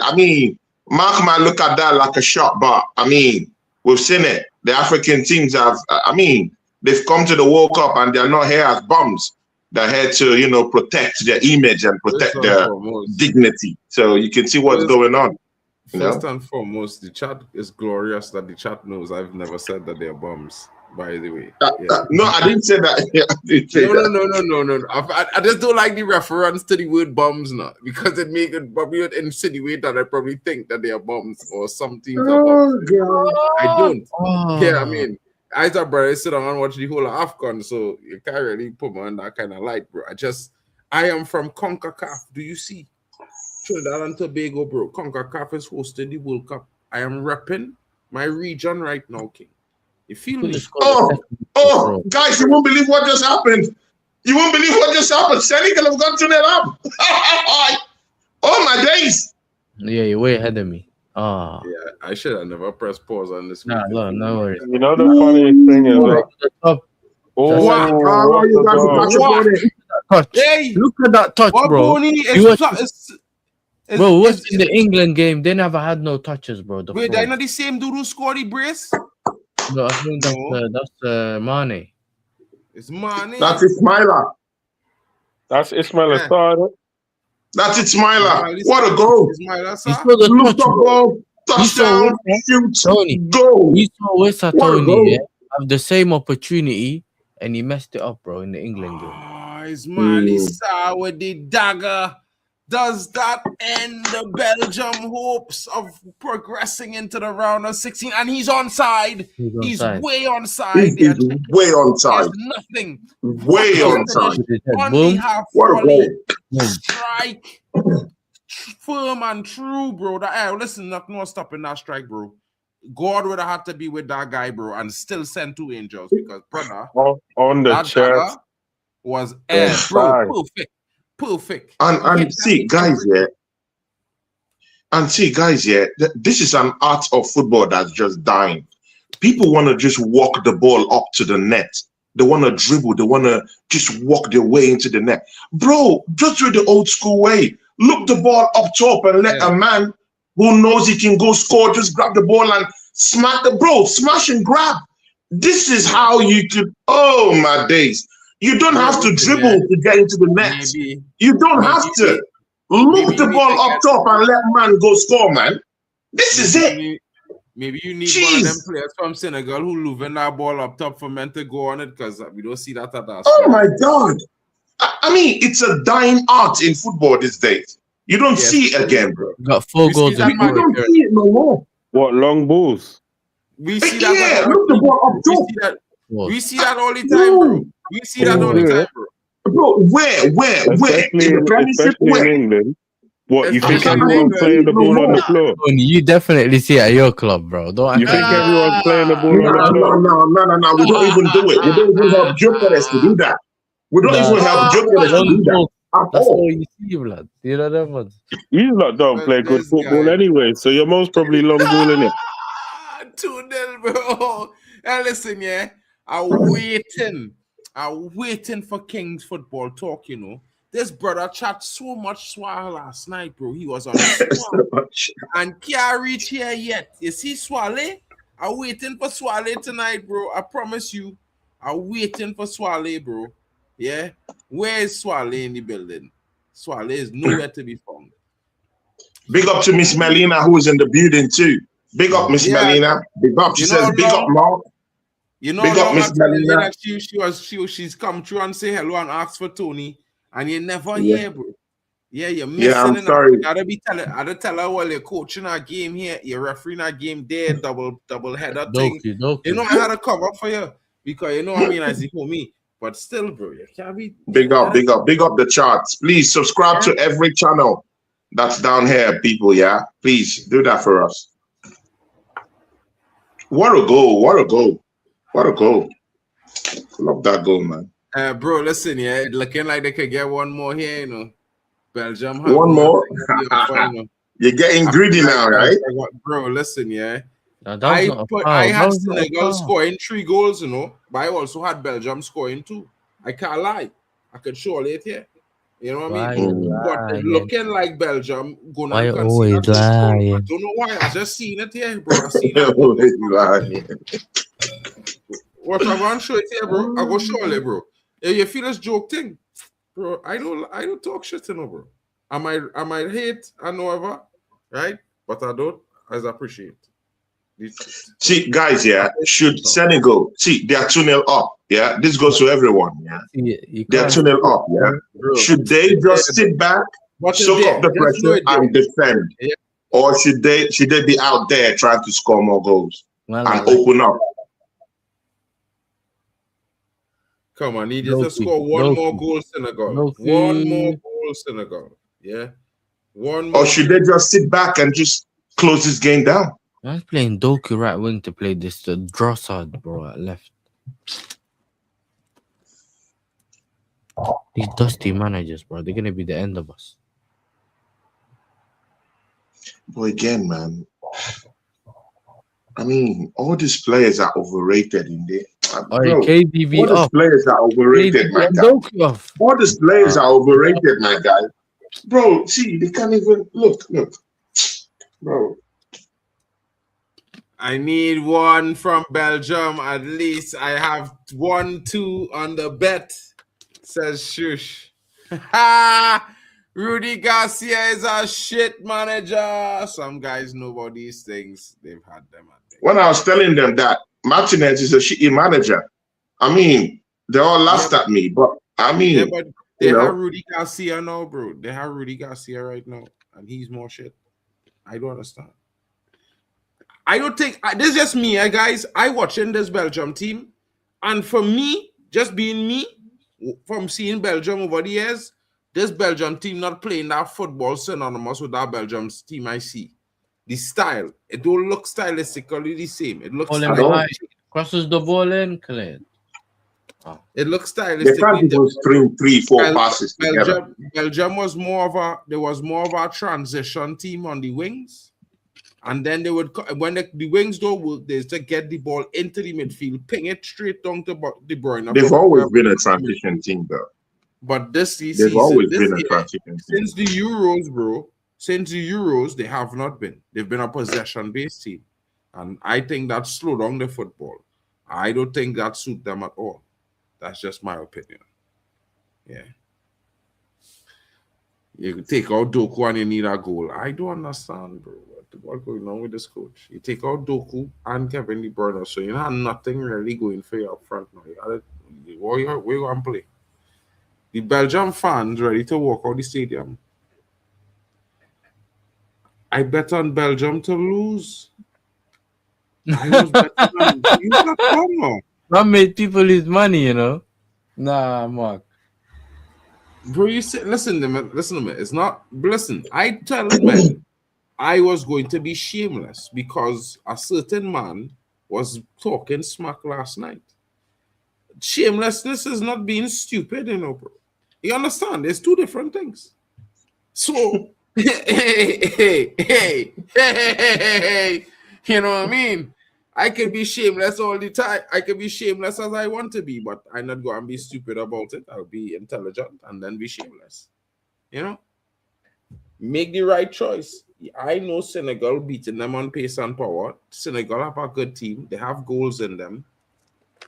Mark might look at that like a shot, but I mean, we've seen it. The African teams they've come to the World Cup and they're not here as bums. They're here to, protect their image and protect their dignity. So you can see what's going on. First and foremost, the chat is glorious that the chat knows I've never said that they're bums, by the way. No, I didn't say that. No. I just don't like the reference to the word bums now, because it make it probably insinuate that I probably think that they are bums or something. I don't. Yeah, I mean, I thought, bro, I sit down and watch the whole of AFCON, so you can't really put me on that kind of light, bro. I am from CONCACAF. Do you see? Trinidad and Tobago, bro. CONCACAF is hosting the World Cup. I am repping my region right now, King. You feel me? Oh, guys, you won't believe what just happened. Senegal have got 2-0 up. Oh, my days. Yeah, you're way ahead of me. Oh. Yeah, I should have never pressed pause on this. No worries. You know the funniest thing is touch. Hey, look at that touch, bro. Bro, what's in the England game? They never had no touches, bro. Wait, they're not the same dude who scored the brace? No, I think that's Mane. It's Mane. That's Ismaila. That's Ismaila Sarr. That's Ismaila. What a goal! Touchdown, shoot, Tony. Goal. You saw West Tony have the same opportunity, and he messed it up, bro, in the England game. Oh, Ismaila Sarr with the dagger. Does that end the Belgium hopes of progressing into the round of 16? And he's onside. He's way onside. He's way onside. There's nothing. Way onside. On behalf What a volley, goal. strike, firm and true, bro. Listen, nothing was stopping that strike, bro. God would have had to be with that guy, bro, and still send 2 angels because, brother, on the that chest was bro, perfect. And see, guys, this is an art of football that's just dying. People want to just walk the ball up to the net. They want to dribble. They want to just walk their way into the net. Bro, just do the old school way. Look the ball up top and let a man who knows he can go score just grab the ball and smash and grab. This is how you could, oh my days. You don't have to dribble to get into the net. You don't have to. Look the ball up top and let man go score, man. This is it. Maybe you need one of them players from Senegal who moving that ball up top for men to go on it because we don't see that at that. Oh my God. I mean, it's a dying art in football these days. You don't see it again, bro. Got 4 goals. You don't see it no more. What, long balls? We see that. Look the ball up top. We see that all the time, bro. We see that all the time, bro. Bro, where? In the Premiership, where? In England. What, you think everyone's playing the ball on the floor? You definitely see it at your club, bro. Don't you think everyone's playing the ball on the floor? No. We don't even do it. We don't even help Jokeres to do that. We don't even help Jokeres to do that. That's all you see, blood. You know that one. You lot don't play good football anyway, so you're most probably long ball in it. 2-0, bro. And listen, I'm waiting for King's football talk, you know. This brother chat so much swallow last night, bro. He was on swallow and can't reach here yet. You see Swale? I'm waiting for Swale tonight, bro. I promise you. I'm waiting for Swale, bro. Yeah? Where is Swale in the building? Swale is nowhere to be found. Big up to Miss Melina, who is in the building too. Big up, Miss Melina. Big up. She says, big up, Mark. You know, big up, Miss Melina. She's come through and say hello and ask for Tony. And you never hear, bro. Yeah, you're missing. Yeah, I'm sorry. I tell her while you're coaching a game here, you're refereeing a game there, double header thing. You know, I had to cover for you because you know what I mean, as you for me. But still, bro, you can't be big up the charts. Please subscribe to every channel that's down here, people. Yeah, please do that for us. What a goal! Love that goal, man. Bro, listen, looking like they could get one more here, you know. Belgium. One more? You're getting greedy now, right? Bro, listen, I had Senegal scoring 3 goals, you know, but I also had Belgium scoring 2. I can't lie. I could show it here. You know what I mean? But looking like Belgium gonna always lying. I don't know why. I just seen it here, bro. I seen it. What I'm gonna show it here, bro. I go show it, bro. If you feel this joke thing, bro, I don't talk shit, you know, bro. I might hate and whatever, right? But I don't as appreciate. See, guys, should Senegal they are 2-0 up, this goes to everyone, they are 2-0 up, bro. Should they just sit back, soak up the pressure and defend, or should they be out there trying to score more goals and open up? Come on, he just score one more goal, Senegal. One more goal, Senegal. Yeah, one more. Or should they just sit back and just close this game down? I was playing Doku right wing to play this Drossard, bro, at left. These dusty managers, bro, they're gonna be the end of us. But again, man, I mean, all these players are overrated in there. Bro, KDB all these players are overrated, my guy. All these players are overrated, my guy. Bro, see, they can't even look. Bro. I need one from Belgium. At least I have 1-2 on the bet, says Shush. Rudy Garcia is a shit manager. Some guys know about these things. They've had them. When I was telling them that Martinez is a shitty manager, I mean, they all laughed at me. But I mean, They You know? have Rudy Garcia now, bro. They have Rudy Garcia right now, and he's more shit. I don't understand. I don't think this is just me, guys. I watching this Belgium team, and for me, just being me, from seeing Belgium over the years, this Belgium team not playing that football synonymous with that Belgium team I see. The style, it don't look stylistically the same. It looks crosses the ball in, clear. It looks They stylistically can't even different. string 3-4 passes together. Belgium was more of a transition team on the wings. And then they would, when the wings don't work, they just get the ball into the midfield, ping it straight down to De Bruyne. They've always been a transition team, though. But this They've season, always been a transition team. Since the Euros, bro, they have not been. They've been a possession-based team. And I think that slowed down the football. I don't think that suit them at all. That's just my opinion. Yeah. You take out Doku and you need a goal. I don't understand, bro. What's going on with this coach? You take out Doku and Kevin De Bruyne, so you have nothing really going for you up front now. Where you going to play? The Belgium fans ready to walk out the stadium. I bet on Belgium to lose. I was betting on you got Congo. That made people lose money, you know. Nah, Mark. Bro, you say, listen to me. It's not. Listen, I tell men I was going to be shameless because a certain man was talking smack last night. Shamelessness is not being stupid, you know, bro. You understand? There's two different things. So, hey, you know what I mean? I can be shameless all the time. I can be shameless as I want to be, but I'm not going to be stupid about it. I'll be intelligent and then be shameless. You know? Make the right choice. I know Senegal beating them on pace and power. Senegal have a good team. They have goals in them.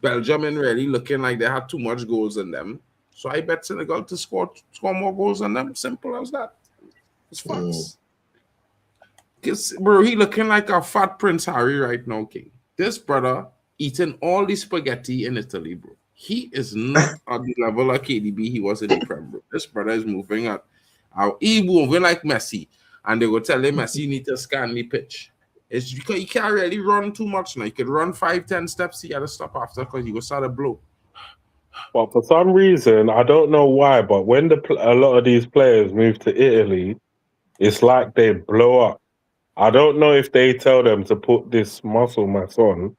Belgium ain't really looking like they had too much goals in them. So I bet Senegal to score more goals than them. Simple as that. It's facts. Bro, he looking like a fat Prince Harry right now, King. This brother eating all the spaghetti in Italy, bro. He is not at the level of KDB he was in the Prem, bro. This brother is moving at he moving like Messi. And they will tell him Messi, you need to scan the pitch. It's because he can't really run too much now. He could run 5-10 steps, he had to stop after because he was start to blow. But for some reason, I don't know why, but when a lot of these players move to Italy, it's like they blow up. I don't know if they tell them to put this muscle mass on.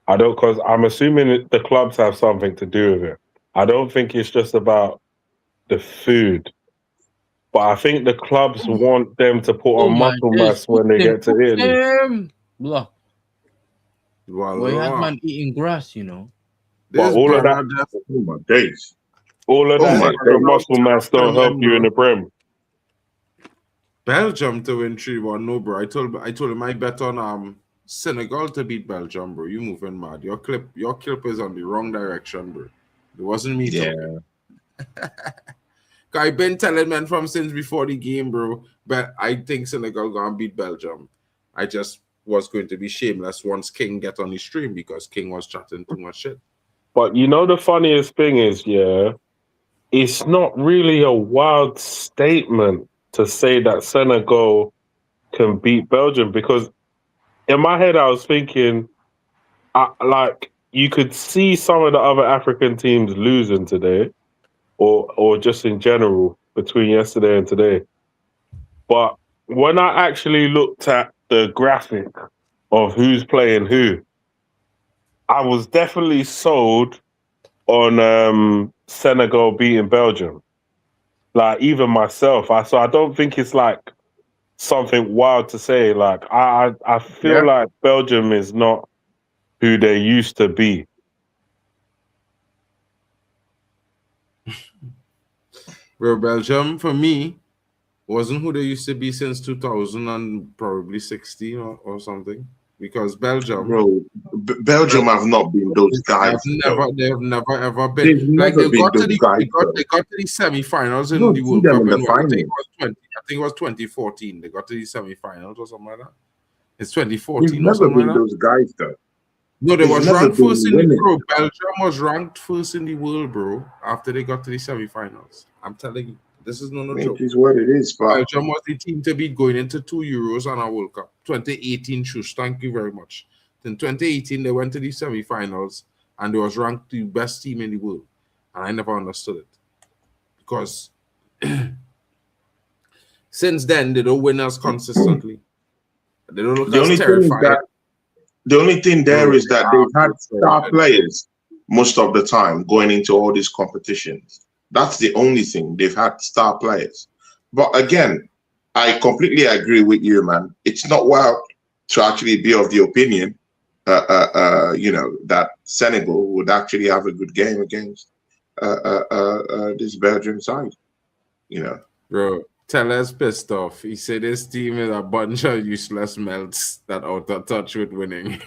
Because I'm assuming the clubs have something to do with it. I don't think it's just about the food. But I think the clubs want them to put on muscle mass when they get to Italy. Blah. Well, you have man eating grass, you know. But all of that, the muscle mass don't help you in the Prem. Belgium to win 3-1, no, bro. I told him I bet on Senegal to beat Belgium, bro. You moving mad. Your clip is on the wrong direction, bro. It wasn't me talking. I've been telling men from since before the game, bro. But I think Senegal gonna beat Belgium. I just was going to be shameless once King get on the stream because King was chatting too much shit. But you know the funniest thing is, it's not really a wild statement to say that Senegal can beat Belgium, because in my head I was thinking, you could see some of the other African teams losing today, or just in general between yesterday and today. But when I actually looked at the graphic of who's playing who, I was definitely sold on Senegal beating Belgium. Like, even myself, so I don't think it's like something wild to say. Like, I feel like Belgium is not who they used to be. Bro, Belgium for me wasn't who they used to be since 2000 and probably 16 or something. Because Belgium, bro, Belgium have not been those guys. They've never ever been. Like they got to the semi-finals in the World Cup. I think it was 2014. They got to the semi-finals or something like that. It's 2014 or something like that. Those guys though. No, they was ranked first in the world. Belgium was ranked first in the world, bro. After they got to the semi-finals. I'm telling you, this is no It joke. is what it is, but Belgium was the team to beat going into 2 Euros and a World Cup. 2018, Shush, thank you very much. In 2018, they went to the semi-finals and they was ranked the best team in the world. And I never understood it. Because since then, they don't win as consistently. They don't look as terrifying. The only thing there is that they've had star players most of the time going into all these competitions. That's the only thing. They've had star players. But again, I completely agree with you, man. It's not well to actually be of the opinion, that Senegal would actually have a good game against this Belgium side. Bro, Teller's pissed off. He said this team is a bunch of useless melts that out of touch with winning.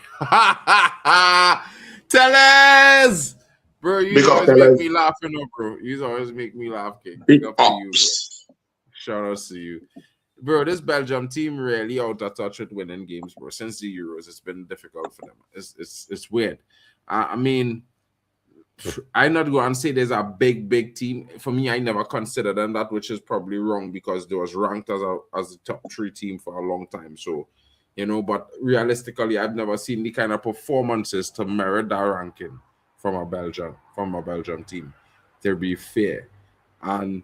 Tellers! Bro, you always make me laugh, bro. You always make me laugh, kid. Big up to you, bro. Shout out to you. Bro, this Belgium team really out of touch with winning games, bro. Since the Euros, it's been difficult for them. It's weird. I mean, I'm not going to say there's a big team. For me, I never considered them that, which is probably wrong because they was ranked as a top 3 team for a long time. So, but realistically, I've never seen the kind of performances to merit that ranking from a Belgium team, to be fair. And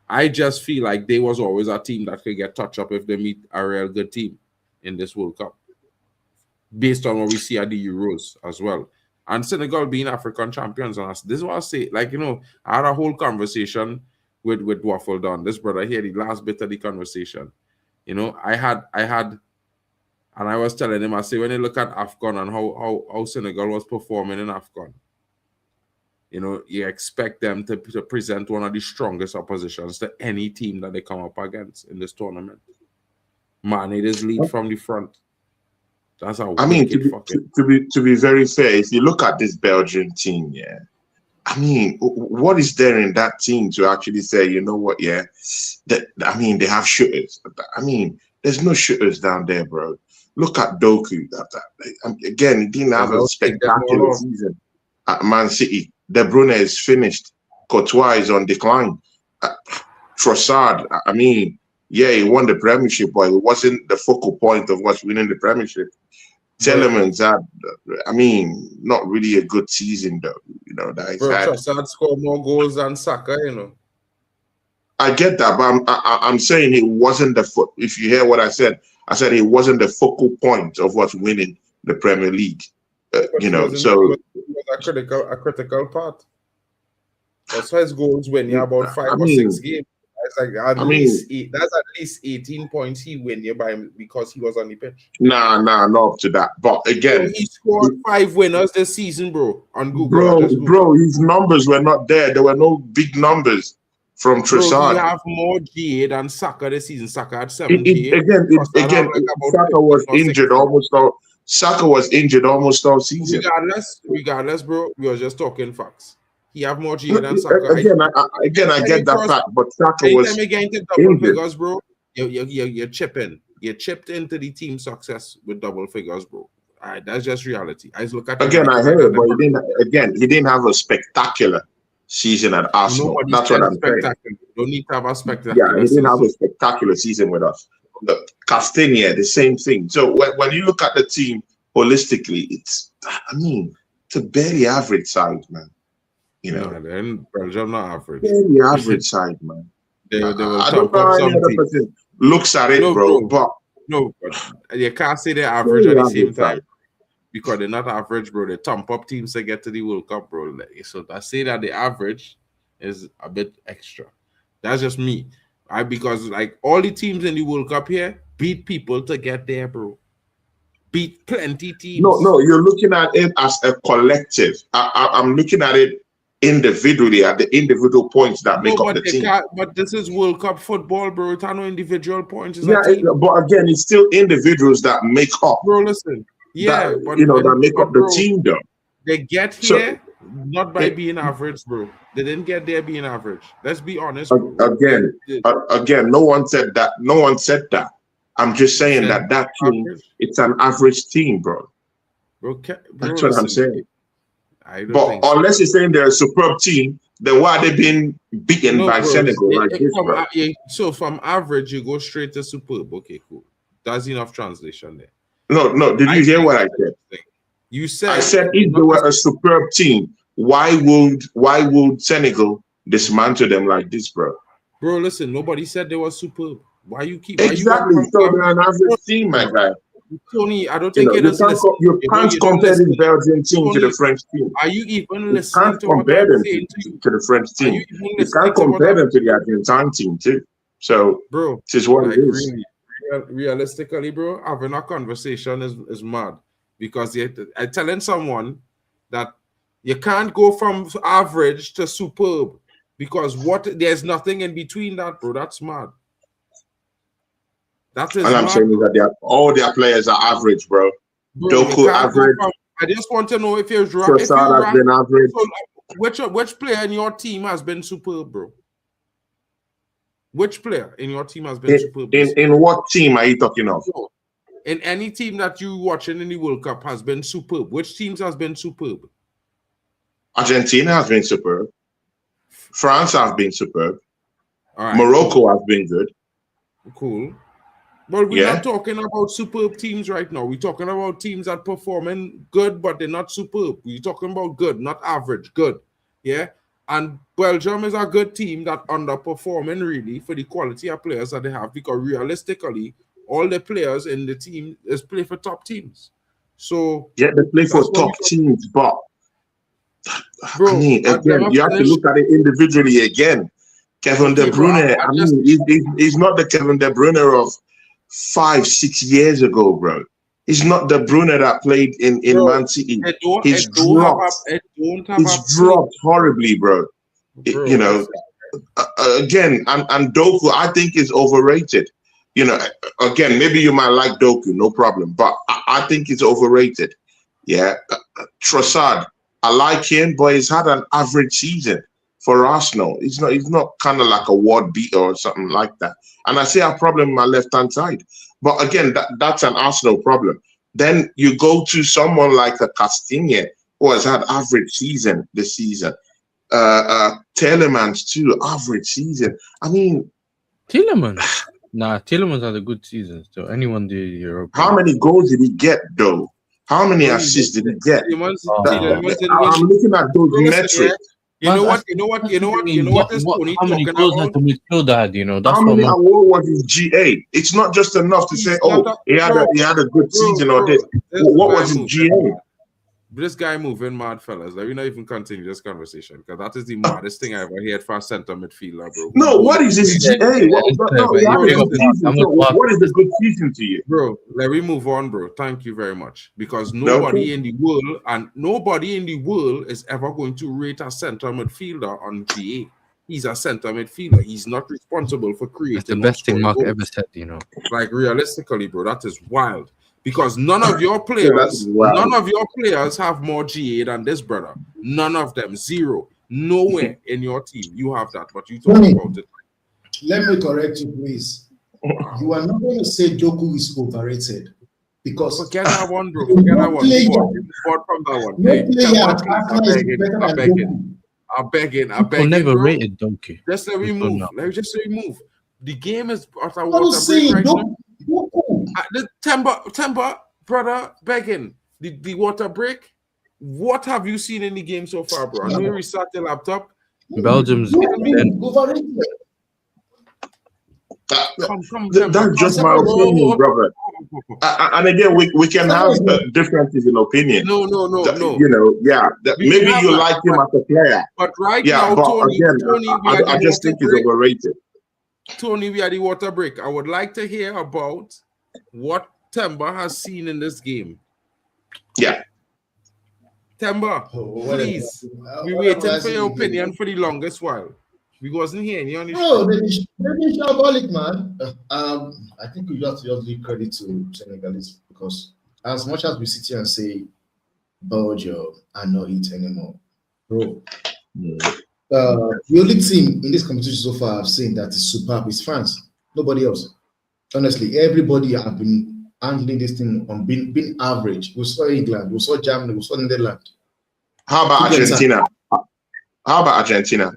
I just feel like they was always a team that could get touched up if they meet a real good team in this World Cup, based on what we see at the Euros as well. And Senegal being African champions, and this is what I say. Like, I had a whole conversation with Waffle Don, this brother here, the last bit of the conversation. I had, and I was telling him, I say, when you look at AFCON and how Senegal was performing in AFCON, you expect them to present one of the strongest oppositions to any team that they come up against in this tournament. Man, it is lead from the front. That's how to be very fair, if you look at this Belgian team, what is there in that team to actually say, you know what, they have shooters. There's no shooters down there, bro. Look at Doku. Again, he didn't have a spectacular season at Man City. De Bruyne is finished. Courtois is on decline. Trossard, he won the Premiership, but it wasn't the focal point of what's winning the Premiership. Telemans had, not really a good season, though. Trossard scored more goals than Saka, I get that, but I'm saying it wasn't the foot. If you hear what I said it wasn't the focal point of what's winning the Premier League. So it was a critical part. That's why his goals win you about 5 or 6 games. It's like that's at least 18 points he win you by because he was on the pitch. Nah, not up to that. But again, he scored 5 winners this season, bro. On Google, bro, his numbers were not there. There were no big numbers from Trossard. He have more GA than Saka this season. Saka had 7 GA. Again, Saka was injured almost all. Saka was injured almost all season. Regardless, bro, we were just talking facts. He have more GA than Saka. I get that fact, but Saka was into double figures, bro. You're chipping. You chipped into the team success with double figures, bro. All right, that's just reality. I just look at I heard it, but he didn't have a spectacular season at Arsenal. That's what I'm saying. Don't need to have a spectacular. Yeah, he didn't have a spectacular season with us. Castagna, the same thing. So when you look at the team holistically, it's a barely average side, man. Then Belgium not average. Barely average side, man. They will I don't know how any other person looks at it, bro. But you can't say they're average at the same time because they're not average, bro. They thump up teams to get to the World Cup, bro. So I say that the average is a bit extra. That's just me. Because like all the teams in the World Cup here beat people to get there, bro. Beat plenty teams. No, you're looking at it as a collective. I'm looking at it individually at the individual points that make up the team. But this is World Cup football, bro. It's no individual points. But again, it's still individuals that make up. Bro, listen. Yeah, that make up the team, though. They get here not by being average, bro. They didn't get there being average. Let's be honest, bro. Again, no one said that. No one said that. I'm just saying that team, it's an average team, bro. Bro, that's what I'm saying. I don't But think so. unless you're saying they're a superb team, then why are they being beaten No, by bro, Senegal like this, from, bro? so from average, you go straight to superb. Okay, cool. That's enough translation there. No. Did you hear what I said? You said I said if they were a superb team, why would Senegal dismantle them like this, bro? Bro, listen, nobody said they were superb. Why you keep Exactly. So they're an average team, my guy. Tony, I don't You think know, you're just listening. you can't compare this Belgian team to the French team. Are you even You listening can't to what compare I'm them saying to you? to the French Are team. you even You listening can't to what compare I'm them to the Argentine team too. So, bro, this is what like it is. really, realistically, bro, having a conversation is mad because I'm telling someone that you can't go from average to superb because there's nothing in between that, bro. That's mad. That is All I'm mad, saying is bro. that all their players are average, bro. Bro, you Doku can't go average. from. I just want to know if you're Trossard has been average. So which player in your team has been superb, bro? Which player in your team has been superb? In what team are you talking of? In any team that you watching in the World Cup has been superb. Which teams has been superb? Argentina has been superb. France has been superb. All right, Morocco cool. has been good. Cool. But we're not talking about superb teams right now. We're talking about teams that performing good, but they're not superb. We're talking about good, not average, good. Yeah. And Belgium is a good team that underperforming really for the quality of players that they have because realistically, all the players in the team is play for top teams. So yeah, they play for top teams, but bro, I mean, again, you have to look at it individually again. Kevin De Bruyne, I mean, he's not the Kevin De Bruyne of 5-6 years ago, bro. He's not the Bruyne that played in Man City. He's dropped horribly, bro. You know, again, and Doku, I think is overrated. You know, again, maybe you might like Doku, no problem, but I think it's overrated. Yeah, Trossard, I like him, but he's had an average season for Arsenal. He's not kind of like a ward beater or something like that. And I see a problem in my left-hand side. But again, that's an Arsenal problem. Then you go to someone like a Castilla, who has had average season this season. Telemans too, average season. I mean, Telemans. Nah, Telemans had a good season. So anyone did Europe. How many goals did he get though? How many assists did he get? I'm looking at those metrics. You know what is Tony how many talking goals about? has the midfielder had, you know? That's how many awards was his GA? It's not just enough to say, he had a good season or this. What was his GA? This guy moving mad, fellas. Let me not even continue this conversation because that is the maddest thing I ever heard for a center midfielder, bro. No, what is his GA? What is the good season to you? Bro, let me move on, bro. Thank you very much. Because nobody in the world is ever going to rate a center midfielder on GA. He's a center midfielder. He's not responsible for creating. That's the best thing Mark ever said, you know. Like realistically, bro, that is wild. Because none of your players have more GA than this brother. None of them. Zero. Nowhere in your team you have that, but you talk about it. Let me correct you, please. You are not going to say Doku is overrated because forget that one, bro. Forget that one. I'm begging. People never rated Doku. Just let me move. Just let me move. The game is at a water break right now. The Temba, brother, begging. The water break. What have you seen in the game so far, bro? I know you restart your laptop. Belgium's overrated. That's just my opinion, brother. And again, we can have differences in opinion. No. You know, maybe you like him as a player. But now, but Tony, again, Tony, I just think he's overrated. Tony, we are the water break. I would like to hear about what Temba has seen in this game. Yeah. Temba, please. We waited for your opinion for the longest while. We wasn't hearing you on the show. They've been shambolic, man. I think we have to just give credit to Senegalese because as much as we sit here and say Belgium are not it anymore, bro. The only team in this competition so far I've seen that is superb is France. Nobody else. Honestly, everybody have been handling this thing on being average. We saw England, we saw Germany, we saw Netherlands. How about Tickets Argentina? How about Argentina?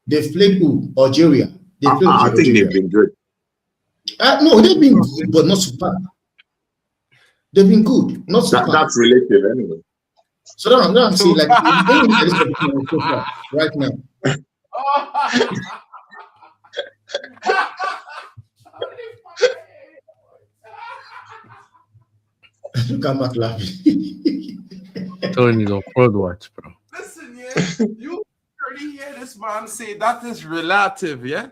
They've played who? Algeria. They played I think Algeria. they've been good. No, they've been good, but not superb. They've been good, not superb. That's relative anyway. So that's what I'm saying. Like, when you look at this competition so far, right now, look at Mark laughing. Tony's on World Watch, bro. Listen, yeah, you already hear this man say that is relative, yeah?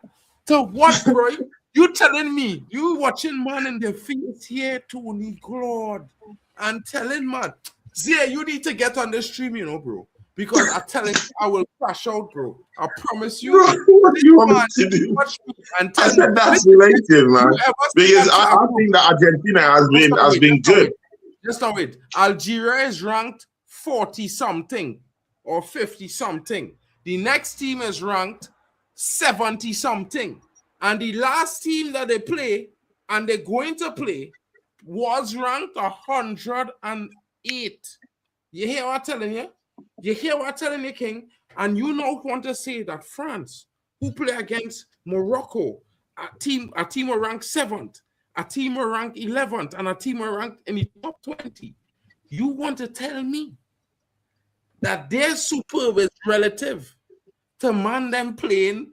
To what, bro? You telling me you watching man in the face here, Tony God, and telling man, Zia, you need to get on the stream, you know, bro. Because I'm telling you, I will crash out, bro. I promise you. Bro, what do you want me to do? And I said that's relative, man. Because I think that Argentina has been good. Just now wait. Algeria is ranked 40-something or 50-something. The next team is ranked 70-something. And the last team that they play and they're going to play was ranked 108. You hear what I'm telling you? You hear what I'm telling you, King? And you now want to say that France, who play against Morocco, a team were ranked 7th, a team were ranked 11th, and a team were ranked in the top 20. You want to tell me that their superb is relative to man them playing?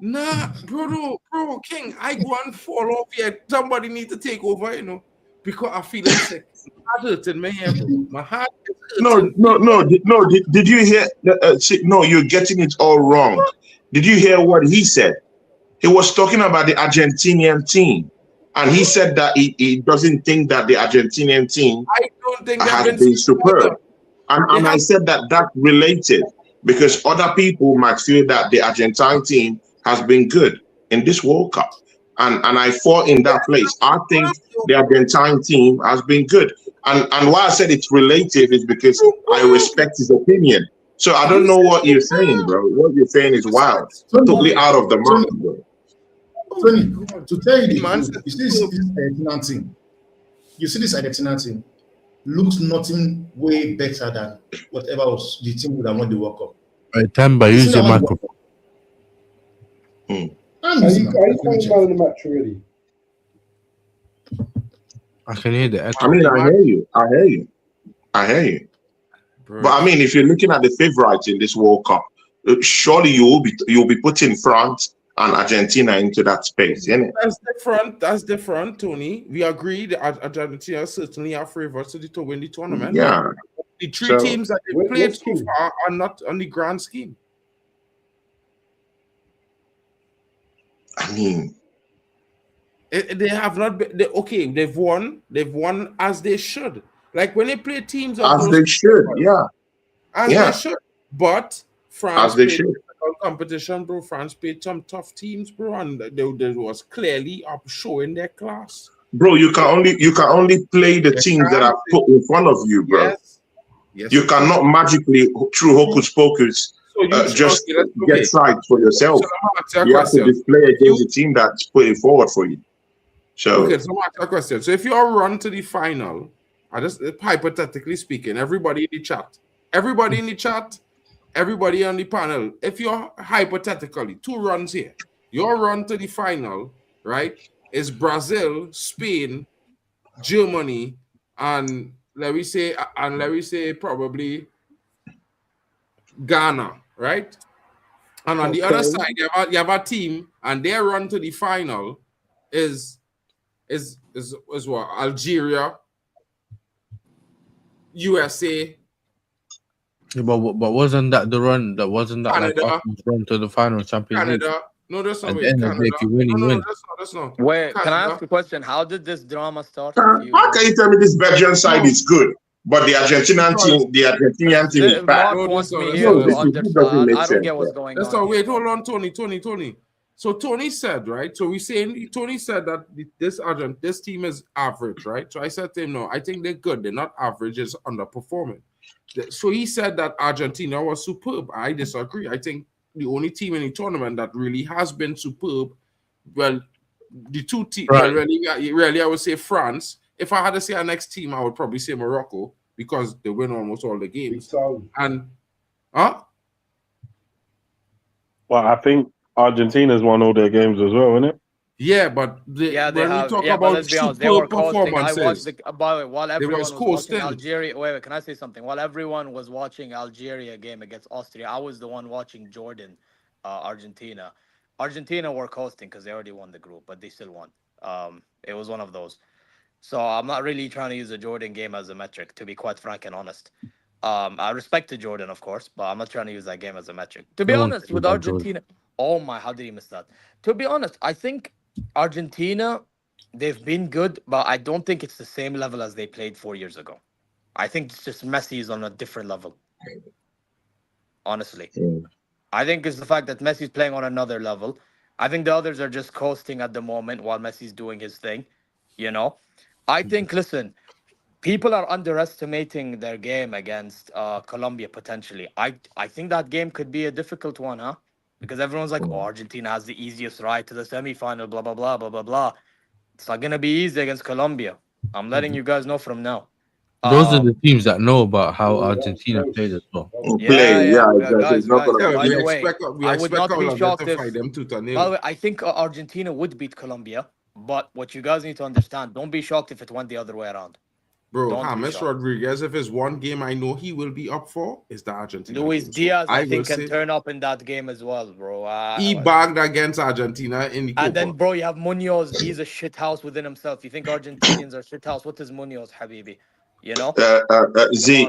Nah, bro, King, I go and fall off here. Somebody need to take over, you know, because I feel sick. My heart hurting my hair, bro. My heart is hurting. No. Did you hear? No, you're getting it all wrong. Did you hear what he said? He was talking about the Argentinian team, and he said that he doesn't think that the Argentinian team has been superb. And I said that that's related because other people might feel that the Argentine team has been good in this World Cup. And I fall in that place. I think the Argentine team has been good. And why I said it's relative is because I respect his opinion. So I don't know what you're saying, bro. What you're saying is wild. Totally out of the market, bro. Tony, to tell you the truth, you see this Argentina team. You see this Argentina team looks nothing way better than whatever was the team that won the World Cup. Right, time by use your microphone. Are you talking about the match already? I can hear the echo. I mean, I hear you. Bro. But I mean, if you're looking at the favorites in this World Cup, surely you'll be putting France and Argentina into that space, isn't it? That's different, Tony. We agree that Argentina certainly are favorites to win the tournament. Yeah. The three teams that they played so far are not on the grand scheme. I mean, they have not been. They've won as they should. Like when they play teams as they should, they should. But France as they should. Competition, bro. France played some tough teams, bro, and they was clearly up showing their class. Bro, you can only play the teams that are put in front of you, bro. Yes, you cannot magically through hocus pocus just get sides for yourself. So you have to display against the team that's putting forward for you. So so I'm asking a question. So if you all run to the final, I just hypothetically speaking, everybody in the chat, everybody on the panel, if you're hypothetically 2 runs here, your run to the final, right, is Brazil, Spain, Germany, and let me say probably Ghana, right? And on the other side, you have a team, and their run to the final is what? Algeria, USA. Yeah, but wasn't that the run? That wasn't that Canada, like run to the final Champions League? Canada. No, that's not At it. the end of the day, if you win, you win. That's not. Wait, Canada. can I ask a question? How did this drama start? How can you tell me this Belgian side is good, but the Argentinian team is bad? Mark wants me here to understand. I don't get what's going on. Wait, hold on, Tony. So Tony said, right? So Tony said that this team is average, right? So I said to him, no, I think they're good. They're not average, it's underperforming. So he said that Argentina was superb. I disagree. I think the only team in the tournament that really has been superb, well, the two teams, really, I would say France. If I had to say our next team, I would probably say Morocco, because they win almost all the games. So, And Well, I think Argentina's won all their games as well, isn't it? yeah, but they when we have. talk Yeah, but about let's be honest, they superb were coasting. I watched performances, by the way, while everyone was watching coasting. Algeria. Wait, can I say something? While everyone was watching Algeria game against Austria, I was the one watching Jordan, Argentina. Argentina were coasting because they already won the group, but they still won. It was one of those. So I'm not really trying to use the Jordan game as a metric, to be quite frank and honest. I respect the Jordan, of course, but I'm not trying to use that game as a metric. To be honest, with Argentina, oh my, how did he miss that? To be honest, I think Argentina, they've been good, but I don't think it's the same level as they played 4 years ago. I think it's just Messi is on a different level. Honestly. I think it's the fact that Messi's playing on another level. I think the others are just coasting at the moment while Messi's doing his thing. You know? I think, listen, people are underestimating their game against Colombia potentially. I think that game could be a difficult one, huh? Because everyone's like, oh, Argentina has the easiest ride to the semifinal, blah, blah, blah, blah, blah, blah. It's not going to be easy against Colombia. I'm letting you guys know from now. Those are the teams that know about how Argentina played as well. Guys, by we the way, I would not be shocked if... By the way, I think Argentina would beat Colombia, but what you guys need to understand, don't be shocked if it went the other way around. Bro, James Rodriguez, if it's one game I know he will be up for, is the Argentina Luis game. Diaz, I think, can turn up in that game as well, bro. He bagged against Argentina in the Copa. And then, bro, you have Munoz. He's a shithouse within himself. You think Argentinians are shithouse? What is Munoz, Habibi? You know? See,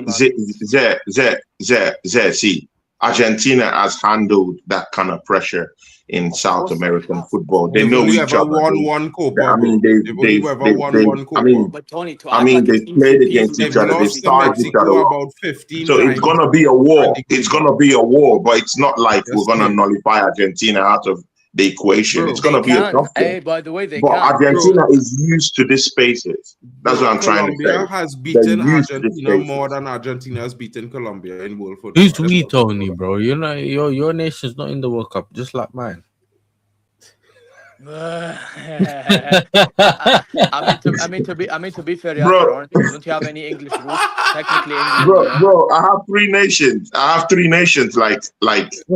Argentina has handled that kind of pressure in South American football. They know each other. One Copa. I mean, they won Copa. I mean, but Tony, they played against each other. They started each other about 15 so times. it's gonna be a war. It's gonna be a war, but it's not like we're gonna nullify Argentina out of the equation. It's gonna be a tough game. Hey, by the way, Argentina is used to these spaces. That's what I'm trying to say. Colombia has beaten Argentina more than Argentina has beaten Colombia in World Football. Who's we, Tony, bro? You know, your nation's not in the World Cup, just like mine. I mean to be fair, bro, don't you have any English roots? Technically, English, bro, I have 3 nations. I have 3 nations, like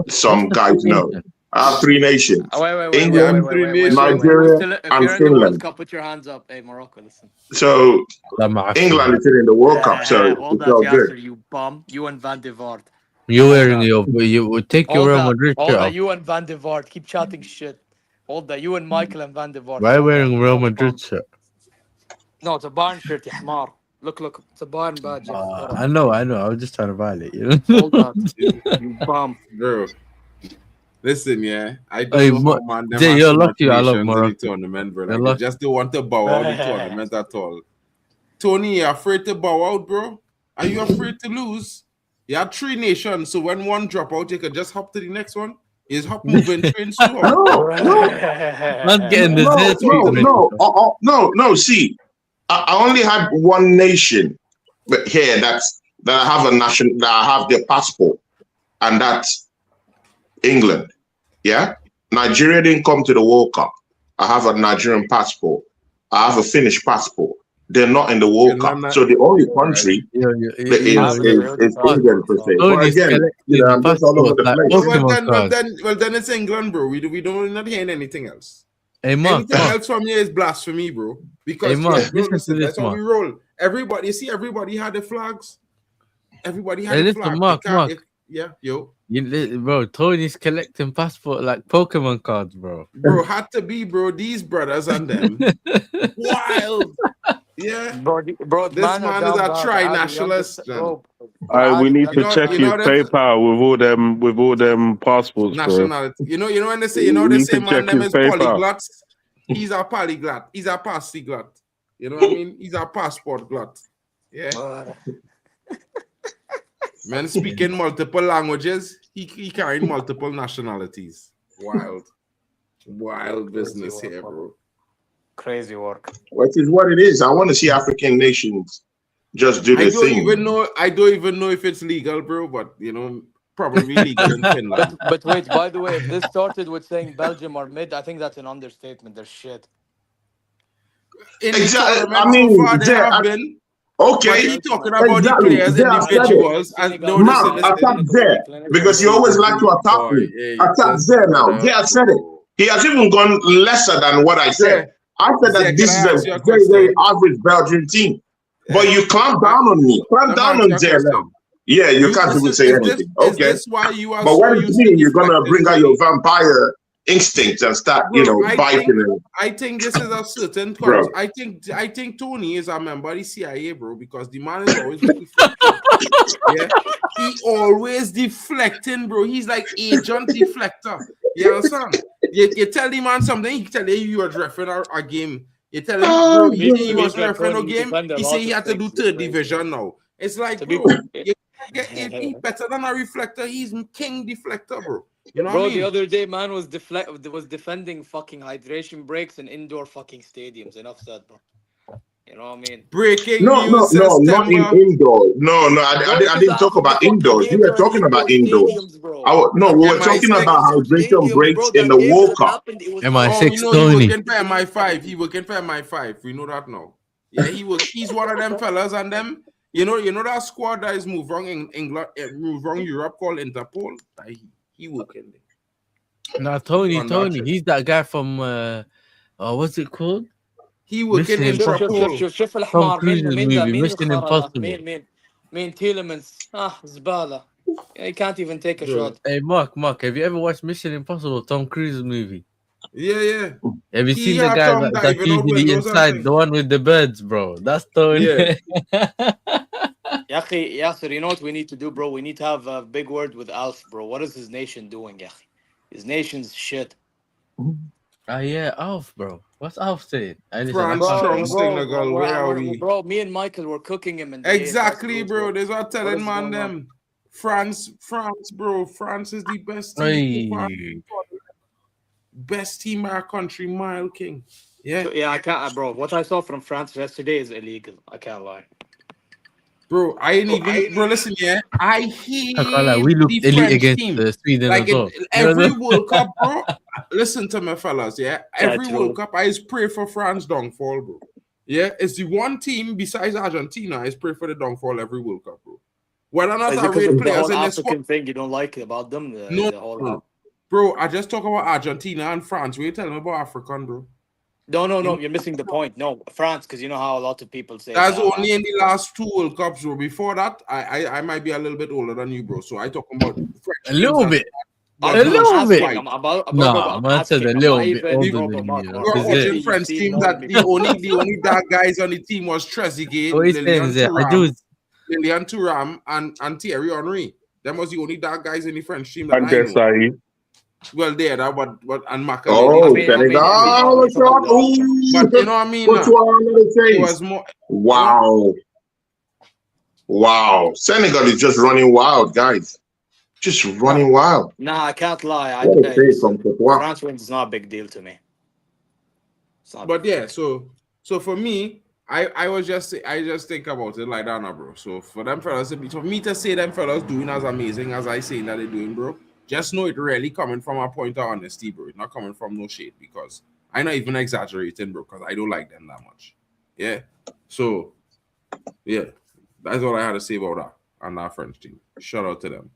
some guys know. I have 3 nations. Wait, England, Nigeria, and Finland. Cup, put your hands up. Hey, Morocco, listen. So England is in the World Cup, so it's all good. You bum. You and Van de Voort. You're wearing you would take your Real Madrid shirt off. You and Van de Voort. Keep chatting shit. All that. You and Michael and Van de Voort. Why wearing Real Madrid shirt? No, it's a Bayern shirt, ya Hmar. Look. It's a Bayern badge. I know. I was just trying to violate you. Hold that. You bum. Girl. Listen, yeah. I don't know how, man, you're lucky I love Morocco. Tournament, bro. Like, just don't want to bow out the tournament at all. Tony, you're afraid to bow out, bro? Are you afraid to lose? You have 3 nations, so when one drop out, you can just hop to the next one. Is hop moving train slow? Not getting the no. See, I only had 1 nation, but here that I have a nation, that I have their passport, and that's England. Yeah, Nigeria didn't come to the World Cup. I have a Nigerian passport. I have a Finnish passport. They're not in the World Cup. So the only country is England per se. But again, I'm just all over the place. Well, then it's England, bro. We don't not hearing anything else. Hey, Mark, anything else from you is blasphemy, bro. Because that's how we roll. Everybody had the flags. Everybody had the flags. Mark. Yeah, yo. Bro, Tony's collecting passport like Pokemon cards, bro. Bro, had to be, bro. These brothers and them. Wild. Yeah. Bro, this man is a tri-nationalist. We need to check his PayPal with all them passports, nationality. Bro. You know when they say, man, them is polyglots. He's a polyglot. He's a passyglot. You know what I mean? He's a passport glot. Yeah. Man speaking multiple languages, he carrying multiple nationalities. Wild business here, bro. Crazy work. Which is what it is. I want to see African nations just do their thing. I don't even know if it's legal, bro, but probably legal in Finland. But wait, by the way, if this started with saying Belgium are mid, I think that's an understatement. They're shit. Exactly. I mean, Okay, he talking about the exactly. players, There, I said it. individuals. And no, Mark, listen. attack there because you always like to attack Boy, me. hey, Attack just there shut now. up, There, I said it. bro. He has even gone lesser than what I said. I said Zé, that this can is I a ask you a very, very question? average Belgian team. But you clamp down on me. Clamp down on there now. Yeah, you can't even say anything. Is Okay. this why you are But so when it's used to me, you're going to bring out deflecting, your vampire instincts and start, bro, biting. I think this is a certain Bro. I think Tony is a member of the CIA, bro, because the man is always deflecting. Yeah, he always deflecting, bro. He's like agent deflector. You understand? You tell the man something, he tell you was refereeing a game. You tell him, bro, he was refereeing a game. He say he had to do third division now. It's like, bro, he's better than a reflector. He's king deflector, bro. You know Bro, what I mean? the other day, man was defending fucking hydration breaks in indoor fucking stadiums. Enough said, bro. You know what I mean? Breaking No, news. not in indoors. No, I didn't talk about indoors. We were talking about indoors. No, we were talking about hydration breaks in the World Cup. MI6 He working for MI5. He working for MI5. We know that now. Yeah, he's one of them fellas, and them. You know that squad that is moved wrong in England, moved wrong Europe called Interpol. He working there. Nah, Tony, he's that guy from what's it called? He working in Interpol. Tom Cruise's movie, Mission Impossible. Main Telemans. Zbala. He can't even take a shot. Hey, Mark, have you ever watched Mission Impossible, Tom Cruise's movie? Yeah. Have you seen the guy that's usually inside, the one with the birds, bro? That's Tony. Yeah. Yasser, you know what we need to do, bro? We need to have a big word with Alf, bro. What is his nation doing, Yachi? His nation's shit. Yeah, Alf, bro. What's Alf saying? France from Senegal, where are we? Bro, me and Michael were cooking him in the exactly, bro. There's what telling man them. France, bro. France is the best team. Best team in our country, mile king. Yeah. Yeah, I can't, bro. What I saw from France yesterday is illegal. I can't lie. Bro, I ain't even, bro, listen, yeah. I hate we look the elite French against team. Sweden Like as well. every World Cup, bro. Listen to me, fellas, yeah. Every World Cup, I just pray for France downfall, bro. Yeah, it's the one team besides Argentina I just pray for the downfall every World Cup, bro. Whether or not I rate players in this African thing you don't like about them? Bro, I just talk about Argentina and France. What you telling me about African, bro? No, you're missing the point. No, France, because you know how a lot of people say that's only in the last 2 World Cups, bro. Before that, I might be a little bit older than you, bro. So I talking about a little bit. A little bit. I'm gonna say a little bit older than you. We're watching French teams that the only dark guys on the team was Trezeguet, Lilian Thuram, and Thierry Henry. That was the only dark guys in the French team that I know. Well, there, that but and Macaroni. Senegal shot. But you know what I mean? It was more. Wow. Senegal is just running wild, guys. Just running wild. Nah, I can't lie. France wins is not a big deal to me. But yeah, so for me, I just think about it like that now, bro. So for them fellas, for me to say them fellas doing as amazing as I say that they're doing, bro. Just know it really coming from a point of honesty, bro. It's not coming from no shade because I'm not even exaggerating, bro, because I don't like them that much. Yeah. So, yeah. That's all I had to say about that and that French team. Shout out to them.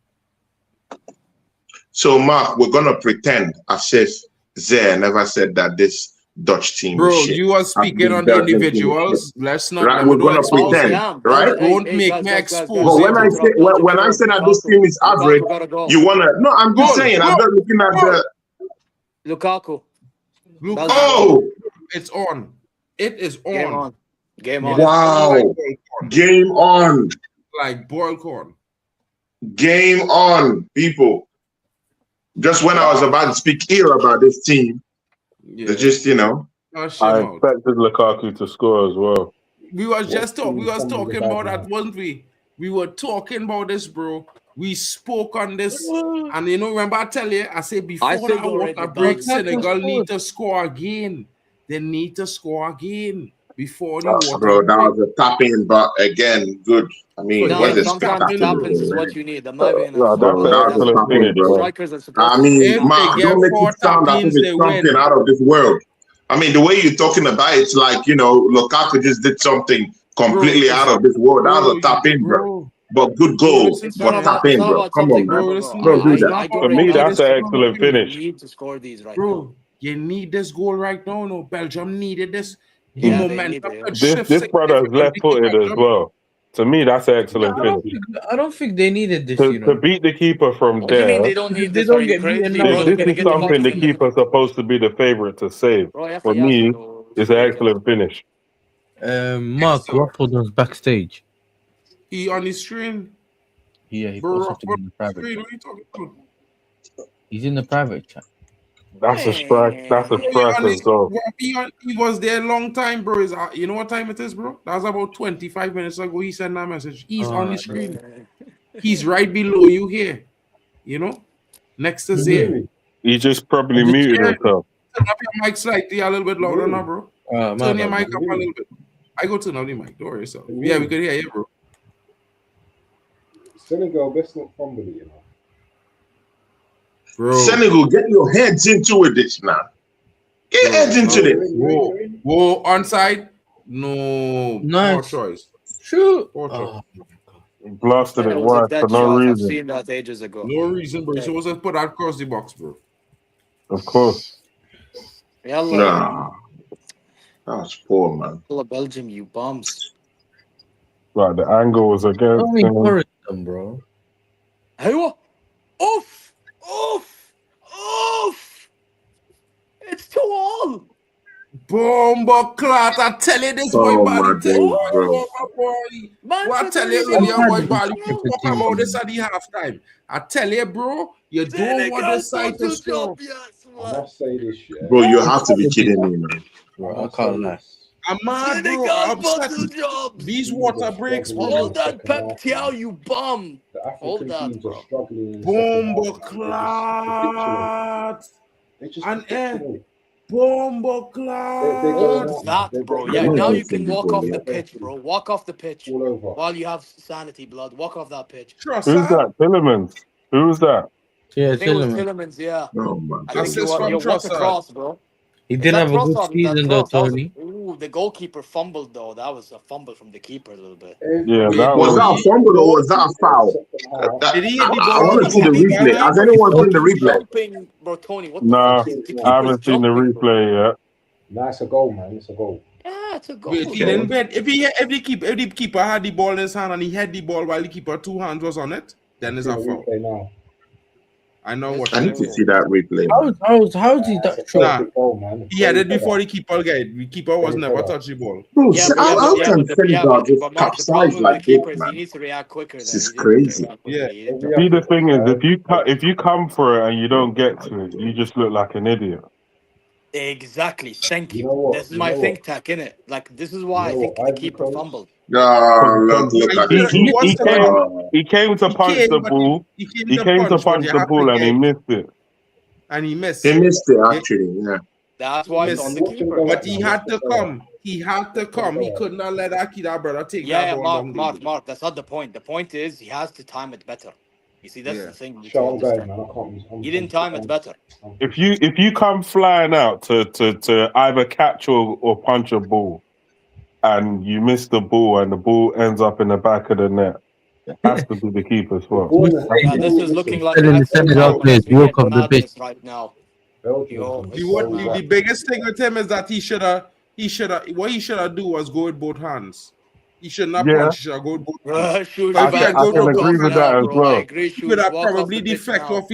So, Mark, we're going to pretend as if Zé never said that this Dutch team bro, is shit. you are speaking on the individuals. Let's not. Right? We're going to pretend, right? Don't make me expose. But when I say that this team is average, you want to... No, I'm just saying. I'm not looking at the... Lukaku. Oh! It's on. It is on. Game on. Wow. Game on. Like boiled corn. Game on, people. Just when I was about to speak here about this team, it's just, I expected Lukaku to score as well. We was talking about that, wasn't we? We were talking about this, bro. We spoke on this, and remember I tell you, I said before that water break, Senegal need to score again. They need to score again before the water bro, that was a tapping, but again, good. I mean, sometimes tappings is what you need. I mean, Mark, don't make it sound as if it's something out of this world. I mean, the way you're talking about it's like, Lukaku just did something completely out of this world. That was a tap in, bro. But good goal, but tap in, bro. Come on, man. Don't do that. For me, that's an excellent finish. You need to score these right Bro, now. you need this goal right now. No, Belgium needed this. The Yeah, they momentum need it, could This shift brother is left footed as significantly. well. To me, that's an excellent finish. I don't think they needed this, To beat the keeper from What do you mean there, they don't need They this? Are don't you get beaten crazy, now. bro? They're this gonna is get the something the fucking keeper's supposed to be the favorite to save. bro. For me, it's an excellent finish. Mark Ruffledon's backstage. He on his screen. Yeah, he Bro, posted something in the private screen, chat. what are you talking about? He's in the private chat. That's a strike. That's a strike as well. He was there a long time, bro. You know what time it is, bro? That was about 25 minutes ago. He sent that message. He's on the screen. He's right below you here. You know? Next to Zay. He just probably muted himself. Turn up your mic slightly a little bit louder now, bro. Turn your mic up a little bit. I go turn up the mic. Don't worry yourself. Yeah, we could hear you, bro. Senegal, best not fumble it, you know. Bro. Senegal, get your heads into it, this man. Get your heads into this. Whoa, onside? No. Nice. Poor choice. Shoot. Poor choice. Blasted it That was a wide dead for no shot. I've reason. seen that ages ago. No reason, bro. You're supposed to put that across the box, bro. Of course. Yalla. Nah. That's poor, man. Yalla, Belgium, you bums. Right, the angle was against Don't encourage them, bro. Hey, what? Oof! Oof! Oof! It's 2-all. Bomba clot, I tell you this boy Oh, body my take days, over, bro. boy. Man, What I tell you earlier, boy body, we talk about this at the halftime. I tell you, bro, you don't want the side to score. I must say this, yeah. Bro, you have to be kidding me, man. Bro, I can't lie. I'm mad, bro. I'm upset. These water breaks, bro. Hold that Pep Tiao, you bum. The Hold African that, teams are bro. struggling. in the second Bomba half, man. clot. They just And capitulate. Bomba clot. Hold that, bro. Yeah, now you can walk off the pitch, bro. Walk off the pitch. All over. While you have sanity, blood. Walk off that pitch. Who's that? Tillemans. Who's that? Yeah, I think it was Tillemans. Tillemans, yeah. Oh, my I think Assist from you what's Trossard. across, bro. He Is didn't that have a good Trossard? Is that season though, Tross? That was- Tony. Ooh, the goalkeeper fumbled though. That was a fumble from the keeper a little bit. Yeah, that Was that a fumble or was that a foul? Did he hit the I ball? want to see the replay. Has anyone seen the replay? Jumping, bro, Tony. What the Nah, fuck? The I haven't seen the jumping, bro. replay yet. Nah, it's a goal, man. It's a goal. Yeah, it's a goal. Wait, he didn't bet. If the keeper had the ball in his hand and he had the ball while the keeper two hands was on it, then it's a foul. Now. I know what. I need to see that replay. How did that Nah, goal, man. he had it before the keeper got. The keeper was never touch the ball. Bro, Yeah, how can Senegal just Mark, the capsize problem with like the this, keeper is he man? needs to react quicker. This is crazy. Yeah. See, the thing is, if you come for it and you don't get to it, you just look like an idiot. Exactly. Thank you. You know what? This is You my know think tank, innit? Like this is why I think the keeper fumbled. Look at this. He came to punch the ball. He came to punch the ball and he missed it. And he missed. He missed it actually. Yeah. That's why it's on the keeper. But he had to come. He had to come. He could not let Akida brother take Yeah, that ball down. Mark. That's not the point. The point is he has to time it better. You see, that's the thing. You need to Show understand. man. I can't. He didn't time it better. If you come flying out to either catch or punch a ball, and you miss the ball and the ball ends up in the back of the net, it has to be the keeper's fault. Yeah, this is looking like Telling the Senegal players walk off the pitch. right now. The biggest thing with him is that he should have what he should have do was go with both hands. He should not punch, he should have go with both hands. I can agree with that as well. He would have probably defect off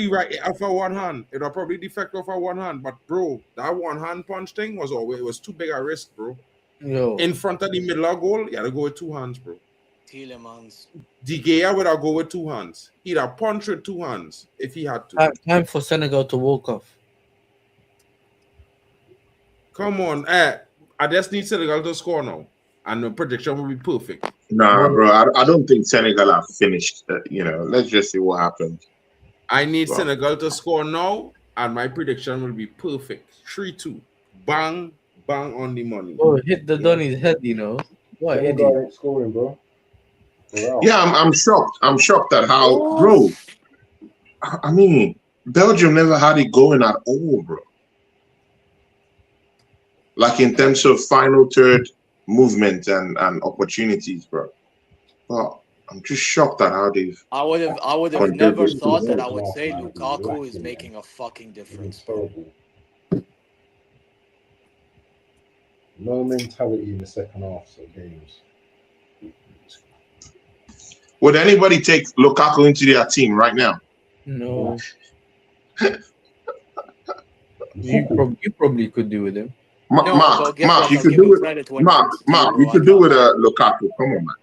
one hand. It would have probably defect off one hand. But bro, that one hand punch thing was always it was too big a risk, bro. Yo. In front of the middle of goal, you had to go with two hands, bro. Tillemans. De Gea would have go with two hands. He'd have punched with two hands if he had to. Time for Senegal to walk off. Come on, I just need Senegal to score now, and the prediction will be perfect. Nah, bro, I don't think Senegal are finished. Let's just see what happens. I need Senegal to score now, and my prediction will be perfect. 3-2. Bang, bang on the money. Oh, hit the Donny's head, you know. What Senegal idiot. ain't scoring, bro. Yeah, I'm shocked. I'm shocked at how, bro. I mean, Belgium never had it going at all, bro. Like in terms of final third, movement and opportunities, bro. But I'm just shocked at how they've I would have gone never this thought that season. I would say Man, Lukaku is lacking, making man. a fucking Been difference. terrible. No mentality in the second half of games. Would anybody take Lukaku into their team right now? No. you probably could do with him. No, but Mark, guess Mark, what? you I'll could give do him it. credit when it Mark, comes to Mark, bro. you I could do can't with lie. Lukaku. Come on, man.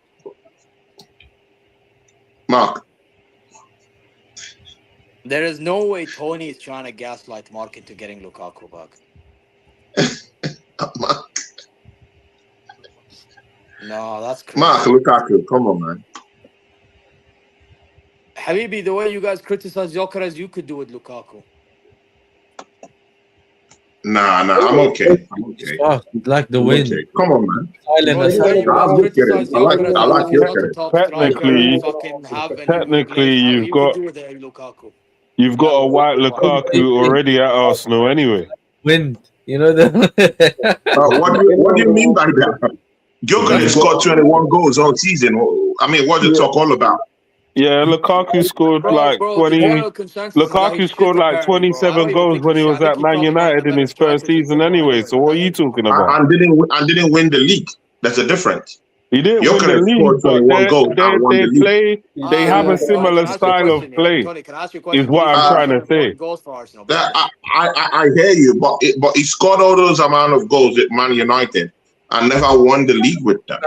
Mark, There is no way Tony is trying to gaslight Mark into getting Lukaku back. Mark, No, that's crazy. Mark, Lukaku. Come on, man. Habibi, the way you guys criticize Gyökeres, you could do with Lukaku. Nah, I'm okay. I'm okay. Fuck, like the I'm wind. okay. Come on, man. Silent Bro, the as way you I guys like criticize Gyökeres. I like Gyökeres, you want a Gyökeres. top striker Technically, and fucking have and technically, you you've could got do with Lukaku. you've got a white Lukaku already at Arsenal anyway. Wind. You know the What do you mean by that? Gyökeres scored 21 goals all season. I mean, what's the talk all about? Yeah, Lukaku scored like Bro, the 20. general consensus is that Lukaku he's scored shit, like apparently, bro. I don't 27 even goals think when he's he shit. I was think at he's Man probably one of the United in better his first strikers in season football anyway. anyway. So what are you talking about? And didn't win the league. There's a difference. He didn't win the Gyökeres league, scored but 21 goals and won they the league. play. They have a similar Can I ask you a style of question? Yeah, play. Tony, can I ask you a Is question? what He I'm scored trying some to say. important goals for Arsenal. Be honest. I hear you, but he scored all those amount of goals at Man United and never won the league with them.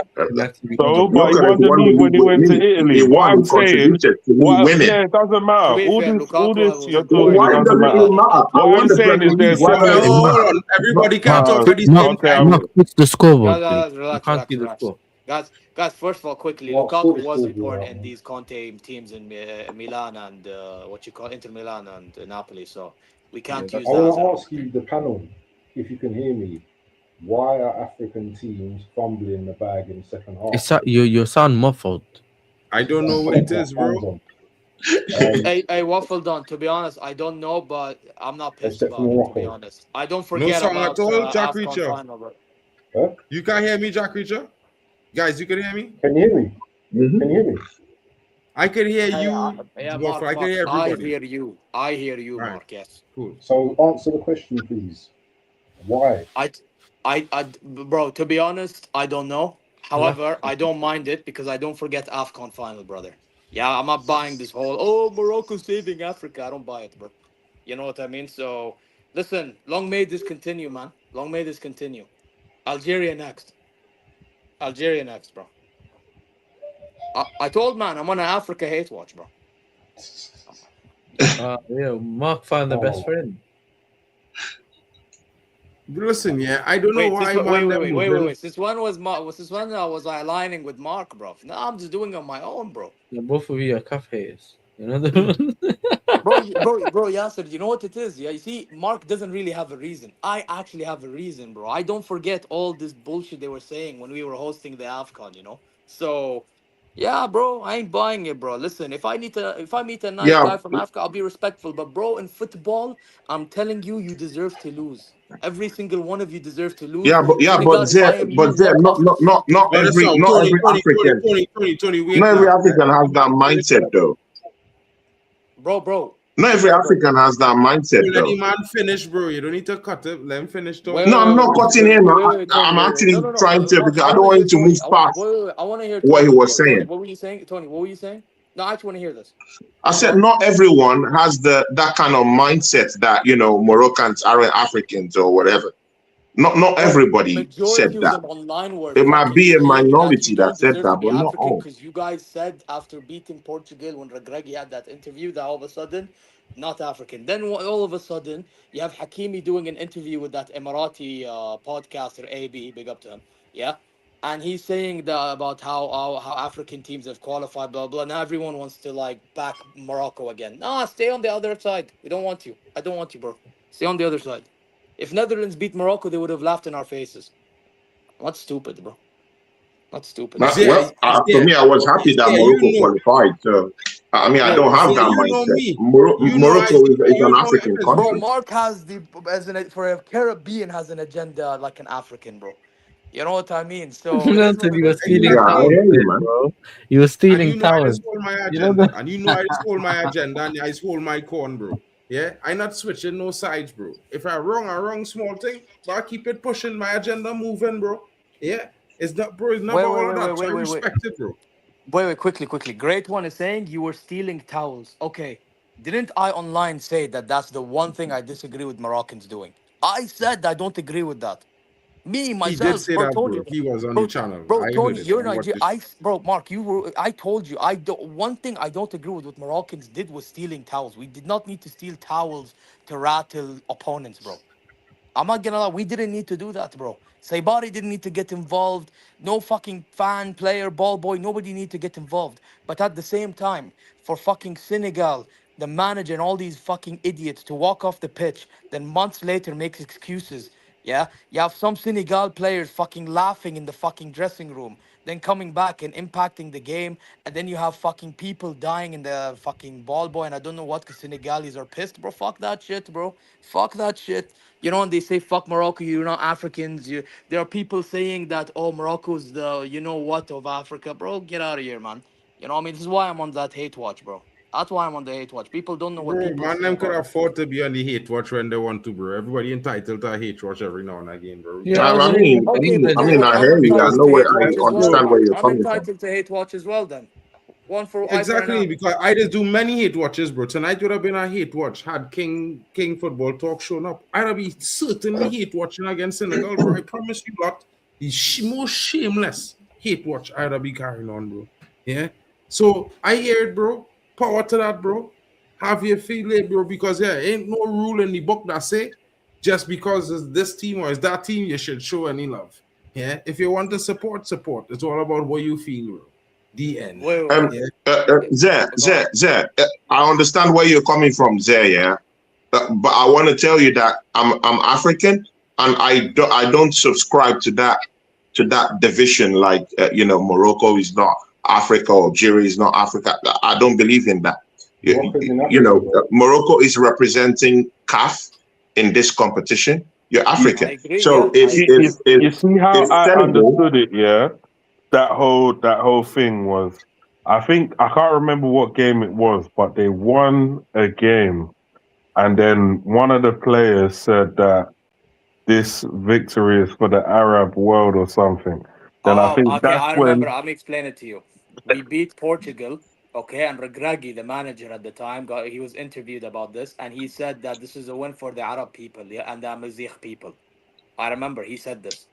So, but he Gyökeres won the won the league when league he with went to me. Italy. He What won. I'm He saying, contributed to me winning. yeah, it doesn't matter. To be fair, Lukaku was You're important. talking, it Why doesn't doesn't matter. it matter? I What won I'm the saying Premier is League. there's Why Well, doesn't similar. it hold matter? on. Everybody can't talk at the Mark, same Okay, time. Mark, what's the scoreboard, Guys, please? I relax. can't see the score. Guys, first of all, quickly, What Lukaku sort of was score do you important have, in man? these Conte teams in Milan and Inter Milan and Napoli. So we can't Yeah, use I that as want an to ask you, the panel, if you can hear me, why are African teams fumbling the bag in the second half? you sound muffled. I don't know what it is, bro. Hey, Waffle Don, to be honest, I don't know, but I'm not pissed Except for about it, to be Morocco. honest. I don't No forget song at about all, Jack AFCON Reacher. final, bro. Huh? You can't hear me, Jack Reacher? Guys, you can hear me? Can you hear me? Can you hear me? I can hear Hey, you, yeah, Waffle. I Mark, can hear I everybody. hear you. I hear you, All right. Mark, yes. Cool. So answer the question, please. Why? Bro, to be honest, I don't know. However, I don't mind it because I don't forget AFCON final, brother. Yeah, I'm not buying this whole, Morocco saving Africa. I don't buy it, bro. You know what I mean? So, listen, long may this continue, man. Long may this continue. Algeria next. Algeria next, bro. I told, man, I'm on an Africa hate watch, bro. Yeah, Mark found the best friend. Listen, yeah, I don't know why Wait. Since when was I aligning with Mark, bro? No, I'm just doing it on my own, bro. Yeah, both of you are calf haters. You know bro, Yasser, you know what it is? Yeah, you see, Mark doesn't really have a reason. I actually have a reason, bro. I don't forget all this bullshit they were saying when we were hosting the AFCON, you know? So, yeah, bro, I ain't buying it, bro. Listen, if I meet a nice guy from Africa, I'll be respectful. But, bro, in football, I'm telling you, you deserve to lose. Every single one of you deserve to lose. But Zeb, not every African. Not every African has that mindset, though. Bro. Not every African has that mindset, Let though. the man finish, bro. You don't need to cut it. Let him finish talking. No, I'm not cutting him. I'm actually trying to, because I don't want him to move past I want to hear what he was saying. Tony, what were you saying? Tony, what were you saying? No, I actually want to hear this. I said not everyone has that kind of mindset that, Moroccans aren't Africans or whatever. Not everybody said that. Online were It might be a saying minority that that said that, be but not African all. because you guys said after beating Portugal when Regragui had that interview that all of a sudden not African. Then all of a sudden you have Hakimi doing an interview with that Emirati podcaster AB, big up to him, yeah, and he's saying about how African teams have qualified, blah blah. Now everyone wants to like back Morocco again. Nah, stay on the other side. We don't want you. I don't want you, bro. Stay on the other side. If Netherlands beat Morocco, they would have laughed in our faces. Not stupid, bro. Not stupid. For me, I was happy that Morocco qualified. So, I mean, I don't have that mindset. Morocco is an African country. Bro, Mark has for a Caribbean has an agenda like an African, bro. You know what I mean? So it is what Nothing, it you were is. stealing Yeah, I talent, hear you, man. bro. You were And stealing you know I talent. just hold my You know agenda. that? And you know I just hold my agenda and I just hold my corn, bro. Yeah, I not switching no sides, bro. If I wrong small thing, but I keep it pushing my agenda moving, bro. Yeah, it's not, bro. It's not Wait, about wait, all of wait, wait, that. So wait, I wait, wait. respect it, bro. Wait, quickly. Great one is saying you were stealing towels. Okay. Didn't I online say that that's the one thing I disagree with Moroccans doing? I said I don't agree with that. Me, He did myself, say bro, that, told bro. you. He was on the Bro, channel. bro, I Tony, heard it. you're I watched Nigeria. this. Bro, Mark, you were. I told you. I don't. One thing I don't agree with what Moroccans did was stealing towels. We did not need to steal towels to rattle opponents, bro. I'm not gonna lie, we didn't need to do that, bro. Saibari didn't need to get involved. No fucking fan, player, ball boy, nobody need to get involved. But at the same time, for fucking Senegal, the manager and all these fucking idiots to walk off the pitch, then months later makes excuses. Yeah, you have some Senegal players fucking laughing in the fucking dressing room, then coming back and impacting the game, and then you have fucking people dying in the fucking ball boy, and I don't know what, because Senegalis are pissed, bro. Fuck that shit, bro. Fuck that shit. You know, and they say, fuck Morocco, you're not Africans. There are people saying that, oh, Morocco's the you know what of Africa. Bro, get out of here, man. You know what I mean? This is why I'm on that hate watch, bro. That's why I'm on the hate watch. People don't know what Bro, people man, say them could about us. afford to be on the hate watch when they want to, bro. Everybody entitled to a hate watch every now and again, bro. We Yeah, I can't was I just only, mean, I Okay, mean, but I guess mean, what? I I'm hear you. I entitled know to where hate watch I as well, understand then. where you're I'm coming from. entitled to hate watch as well, then. One for eye for an exactly eye. because I just do many hate watches, bro. Tonight would have been a hate watch had King Football Talk shown up. I'd be certainly hate watching against Senegal, bro. I promise you lot. The most shameless hate watch I'd be carrying on, bro. Yeah. So I hear it, bro. Power to that, bro. Have your feel it, bro, because yeah, ain't no rule in the book that say just because it's this team or it's that team, you should show any love. Yeah. If you want to support, support. It's all about what you feel, bro. The end. Wait. Yeah. Go on. Zé, I understand where you're coming from, Zé, yeah. But I want to tell you that I'm African, and I don't subscribe to that division. Like Morocco is not Africa, or Algeria is not Africa. I don't believe in that. Morocco's in Africa, bro. Morocco is representing CAF in this competition. You're You, I African, agree, so yeah. I agree. you see how if I Senegal, understood it, yeah? That whole thing was, I think I can't remember what game it was, but they won a game, and then one of the players said that this victory is for the Arab world or something. Then I Oh, think okay, that's I remember. when I'm explaining it to you. We beat Portugal, okay, and Regragui, the manager at the time, he was interviewed about this, and he said that this is a win for the Arab people, yeah, and the Amazigh people. I remember he said this.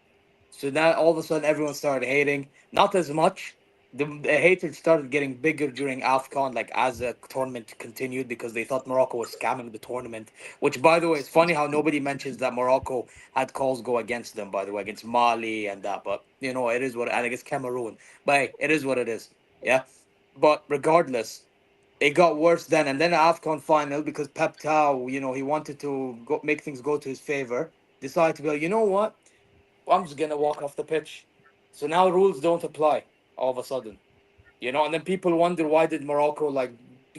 So now all of a sudden everyone started hating. Not as much. The hatred started getting bigger during AFCON, like as the tournament continued, because they thought Morocco was scamming the tournament. Which, by the way, it's funny how nobody mentions that Morocco had calls go against them, by the way, against Mali and that. But, it is what, and against Cameroon. But hey, it is what it is. Yeah. But regardless, it got worse then. And then the AFCON final, because Pep Tau, he wanted to make things go to his favor, decided to go, you know what? I'm just gonna walk off the pitch. So now rules don't apply all of a sudden, and then people wonder why did Morocco like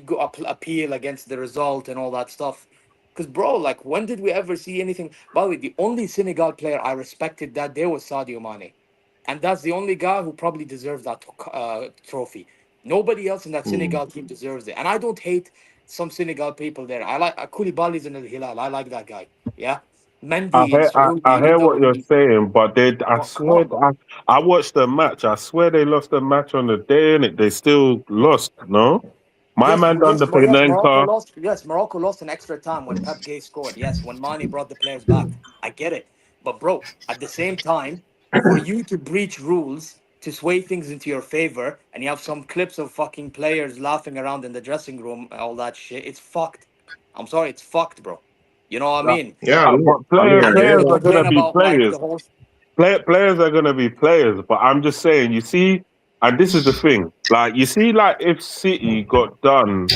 go appeal against the result and all that stuff. Because bro, like when did we ever see anything? By the way, the only Senegal player I respected that day was Sadio Mane, and that's the only guy who probably deserves that trophy. Nobody else in that Senegal team deserves it, and I don't hate some Senegal people there. I like Koulibaly's in Al Hilal. I like that guy. Yeah, Mendy in I Saudi. hear what you're saying, but I Oh, come swear, on, bro. I watched the match. I swear they lost the match on the day, and they still lost. No, my Yes, man done the Morocco Penenka. lost. Yes, Morocco lost in extra time when Pep Gay scored. Yes, when Mane brought the players back. I get it, but bro, at the same time, for you to breach rules to sway things into your favor, and you have some clips of fucking players laughing around in the dressing room, all that shit, it's fucked. I'm sorry, it's fucked, bro. You know what I mean? yeah, But And then you players are gonna complain be about like players. the whole. Players are gonna be players. But I'm just saying, you see, and this is the thing. Like you see, like if City got done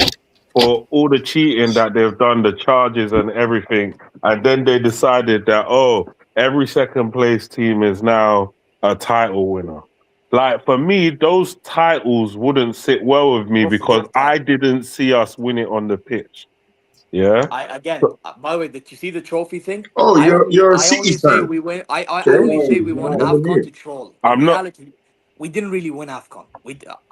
for all the cheating that they've done, the charges and everything, and then they decided that every second place team is now a title winner. Like for me, those titles wouldn't sit well with me Bro, because forget that. I didn't see us win it on the pitch. Yeah. By the way, did you see the trophy thing? Oh, you're a I City only say fan. we win. I Okay. only say we No, won I never AFCON knew. to troll. In I'm not. reality, we didn't really win AFCON.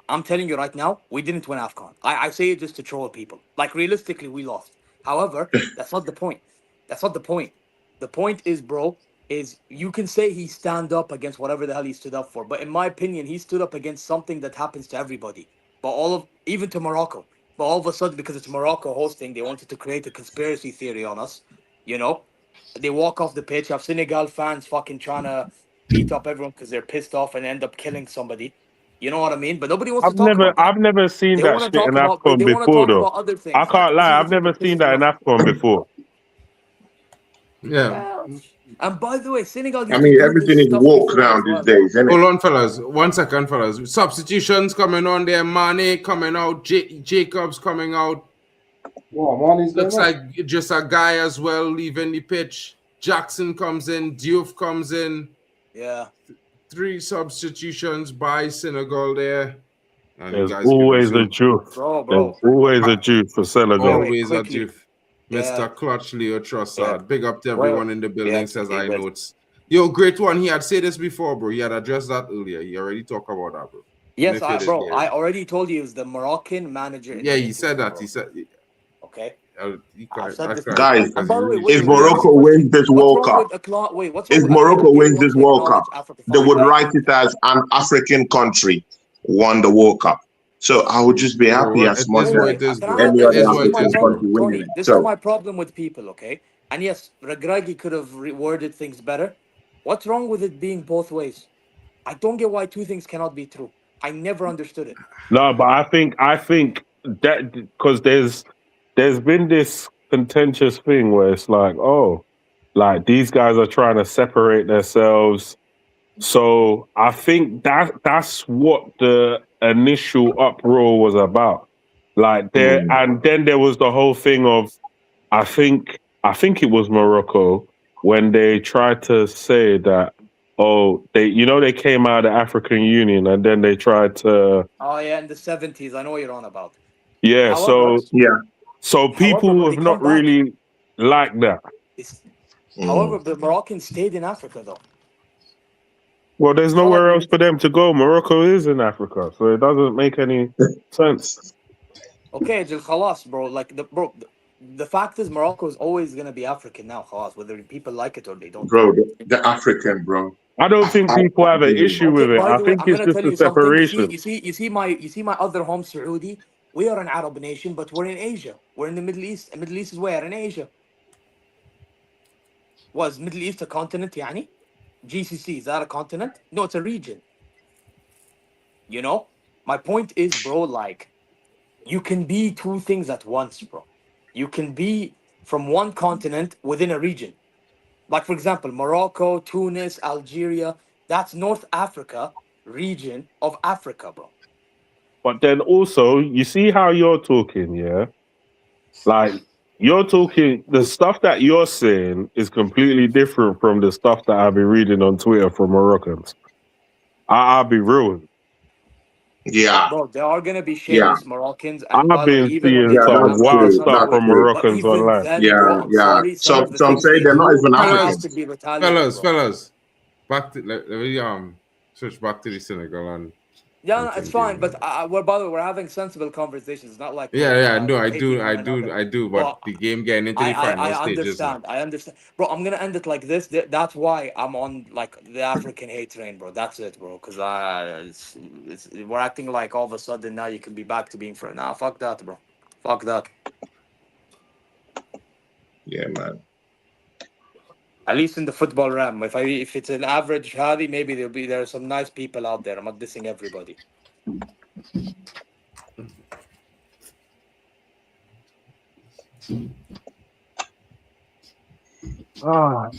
I'm telling you right now, we didn't win AFCON. I say it just to troll people. Like realistically, we lost. However, that's not the point. That's not the point. The point is, bro, is you can say he stand up against whatever the hell he stood up for, but in my opinion, he stood up against something that happens to everybody. But even to Morocco. But all of a sudden, because it's Morocco hosting, they wanted to create a conspiracy theory on us. You know, they walk off the pitch. Have Senegal fans fucking trying to beat up everyone because they're pissed off and end up killing somebody. You know what I mean? But nobody wants to talk about that. I've never seen They that want to shit in talk about. AFCON They want to before, talk though. about other I things. Like can't this lie. is the I've thing never that seen pisses me that in off. AFCON before. Yeah. Well, and by the way, Senegal I used to mean, do this everything is stuff woke before now as these well. days, isn't it? Hold on, fellas. 1 second, fellas. Substitutions coming on there. Mane coming out. Jacobs coming out. What, Marnie's going Looks off? like just a guy as well leaving the pitch. Jackson comes in. Diouf comes in. Yeah. 3 substitutions by Senegal there. And you There's guys can always a resume. juice. Bro. There's always a juice for Senegal. Wait, Always a quickly. diff. Yeah. Mr. Clutch Leo Yeah. Trossard. Big up to Well, everyone in the building, yeah, says okay, I well. notes. Yo, great one. He had said this before, bro. He had addressed that earlier. He already talked about that, bro. Yes, If you didn't bro. hear I it. already told you it was the Moroccan manager in Yeah, the he interview, said that. bro. He said. Okay. He I've can't, said that this guy, Guys, And because by he the way, reads if wait, let Twitter. me ask Morocco you a question. wins this What's World wrong Cup, with what's wrong if with Morocco getting wins one this to World Cup, acknowledge Africa they fine, would right? write it as an African country won the World Cup. So I would just be Bro, happy as it much is Wait, what as it wait. is, Can I bro. have any It this? other is This is what it my African is, problem, bro. country winning Tony. it. This is So my problem with people, okay? And yes, Regragui could have reworded things better. What's wrong with it being both ways? I don't get why two things cannot be true. I never understood it. No, but I think that because there's been this contentious thing where it's like, oh, like these guys are trying to separate themselves. So I think that's what the initial uproar was about. Like and then there was the whole thing of I think it was Morocco when they tried to say that they came out of the African Union and then they tried to Oh yeah, in the 70s, I know what you're on about. yeah However, so when people they have come not back, really liked that. however, the Moroccans stayed in Africa though. Well, there's It's not like nowhere we else for them to go. Morocco is in Africa, so it doesn't make any sense. Okay, just khalas, bro. Like the fact is Morocco is always gonna be African now, khalas, whether people like it or they don't. bro, the African, bro. I don't think people have an issue Okay, with it. by I the way, think I'm it's gonna just tell a you something. separation. You see my other home, Saudi. We are an Arab nation, but we're in Asia. We're in the Middle East. And Middle East is where? In Asia. Was Middle East a continent, yani? GCC, is that a continent? No, it's a region. You know? My point is, bro, like, you can be two things at once, bro. You can be from one continent within a region. Like, for example, Morocco, Tunis, Algeria, that's North Africa region of Africa, bro. But then also, you see how you're talking, yeah? Like, you're talking, the stuff that you're saying is completely different from the stuff that I've been reading on Twitter from Moroccans. I'll be real. Yeah. Bro, there are gonna be Yeah. shameless Moroccans, and I've by the way, been even when seeing they Yeah, come some back, that's I wild have true. some stuff That's with. from true. But Moroccans even online. then, bro, Yeah, I'm yeah. sorry, some of the Some things say they they're not do, even I have Africans. to be retaliated, bro. Fellas, back to let me switch back to the Senegal and Yeah, no, it's fine. But we're by the way, we're having sensible conversations. It's not like we're yeah, like no, hating one another. I do. But But the game getting into the final I stages now. understand. I understand, bro. I'm gonna end it like this. That's why I'm on like the African hate train, bro. That's it, bro. Because we're acting like all of a sudden now you can be back to being friends. Nah, fuck that, bro. Fuck that. Yeah, man. At least in the football realm, if it's an average hadi, maybe there are some nice people out there. I'm not dissing everybody.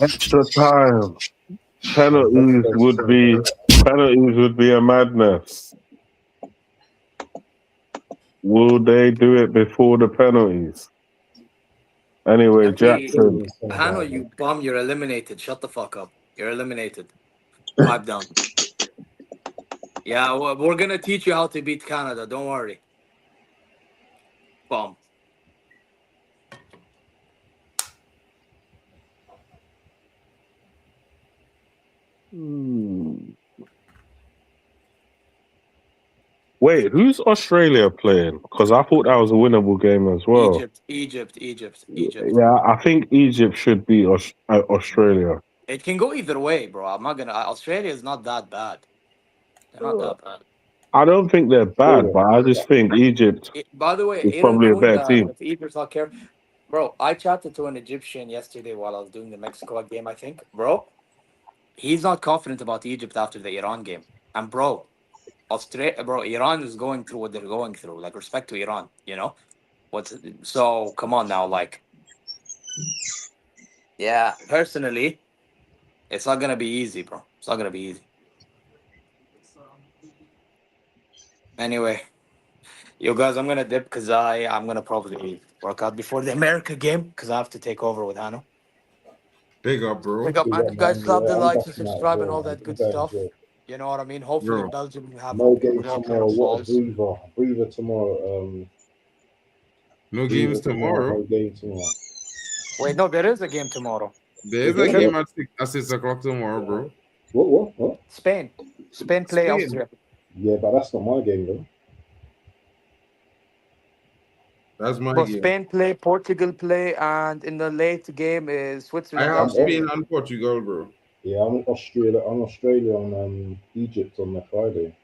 Extra time. Penalties would be a madness. Will they do it before the penalties? Anyway, Jackson. Hano, you bum, you're eliminated. Shut the fuck up. You're eliminated. Pipe down. Yeah, we're gonna teach you how to beat Canada. Don't worry. Bum. Wait, who's Australia playing? Because I thought that was a winnable game as well. Egypt. Yeah, I think Egypt should beat Australia. It can go either way, bro. I'm not gonna. Australia is not that bad. They're not that bad. I don't think they're bad, but I just think Egypt By the way, is Aaron probably a better Kunda, team. if Egypt's not careful, bro. I chatted to an Egyptian yesterday while I was doing the Mexico game. I think, bro, he's not confident about Egypt after the Iran game. And bro, Iran is going through what they're going through. Like, respect to Iran, you know. So? Come on now, like, yeah. Personally, it's not gonna be easy, bro. It's not gonna be easy. Anyway, you guys, I'm gonna dip because I'm gonna probably work out before the America game because I have to take over with Hano. Big up, bro. Big up, man. You guys slap the I'm likes back and tonight as subscribe and well, all man. that good Very stuff. good. You know what I mean? Hopefully, Bro. Belgium will have No a game real pair tomorrow. of What balls. Breather tomorrow. No games tomorrow. No game tomorrow. Wait, no, there is a game tomorrow. There's a game at 6 o'clock tomorrow, bro. What? Spain play Austria. Yeah, but that's not my game though. That's my Bro, game. Spain play, Portugal play, and in the late game is I Switzerland. have Algeria. Spain and Portugal, bro. Yeah, I'm Australia on Egypt on the Friday.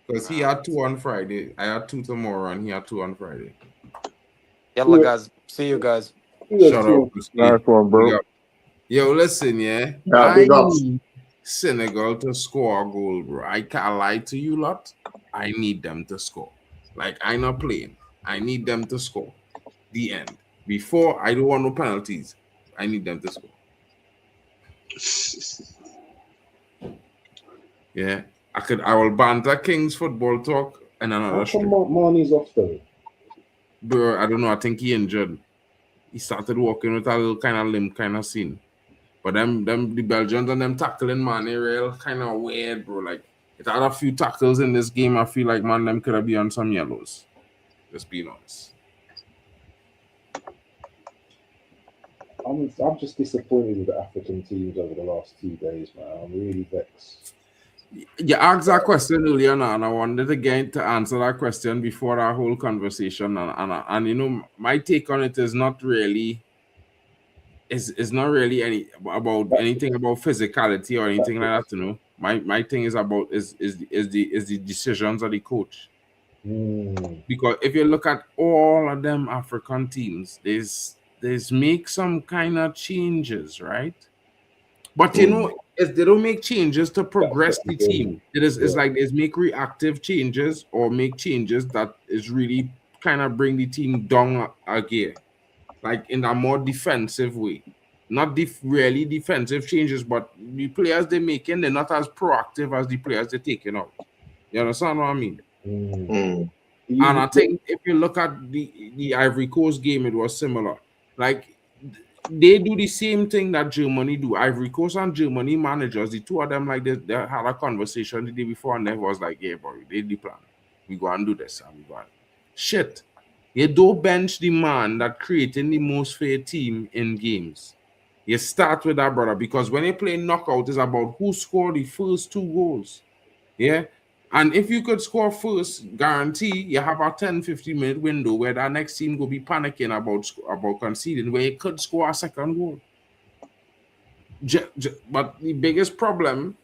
Because he had 2 on Friday. I had 2 tomorrow, and he had 2 on Friday. Yalla, guys. See you guys. Shut up. Nice one, bro. Yo, listen, yeah. Yeah, big ups. need Senegal to score a goal, bro. I can't lie to you lot. I need them to score. Like, I'm not playing. I need them to score. The end. Before, I don't want no penalties. I need them to score. Yeah. I will banter King's football talk and another How come stream. Marnie's off though? Bro, I don't know. I think he injured. He started walking with a little kind of limp kind of scene. But the Belgians and them tackling, man, they real kind of weird, bro. Like, it had a few tackles in this game. I feel like, man, them could have been on some yellows. Just being honest. I'm just disappointed with the African teams over the last 2 days, man. I'm really vexed. You asked that question earlier now, and I wanted again to answer that question before our whole conversation. And you know, my take on it is not really about anything about physicality or anything like that. You know, my thing is about is the decisions of the coach. Because if you look at all of them African teams, there's make some kind of changes, right? But you know, if they don't make changes to progress the team, it's like there's make reactive changes or make changes that is really kind of bring the team down a gear, like in a more defensive way. Not really defensive changes, but the players they're making, they're not as proactive as the players they're taking out. You understand what I mean? And I think if you look at the Ivory Coast game, it was similar. Like, they do the same thing that Germany do. Ivory Coast and Germany managers, the two of them, like they had a conversation the day before, and they was like, "Yeah, boy, they the plan. We go and do this, and we go on." Shit, you don't bench the man that creating the most fair team in games. You start with that, brother, because when you play knockout, it's about who scored the first 2 goals. Yeah. And if you could score first, guarantee you have a 10-15 minute window where that next team will be panicking about conceding, where you could score a second goal. But the biggest problem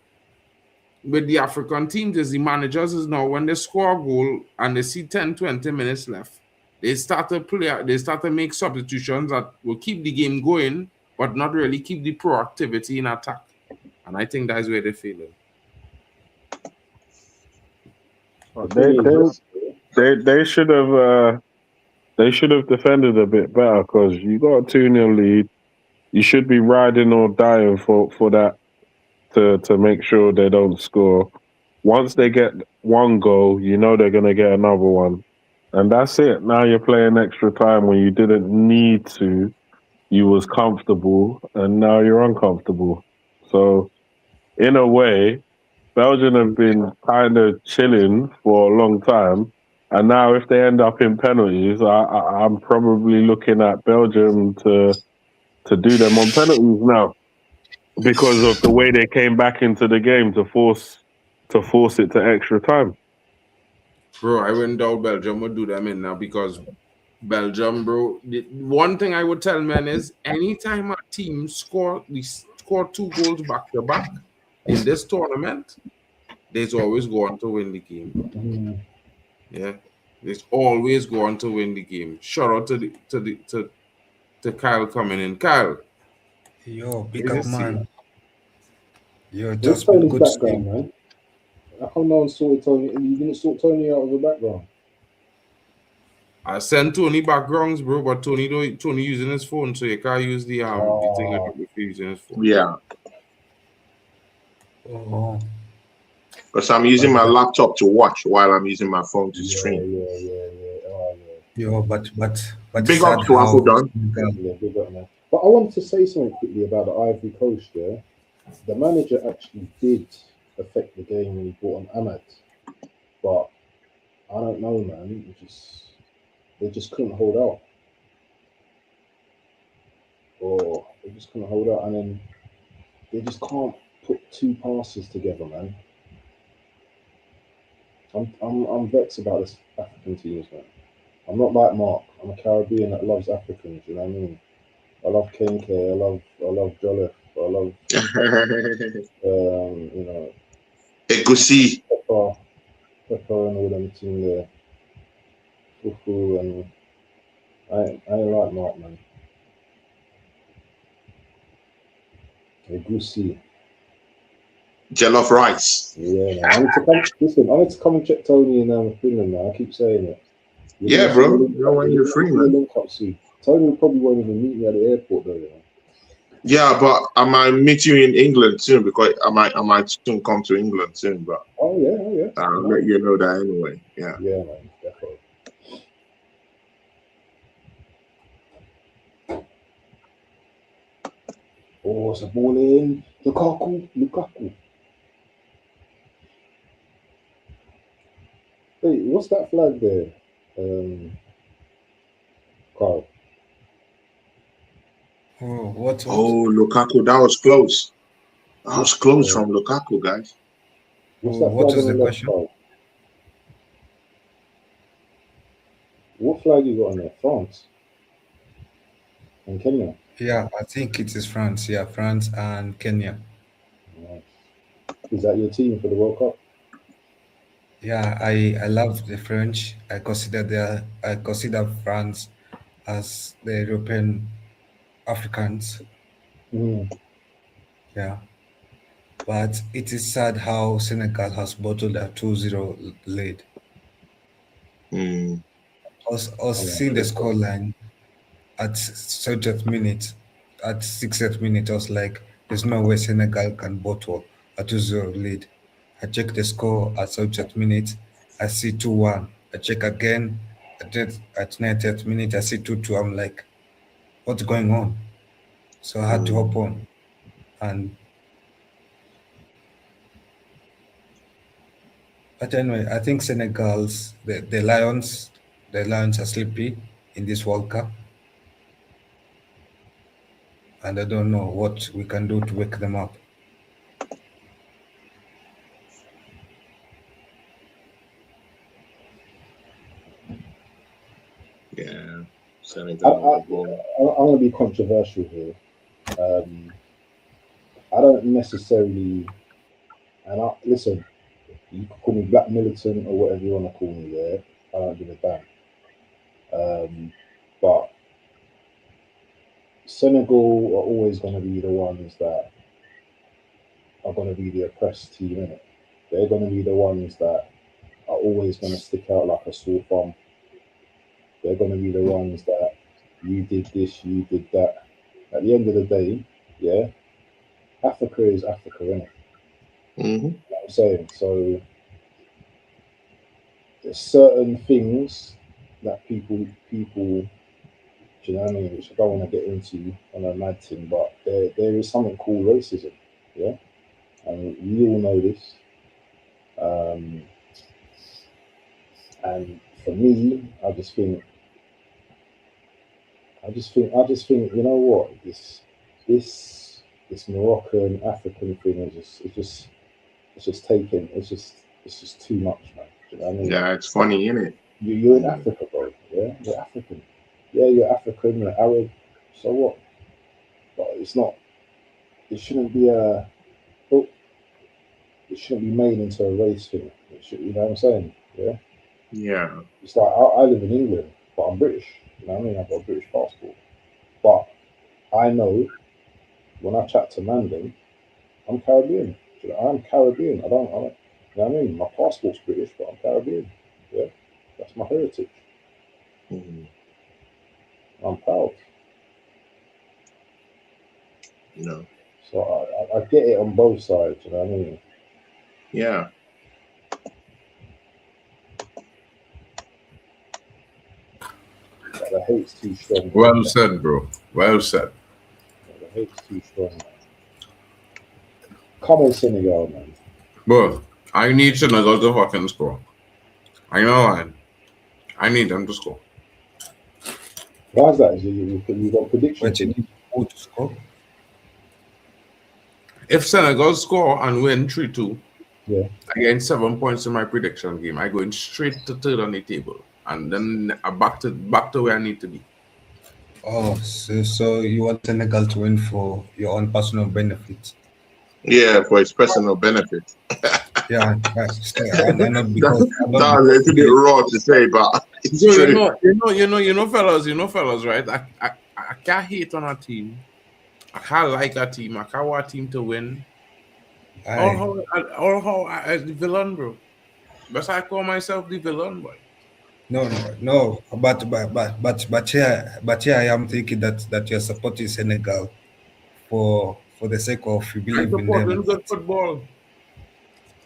with the African teams is the managers is now when they score a goal and they see 10-20 minutes left, they start to make substitutions that will keep the game going, but not really keep the proactivity in attack. And I think that's where they're failing. They should have defended a bit better, because you got a 2-0 lead. You should be riding or dying for that to make sure they don't score. Once they get 1 goal, you know they're gonna get another one. And that's it. Now you're playing extra time when you didn't need to. You was comfortable, and now you're uncomfortable. So in a way, Belgium have been kind of chilling for a long time, and now if they end up in penalties, I'm probably looking at Belgium to do them on penalties now. because of the way they came back into the game to force it to extra time. Bro, I wouldn't doubt Belgium would do them in now because Belgium, bro. One thing I would tell men is anytime a team score 2 goals back to back in this tournament, there's always go on to win the game. Yeah, there's always go on to win the game. Shout out to Kyle coming in. Kyle, Yo, big you up, just man. see. Yo, Where's just been Tony's good background, seeing. man? How come no one sorted Tony? You didn't sort Tony out of the background. I sent Tony backgrounds, bro, but Tony using his phone, so you can't use the thing if you're using his phone. Yeah, Oh, because I'm using my laptop to watch while I'm using my phone to stream. Oh, yo, but Big sad up to how Uncle Don. yeah, big up, man. But I wanted to say something quickly about the Ivory Coast. Yeah, the manager actually did affect the game when he brought on Ahmad, but I don't know, man. They just couldn't hold out, or they just couldn't hold out, and then they just can't put 2 passes together, man. I'm vexed about this African teams, man. I'm not like Mark. I'm a Caribbean that loves Africans. You know what I mean? I love Kenke. I love Jolliffe. I love you know, Egusi. Pepper and all them team there. Fufu and I ain't like Mark, man. Egusi. Jollof rice. Yeah, man. I need to come. Listen, I need to come and check Tony in Finland now. I keep saying it. Yeah, bro. When you're free, man. Link up soon. Tony probably won't even meet me at the airport, though. You know? Yeah, but I might meet you in England soon because I might soon come to England soon. But oh yeah. I'll let you know that anyway. Yeah. Yeah, man. Definitely. Oh, it's a ball in. Lukaku. Hey, what's that flag there? Carl. what? Oh, Lukaku, that was close. That was close from Lukaku, guys. What's that what flag is on the left, question? Carl? What flag you got on there? France and Kenya. Yeah, I think it is France. Yeah, France and Kenya. Nice. Is that your team for the World Cup? Yeah, I love the French. I consider France as the European Africans. Yeah. But it is sad how Senegal has bottled a 2-0 lead. I was seeing the scoreline at 60th minute. At 60th minute, I was like, there's no way Senegal can bottle a 2-0 lead. I check the score at 60th minute. I see 2-1. I check again at 90th minute. I see 2-2. I'm like, what's going on? So I had to hop on. But anyway, I think Senegal's the Lions are sleepy in this World Cup, and I don't know what we can do to wake them up. Yeah, Senegal. I'm going to be controversial here. I don't necessarily, listen, you can call me black militant or whatever you want to call me there. I don't give a damn. But Senegal are always going to be the ones that are going to be the oppressed team, innit? They're going to be the ones that are always going to stick out like a sore thumb. They're going to be the ones that you did this, you did that. At the end of the day, yeah, Africa is Africa, innit? You know what I'm saying? So there's certain things that people, do you know what I mean, which I don't want to get into on a mad thing, but there is something called racism, yeah? And we all know this. And for me, I just think, you know what, this this Moroccan African thing is just it's just too much, man. Do you know what I mean? Yeah, it's funny, isn't it? You're in Africa, bro. Yeah, you're African. Yeah, you're African. You're Arab. So what? But it's not. It shouldn't be a. Oh, it shouldn't be made into a race thing. It should, you know what I'm saying? Yeah. Yeah. It's like I live in England, but I'm British. You know what I mean? I've got a British passport. But I know when I chat to Mandan, I'm Caribbean. You know, I'm Caribbean. I don't. You know what I mean? My passport's British, but I'm Caribbean. Yeah, that's my heritage. I'm proud. No. So I get it on both sides. You know what I mean? Yeah. But the hate's too strong. Well said, bro. Well said. The hate's too strong, man. Come on, Senegal, man. Bro, I need Senegal to fucking score. I know, I need them to score. Why is that? You got predictions? But you need who to score? If Senegal score and win 3-2, yeah, I gain 7 points in my prediction game. I go in straight to third on the table, and then back to where I need to be. Oh, so you want Senegal to win for your own personal benefit? Yeah, for his personal benefit. Yeah, not because that was a little bit raw to say, but it's so true. you know, fellas, right? I can't hate on a team. I can't like a team. I can't want a team to win. Or how I the villain, bro. But I call myself the villain, boy. No. But here I am thinking that you're supporting Senegal for the sake of you believe in them. I'm good football.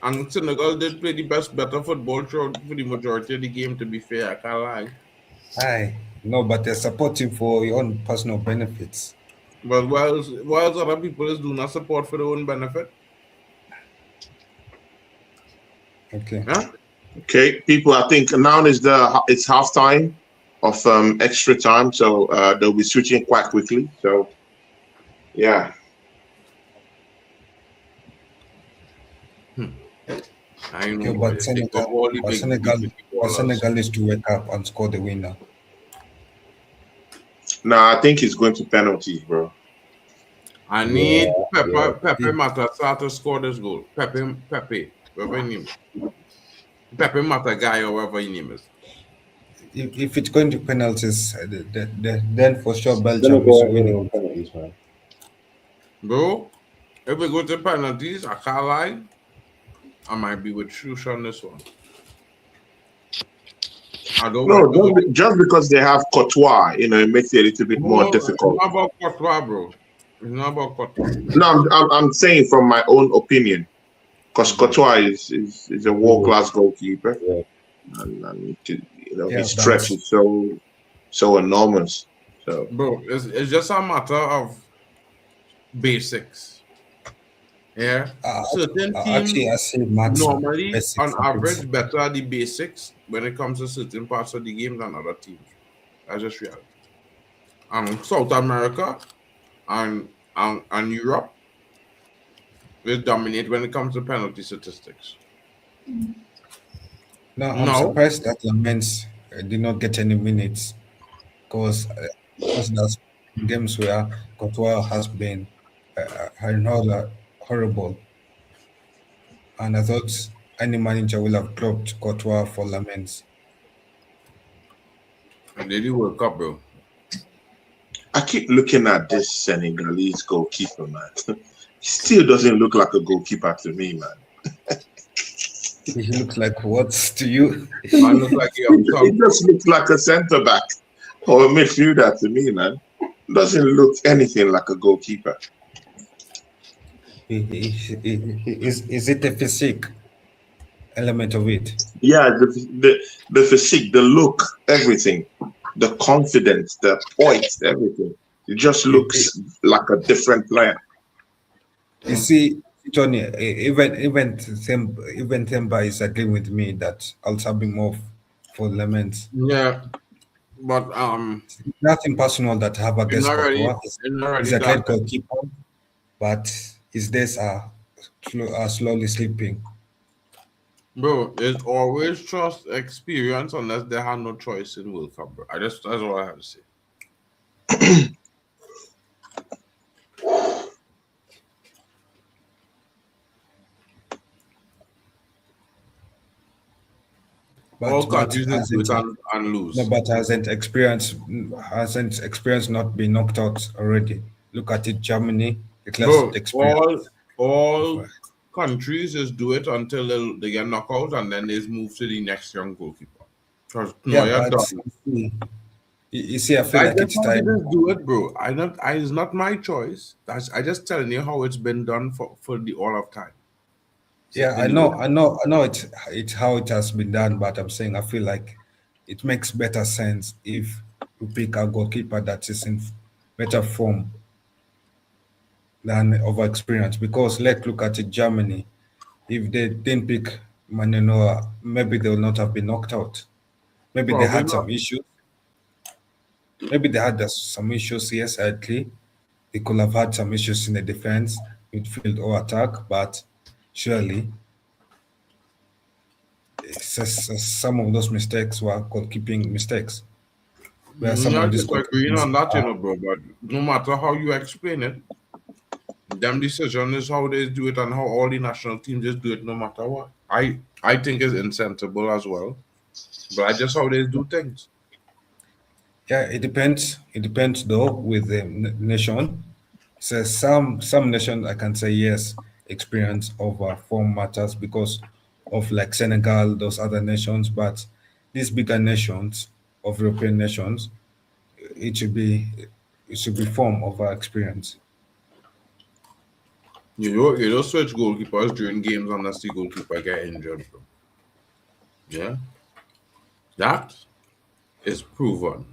And Senegal did play better football for the majority of the game, to be fair. I can't lie. No, but they're supporting for your own personal benefits. But whilst other people do not support for their own benefit. Okay. Huh? Okay, people. I think now it's halftime of extra time, so they'll be switching quite quickly. So, yeah. I know. But Senegal is to wake up and score the winner. Nah, I think it's going to penalties, bro. I need Pepe Mata to score this goal. Pepe, whatever his name is. Pepe Mata guy or whatever his name is. If it's going to penalties, then for sure Belgium is winning. Penalties, man. Bro, if we go to penalties, I can't lie. I might be with Shush on this one. Just because they have Courtois, it makes it a little bit more difficult. It's not about Courtois, bro. It's not about Courtois. No, I'm saying from my own opinion, because Courtois is a world-class goalkeeper, and his stretch is so enormous. So, bro, it's just a matter of basics. Yeah, certain teams normally, on average, better at the basics when it comes to certain parts of the game than other teams. That's just reality. South America and Europe will dominate when it comes to penalty statistics. No, I'm surprised that Lamens did not get any minutes because there's games where Courtois has been horrible, and I thought any manager will have dropped Courtois for Lamens. And they do World Cup, bro. I keep looking at this Senegalese goalkeeper, man. He still doesn't look like a goalkeeper to me, man. He looks like what to you? He just looks like a centre back or a midfielder to me, man. Doesn't look anything like a goalkeeper. Is it the physique element of it? Yeah, the physique, the look, everything, the confidence, the poise, everything. It just looks like a different player. You see, Tony, even Themba is agreeing with me that I'll be more for Lamens. Yeah, but nothing personal that I have against Courtois. He's a great goalkeeper, but his days are slowly slipping. Bro, it's always trust experience unless they have no choice in World Cup, bro. That's all I have to say. All countries just do it and lose. No, but hasn't experienced not been knocked out already. Look at it, Germany. Bro, all countries just do it until they get knocked out and then they move to the next young goalkeeper. Yeah, but you see, I feel like it's time. Just do it, bro. It's not my choice. I just telling you how it's been done for the all of time. Yeah, I know it's how it has been done, but I'm saying I feel like it makes better sense if you pick a goalkeeper that is in better form than over experience. Because let's look at it, Germany. If they didn't pick Manenoa, maybe they would not have been knocked out. Maybe they had some issues. Maybe they had some issues, yes, actually. They could have had some issues in the defense, midfield, or attack, but surely some of those mistakes were goalkeeping mistakes. Where some of these agreeing on that, bro. But no matter how you explain it, them decision is how they do it and how all the national teams just do it no matter what. I think is insensible as well. But I just how they do things. Yeah, it depends. It depends though with the nation. So some nations I can say yes, experience over form matters because of like Senegal, those other nations, but these bigger nations of European nations, it should be form over experience. You don't switch goalkeepers during games unless the goalkeeper get injured, bro. Yeah, that is proven.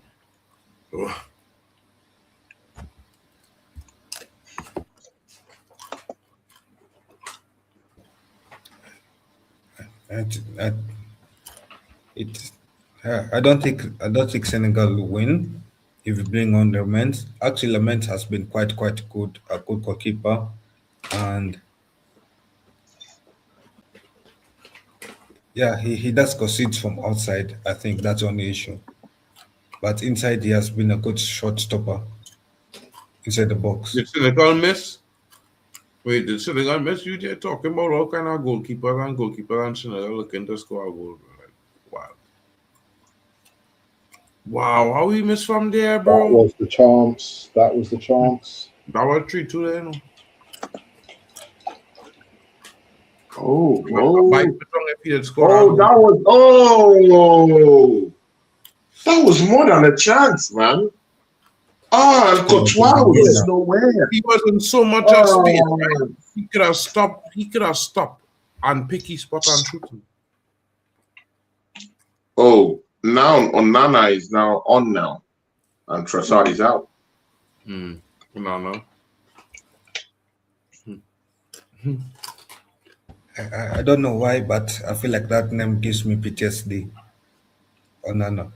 I don't think Senegal will win if you bring on Lement. Actually, Lement has been quite good, a good goalkeeper, and yeah, he does concede from outside. I think that's the only issue. But inside, he has been a good shot stopper inside the box. Did Senegal miss? Wait, did Senegal miss? You there talking about all kind of goalkeepers and Senegal looking to score a goal. Like, wow. Wow, how we missed from there, bro? That was the chance. That was 3-2 there, no? That was more than a chance, man. And Courtois was nowhere. He was in so much space, right? He could have stopped and pick his spot and shoot him. Oh, now Onana is now on now. And Trossard is out. No. I don't know why, but I feel like that name gives me PTSD. Onana.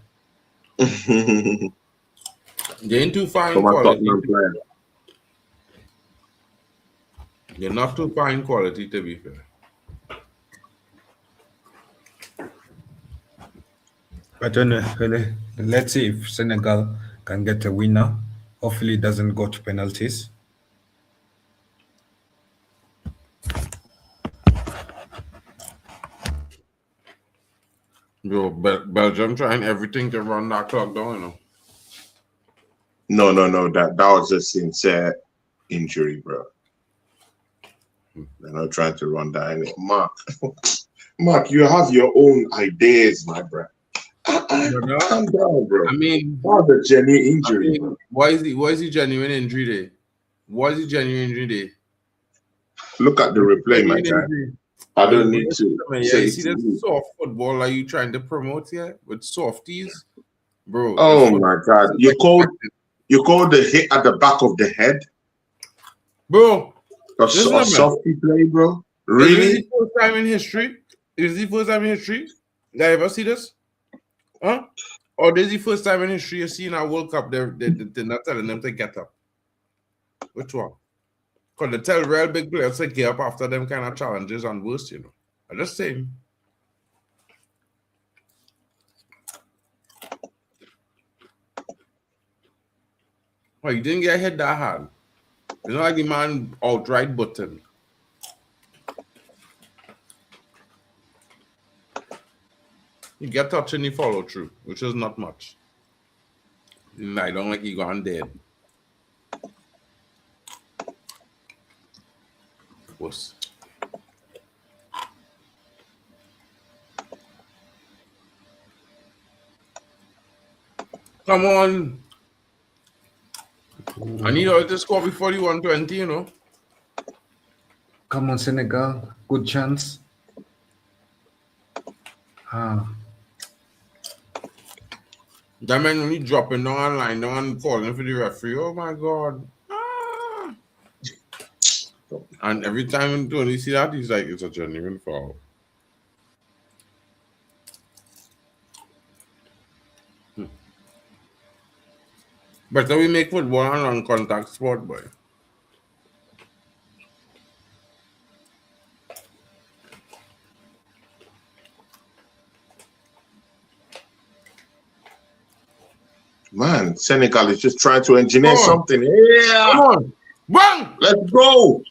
They ain't too fine quality. They're not too fine quality, to be fair. But let's see if Senegal can get a winner. Hopefully, it doesn't go to penalties. Yo, Belgium trying everything to run that clock down, you know. No. That was a sincere injury, bro. They're not trying to run that any. Mark, you have your own ideas, my bro. Calm down, bro. I mean, that's a genuine injury. Why is he genuine injury there? Why is he genuine injury there? Look at the replay, my guy. I don't need to. Yeah, you see this soft football are you trying to promote here with softies, bro? Oh my God! You called the hit at the back of the head, bro. A softy play, bro. Really? Is the first time in history? That I ever see this? Huh? Or this is the first time in history you're seeing a World Cup they're not telling them to get up? Which one? Because they tell real big players to get up after them kind of challenges and worse, you know. I just saying. Oh, you didn't get hit that hard. It's not like the man outright button. You get touch and you follow through, which is not much. I don't like you gone dead. Wuss. Come on. I need all to score before the 120, you know. Come on, Senegal. Good chance. That man only dropping down line down and falling for the referee. Oh my God. Ah. And every time Tony see that, he's like, it's a genuine foul. But we make football an non-contact sport, boy. Man, Senegal is just trying to engineer something. Yeah. Come on. Bang! Let's go.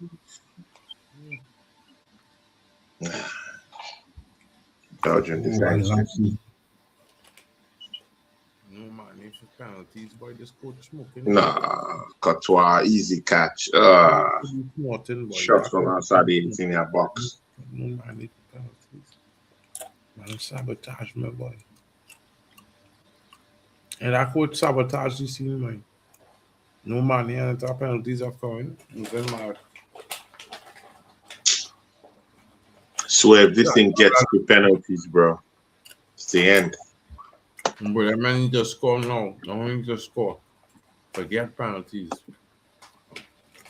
Belgium disaster. No man, if you penalties, boy, this coach smoking. Nah, Courtois, easy catch. Shots from outside the 18-yard box. No man, if penalties. Man, sabotage my boy. And that coach sabotage the scene, man. No man, and the penalties are coming. Swear, if this thing gets to penalties, bro, it's the end. But that man need to score now. No one need to score. Forget penalties.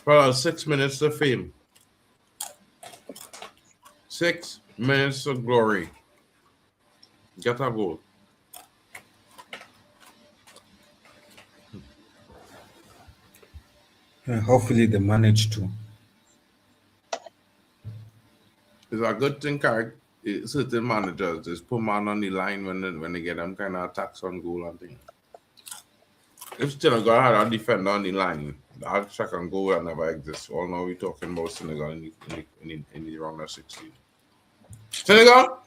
Well, 6 minutes of fame. 6 minutes of glory. Get a goal. Hopefully they manage to. It's a good thing, certain managers just put man on the line when they get them kind of attacks on goal and things. If Senegal had a defender on the line, that second goal will never exist. All now we're talking about Senegal in the round of 16. Senegal?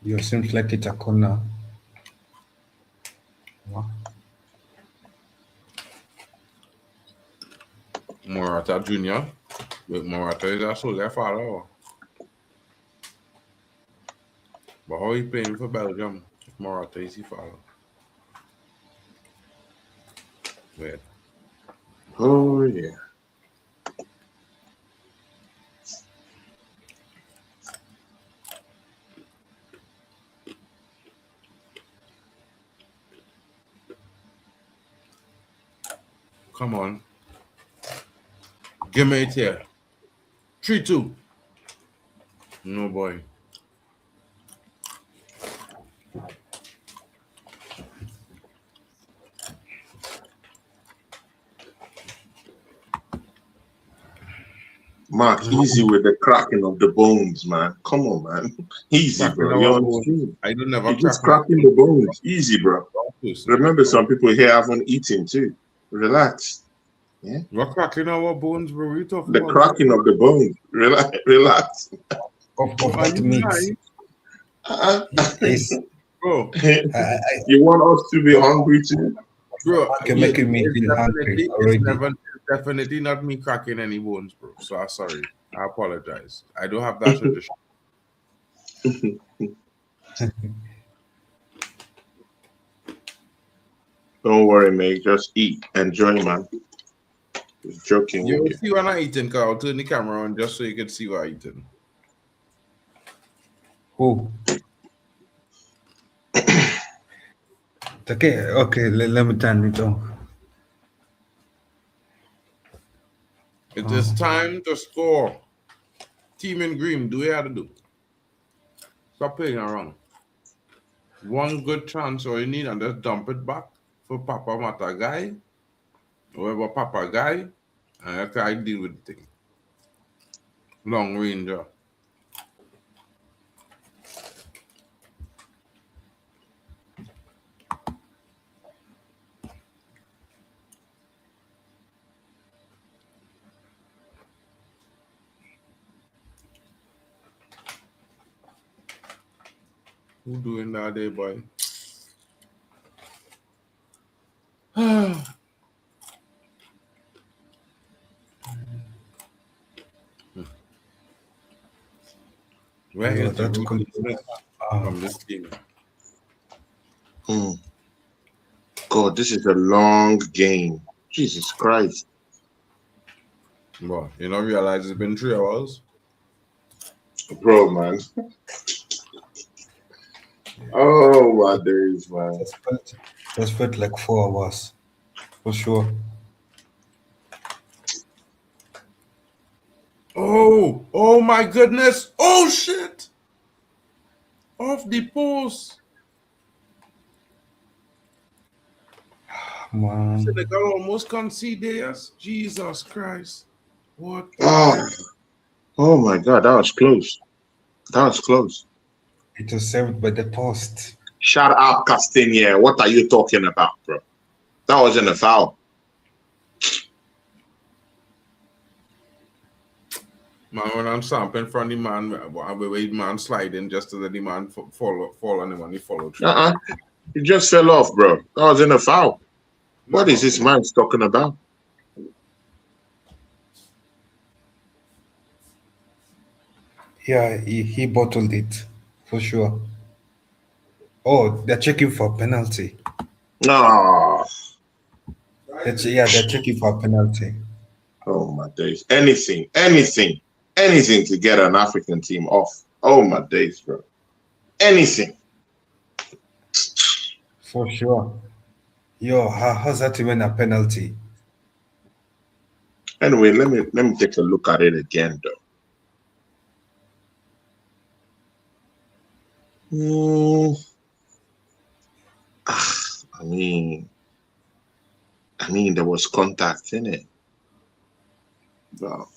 It seems like it's a corner. Wow. Morata Jr. But Morata is also their father. But how he playing for Belgium if Morata is his father? Weird. Oh, yeah. Come on. Give me it here. 3-2. No, boy. Mark, easy with the cracking of the bones, man. Come on, man. Easy, bro. You're on the stream. I don't never You're just cracking the bones. Easy, bro. Remember, some people here haven't eaten too. Relax. Yeah. We're cracking our bones, bro. We talking the about cracking of the bones. Relax. Of that meat. Bro. You want us to be hungry too? Bro, you're making me feel hungry already. It's definitely not me cracking any bones, bro. So I'm sorry. I apologize. I don't have that tradition. Don't worry, mate. Just eat. Enjoy, man. Just joking. You will see when I'm eating, because I'll turn the camera on just so you can see what I'm eating. Who? Okay, let me turn it off. It is time to score. Team in green, do what you have to do. Stop playing around. One good chance all you need and just dump it back for Papa Mata guy, whoever Papa guy, and I try to deal with the thing. Long ranger. Who doing that day, boy? Where Yeah, is the that's good. from this team? God, this is a long game. Jesus Christ. Bro, you don't realize it's been 3 hours? Bro, man. Oh, my days, man. Just felt like 4 hours, for sure. Oh my goodness. Oh, shit. Off the post. Man. Senegal almost conceded, yes? Jesus Christ. What? Oh, my God. That was close. That was close. It was saved by the post. Shut up, Castinier. What are you talking about, bro? That wasn't a foul. Man, when I'm stamping from the man, the man sliding just to let the man fall on him and he followed through. He just fell off, bro. That wasn't a foul. What is this man talking about? Yeah, he bottled it, for sure. Oh, they're checking for a penalty. No. They're checking for a penalty. Oh, my days. Anything to get an African team off. Oh, my days, bro. Anything. For sure. Yo, how's that even a penalty? Anyway, let me take a look at it again, though. I mean, there was contact in it. Wow.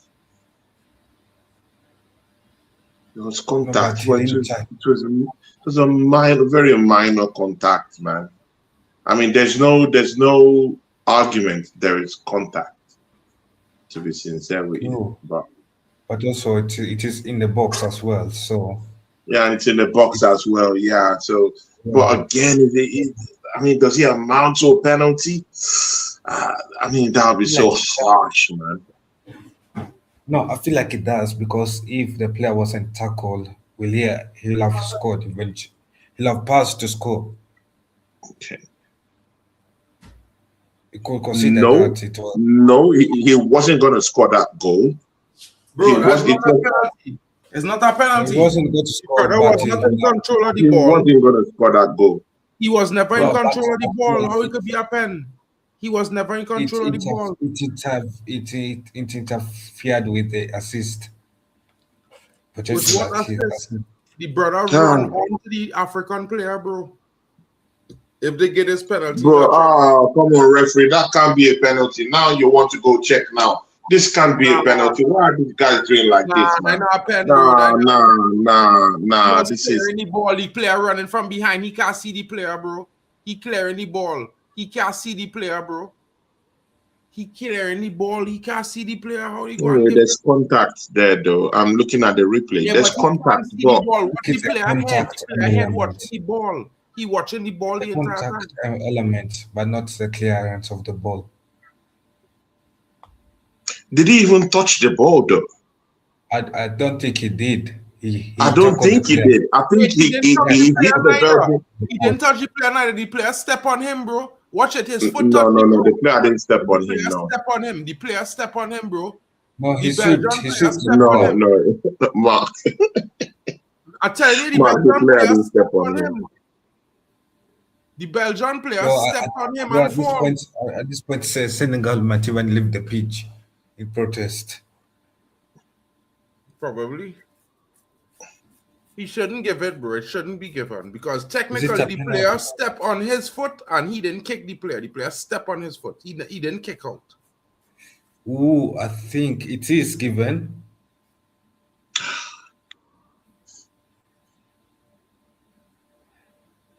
There was contact, but it was a very minor contact, man. I mean, there's no argument. There is contact, to be sincere with you. But also, it is in the box as well. So yeah, and it's in the box as well. Yeah. So, but again, does he amount to a penalty? I mean, that would be so harsh, man. No, I feel like it does, because if the player wasn't tackled, he'll have scored eventually. He'll have passed to score. Okay. He could consider that it was. No, he wasn't going to score that goal. Bro, that's not a penalty. It's not a penalty. He wasn't going to score. He was not in control of the ball. He wasn't going to score that goal. He was never in control of the ball. How it could be a pen? He was never in control of the ball. It interfered with the assist. With what assist? The brother run onto the African player, bro. If they get this penalty. Bro, come on, referee. That can't be a penalty. Now you want to go check now. This can't be a penalty. Why are these guys doing like this, man? Nah. This is the ball. The player running from behind. He can't see the player, bro. He clearing the ball. He can't see the player, bro. He clearing the ball. He can't see the player. How he going? There's contact there, though. I'm looking at the replay. Yeah, there's contact. The ball. What the player head watching the ball. He watching the ball the entire time. Contact element, but not the clearance of the ball. Did he even touch the ball, though? I don't think he did. I don't think he did. I think he hit the Belgium. He didn't touch the player neither. The player step on him, bro. Watch it. His foot No. The player didn't step on him. No. Step on him. The player step on him, bro. No, he should. No. Mark. I tell you, the Belgian player step on him. The Belgian player stepped on him and fall. At this point, Senegal might even leave the pitch in protest. Probably. He shouldn't give it, bro. It shouldn't be given because Is it technically a the penalty? player stepped on his foot and he didn't kick the player. The player stepped on his foot. He didn't kick out. Ooh, I think it is given.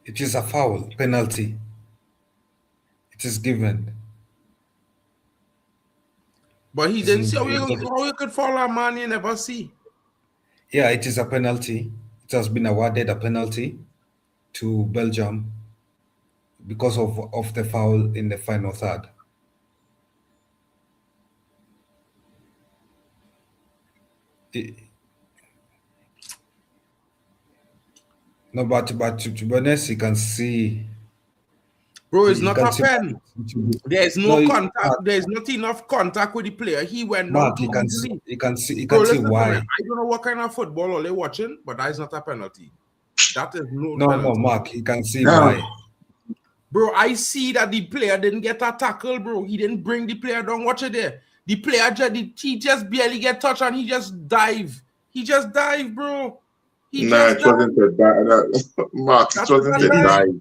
It is a foul, penalty. It is given. But he It's didn't see in- how you could follow a man you never see. Yeah, it is a penalty. It has been awarded a penalty to Belgium because of the foul in the final third. No, but to be honest, you can see. Bro, it's you not can a see- pen. There's No, no contact. There's not enough contact with the player. He went down Mark, too you can easily. see. You can see. You Bro, can see listen to me. why. I don't know what kind of football are they watching, but that is not a penalty. That is no No, penalty. Mark, you can see No. why. Bro, I see that the player didn't get a tackle, bro. He didn't bring the player down. Watch it there. The player he just barely get touched and he just dive. He just dive, bro. It wasn't a dive. Mark, it wasn't a dive.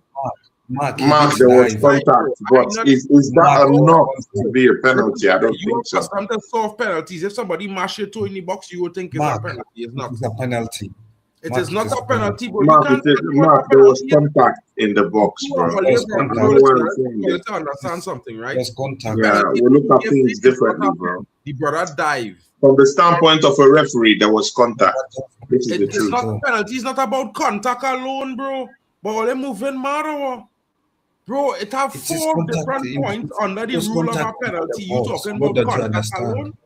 Mark, There was contact, but is that enough to be a penalty? I don't You think so. accustomed to soft penalties. If somebody mash your toe in the box, you would think it's a penalty. It's not. It's a penalty. It is not a penalty, bro. Mark, there was contact in the box, bro. There's I don't contact. know why I'm saying You this. to understand something, right? There's contact. Yeah, we look at things differently, bro. The brother dive. From the standpoint of a referee, there was contact. This is the It's truth. not a penalty. It's not about contact alone, bro. But all they moving matter. Bro, it have It is four contact different in- points under the there's rule of a contact in the penalty. You box. talking What about don't you contact understand? alone?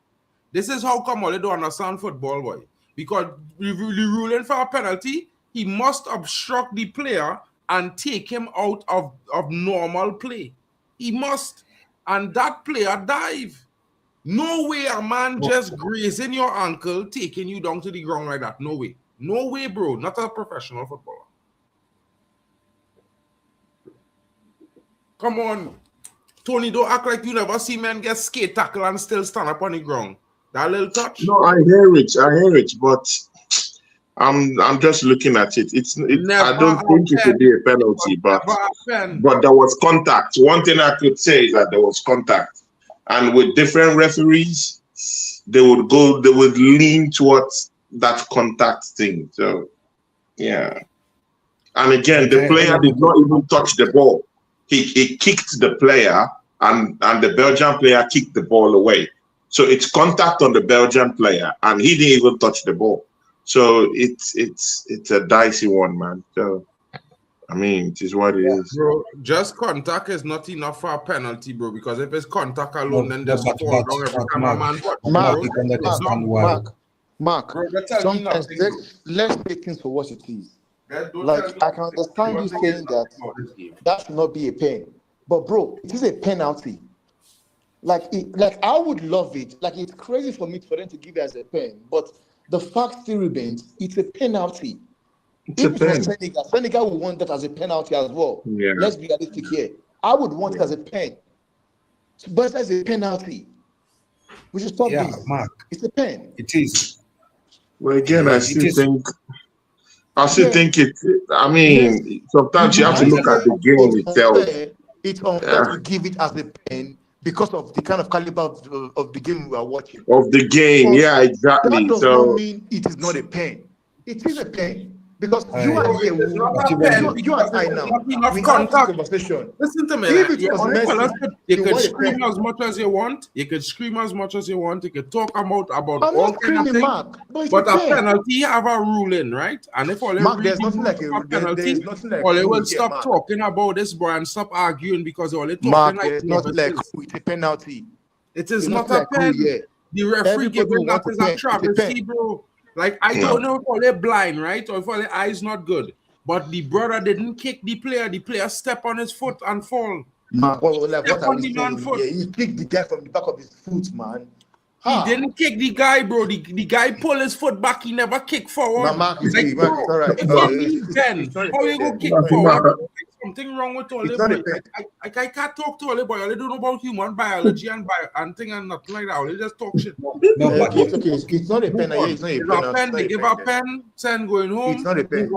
This is how come all they don't understand football, boy. Because the ruling for a penalty, he must obstruct the player and take him out of normal play. He must. And that player dive. No way a man just grazing your ankle, taking you down to the ground like that. No way. No way, bro. Not a professional footballer. Come on. Tony, don't act like you never see men get skate tackle and still stand up on the ground. That little touch. No, I hear it, but I'm just looking at it. I don't think it should be a penalty, but there was contact. One thing I could say is that there was contact, and with different referees, they would lean towards that contact thing. So, yeah. And again, the player did not even touch the ball. He kicked the player, and the Belgian player kicked the ball away. So it's contact on the Belgian player, and he didn't even touch the ball. So it's a dicey one, man. So I mean, it is what it is. Bro, just contact is not enough for a penalty, bro. Because if it's contact alone, then there's fall down every time a man touch. Mark, Bro, sometimes let's take things for what it is. Like, I can understand you saying that should not be a pen, but bro, it is a penalty. Like I would love it. Like, it's crazy for them to give it as a pen, but the fact still remains, it's a penalty. If it was Senegal would want that as a penalty as well. Yeah. Let's be realistic here. I would want it as a pen, but as a penalty. We should stop this. Mark, it's a pen. It is. Well, again, I still think it. I mean, sometimes you have to look at the game itself. It's unfair to give it as a pen because of the kind of caliber of the game we are watching. Of the game, yeah, exactly. That does not mean it is not a pen. It is a pen. Because you are here, you and I now. We have this conversation. Listen to me. If it was Messi, you could scream as much as you want. You could scream as much as you want. You could talk about I'm all not kind of screaming, things. Mark, But a penalty have a ruling, right? And if all Mark, there's nothing like a penalty, nothing like all they will here, stop Mark. talking about this, bro, and stop arguing because all they talking Mark, like there's nothing like it's a penalty. it is There's not nothing a pen. here. The referee Everybody giving that wants a is pen. a It's a travesty, pen. bro. Like, I don't know if all they're blind, right? Or if all their eyes not good. But the brother didn't kick the player. The player step on his foot and fall. Mark, what Step are on we the man's saying? foot. Yeah, he kicked the guy from the back of his foot, man. He didn't kick the guy, bro. The guy pulled his foot back. He never kicked forward. Mark, Like, it's all right. if you need Ben, how you go kick forward? Like, something wrong with all boy. I can't talk to all boy. All they don't know about human biology and thing and nothing like that. All they just talk shit. Okay, it's okay. It's not a pen. It's not a pen. They give a pen, send going home. It's not a pen.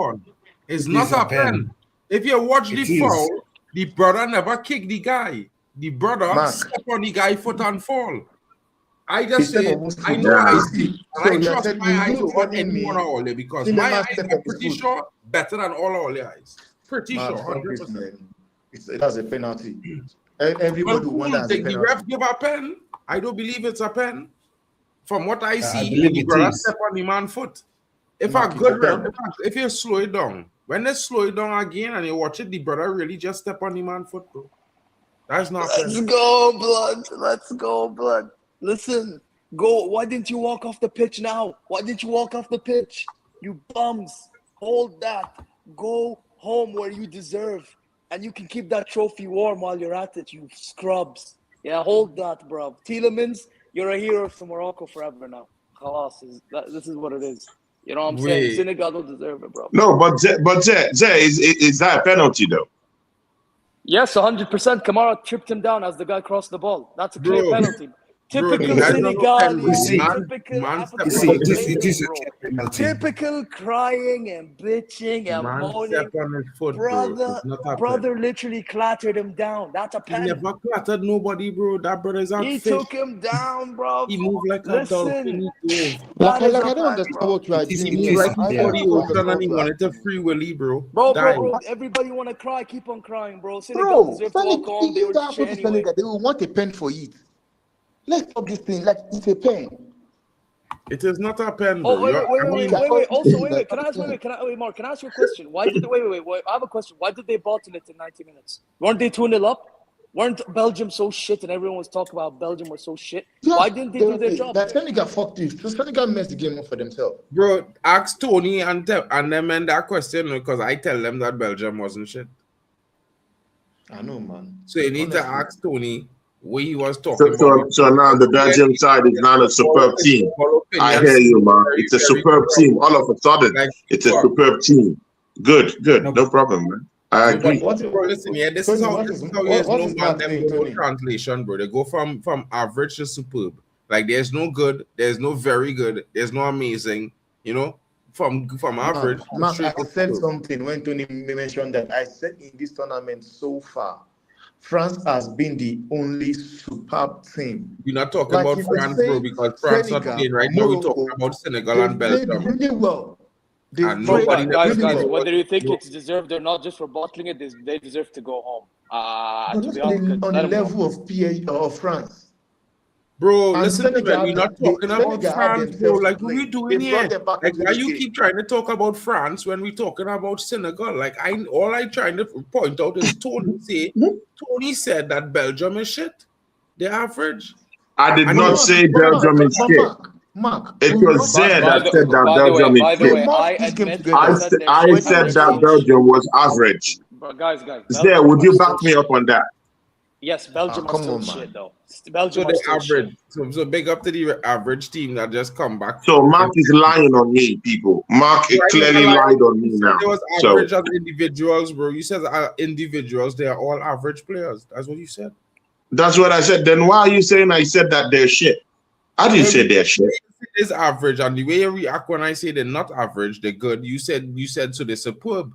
It's not a pen. If you watch the foul, the brother never kicked the guy. The brother step on the guy's foot and fall. I just say, I know I see. And I trust my eyes over anyone or all because my eyes are pretty sure better than all the eyes. Pretty sure, 100%. That's a penalty. Everybody wonders. The ref give a pen. I don't believe it's a pen. From what I see, the brother step on the man's foot. If a good ref, if you slow it down, when they slow it down again and you watch it, the brother really just step on the man's foot, bro. That's not. Let's go, blood. Let's go, blood. Listen, go. Why didn't you walk off the pitch now? Why didn't you walk off the pitch? You bums. Hold that. Go home where you deserve. And you can keep that trophy warm while you're at it, you scrubs. Yeah, hold that, bro. Tielemans, you're a hero for Morocco forever now. Khalas, this is what it is. You know what I'm saying? Senegal don't deserve it, bro. No, but Zay, is that a penalty, though? Yes, 100%. Kamara tripped him down as the guy crossed the ball. That's a clear penalty. Typical Senegal. Typical crying and bitching and moaning. Brother literally clattered him down. That's a penalty. He never clattered nobody, bro. That brother's out. He took him down, bro. He moved like a dolphin. I don't understand what you are doing. He like somebody open and he wanted to free Willie, bro. Bro, everybody want to cry. Keep on crying, bro. Senegal deserve to walk home. They will want a pen for it. Let's stop this thing. Like it's a pen. It is not a pen, bro. Oh, wait. Also, wait. Can I ask Mark? Can I ask you a question? Why did wait? I have a question. Why did they bottle it in 90 minutes? Weren't they 2-0 up? Weren't Belgium so shit and everyone was talking about Belgium was so shit? Why didn't they do their job? That Senegal fucked this. So Senegal messed the game up for themselves. Bro, ask Tony and them and that question because I tell them that Belgium wasn't shit. I know, man. So you need to ask Tony what he was talking about. So now the Belgium side is not a superb team. I hear you, man. It's a superb team. All of a sudden, it's a superb team. Good. No problem, man. I agree. Listen, this is how you know them go translation, bro. They go from average to superb. Like there's no good, there's no very good, there's no amazing. You know, from average. Mark, I said something when Tony mentioned that. I said in this tournament so far, France has been the only superb team. You're not talking about France, bro, because France not playing right now. We're talking about Senegal and Belgium. Really well. Guys, whether you think it's deserved or not, just for bottling it, they deserve to go home. To be honest, on the level of of France. Bro, listen, we're not talking about France, bro. Like, what are you doing here? Like, why you keep trying to talk about France when we're talking about Senegal? Like, all I trying to point out is Tony said that Belgium is shit. They're average. I did not say Belgium is shit. Mark, it was Zay that said that Belgium is shit. I said that Belgium was average. But guys. Zay, would you back me up on that? Yes, Belgium are still shit, though. Belgium so the average. So big up to the average team that just come back. So Mark is lying on me, people. Mark clearly lied on me now. It was average as individuals, bro. You said individuals, they are all average players. That's what you said. That's what I said. Then why are you saying I said that they're shit? I didn't say they're shit. It is average, and the way you react when I say they're not average, they're good. You said so they're superb.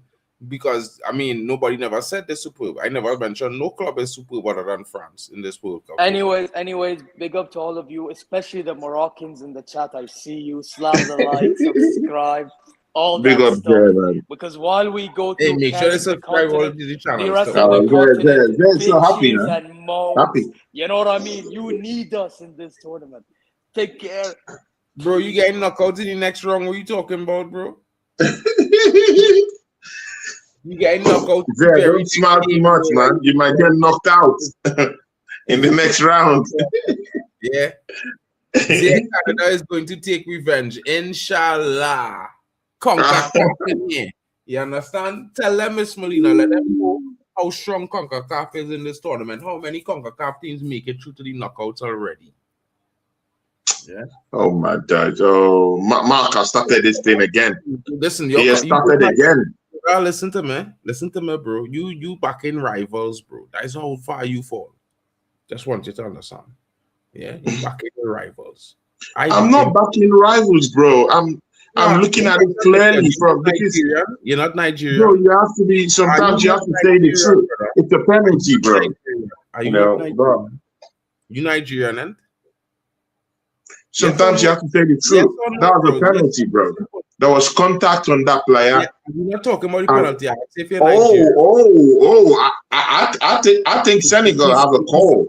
Because I mean, nobody never said they're superb. I never mentioned no club is superb other than France in this World Cup. Anyways, big up to all of you, especially the Moroccans in the chat. I see you. Slam the like, subscribe, all big that up stuff. There, man. Because while we go through, make sure to subscribe all to the channel. The rest of the continent, they're so happy, and modes, happy. You know what I mean? You need us in this tournament. Take care, bro. You getting knocked out in the next round? What are you talking about, bro? You getting knocked out. Yeah, don't smile too much, man. You might get knocked out in the next round. Yeah. Canada is going to take revenge. Inshallah. CONCACAF. You understand? Tell them, Miss Molina, let them know how strong CONCACAF is in this tournament. How many CONCACAF teams make it through to the knockouts already? Yeah. Oh my God. Oh, Mark has started this thing again. Listen, he has started again. Listen to me. Listen to me, bro. You back in rivals, bro. That's how far you fall. Just want you to understand. Yeah, you back in the rivals. I'm not backing rivals, bro. I'm looking at it clearly from Nigeria. You're not Nigerian. Bro, you have to be. Sometimes you have to say the truth. Brother? It's a penalty, bro. Are you not Nigerian? You Nigerian, and sometimes you have to say the truth. That was a penalty, bro. There was contact on that player. Yeah, we're not talking about the penalty. If you're I think Senegal have a call.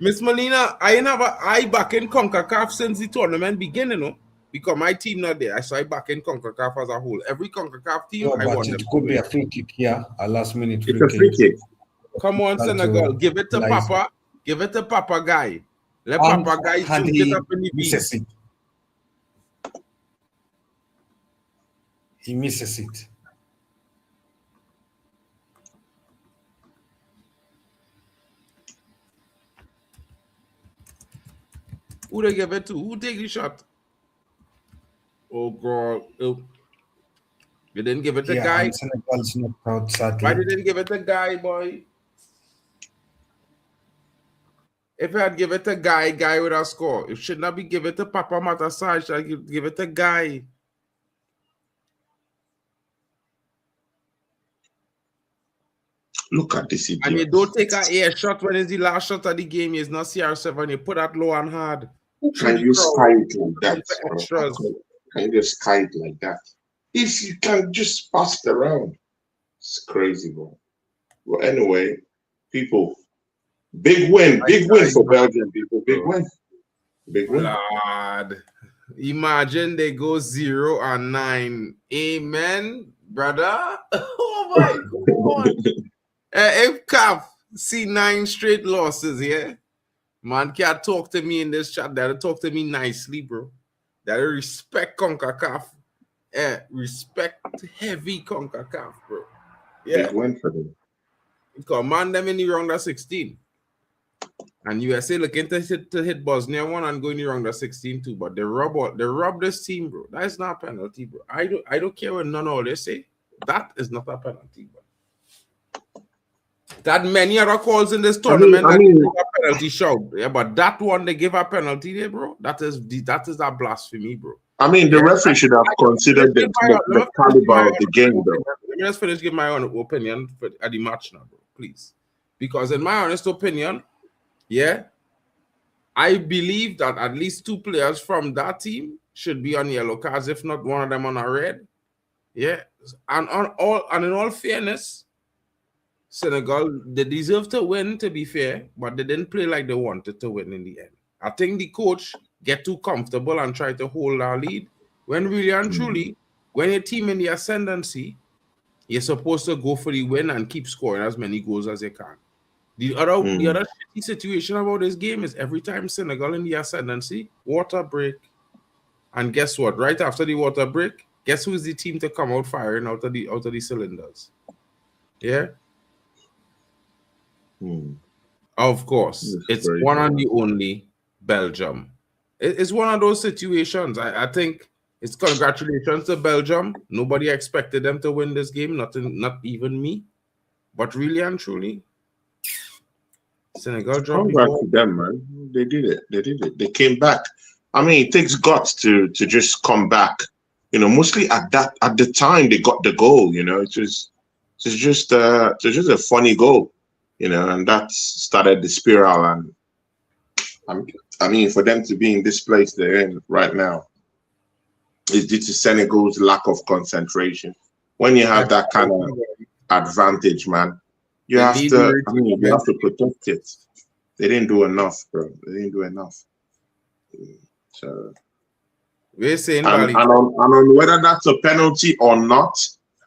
Miss Molina, I back in CONCACAF since the tournament beginning, no? Because my team not there. So I back in CONCACAF as a whole. Every CONCACAF team, I want them. It could be a free kick here, a last minute free kick. Come on, Senegal. Give it to Papa. Give it to Papa guy. Let Papa guy shoot it up in the misses it. He misses it. Who they give it to? Who take the shot? Oh God! Oh. You didn't give it to guy. Senegal's not proud, sadly. Why didn't give it to guy, boy? If you had give it to guy would have scored. It should not be give it to Papa Matasai. Should give it to guy. Look at this idiot. And you don't take an air shot when it's the last shot of the game. It's not CR7. You put that low and hard. Can you kite like that? Can you just kite like that? If you can just pass it around. It's crazy, bro. Well, anyway, people, big win for Belgium, people. Big win. Lord. Imagine they go 0-9. Amen, brother. Oh my God. If CAF see 9 straight losses, yeah, man can't talk to me in this chat. That'll talk to me nicely, bro. That'll respect CONCACAF. Respect heavy CONCACAF, bro. Yeah. Big win for them. Command them in the round of 16. And USA looking to hit Bosnia 1 and go in the round of 16 too. But they rob this team, bro. That is not a penalty, bro. I don't care what none of they say. That is not a penalty, bro. That many other calls in this tournament that give a penalty shout. Yeah, but that one they give a penalty there, bro. That is a blasphemy, bro. I mean, the referee should have considered the caliber of the game, though. Let me just finish giving my own opinion at the match now, bro, please. Because in my honest opinion, yeah, I believe that at least 2 players from that team should be on yellow cards, if not one of them on a red. Yeah, and in all fairness, Senegal, they deserve to win, to be fair, but they didn't play like they wanted to win in the end. I think the coach get too comfortable and try to hold our lead. When really and truly, when your team in the ascendancy, you're supposed to go for the win and keep scoring as many goals as you can. The other shitty situation about this game is every time Senegal in the ascendancy, water break. And guess what? Right after the water break, guess who's the team to come out firing out of the cylinders? Yeah. Of course, it's one and the only Belgium. It's one of those situations. I think it's congratulations to Belgium. Nobody expected them to win this game, not even me. But really and truly, Senegal dropped the ball. Congrats to them, man. They did it. They came back. I mean, it takes guts to just come back. You know, mostly at the time they got the goal. You know, it's just a funny goal. You know, and that started the spiral. And I mean, for them to be in this place they're in right now is due to Senegal's lack of concentration. When you have that kind of advantage, man, you have to protect it. They didn't do enough, bro. They didn't do enough. So we're saying, and on whether that's a penalty or not.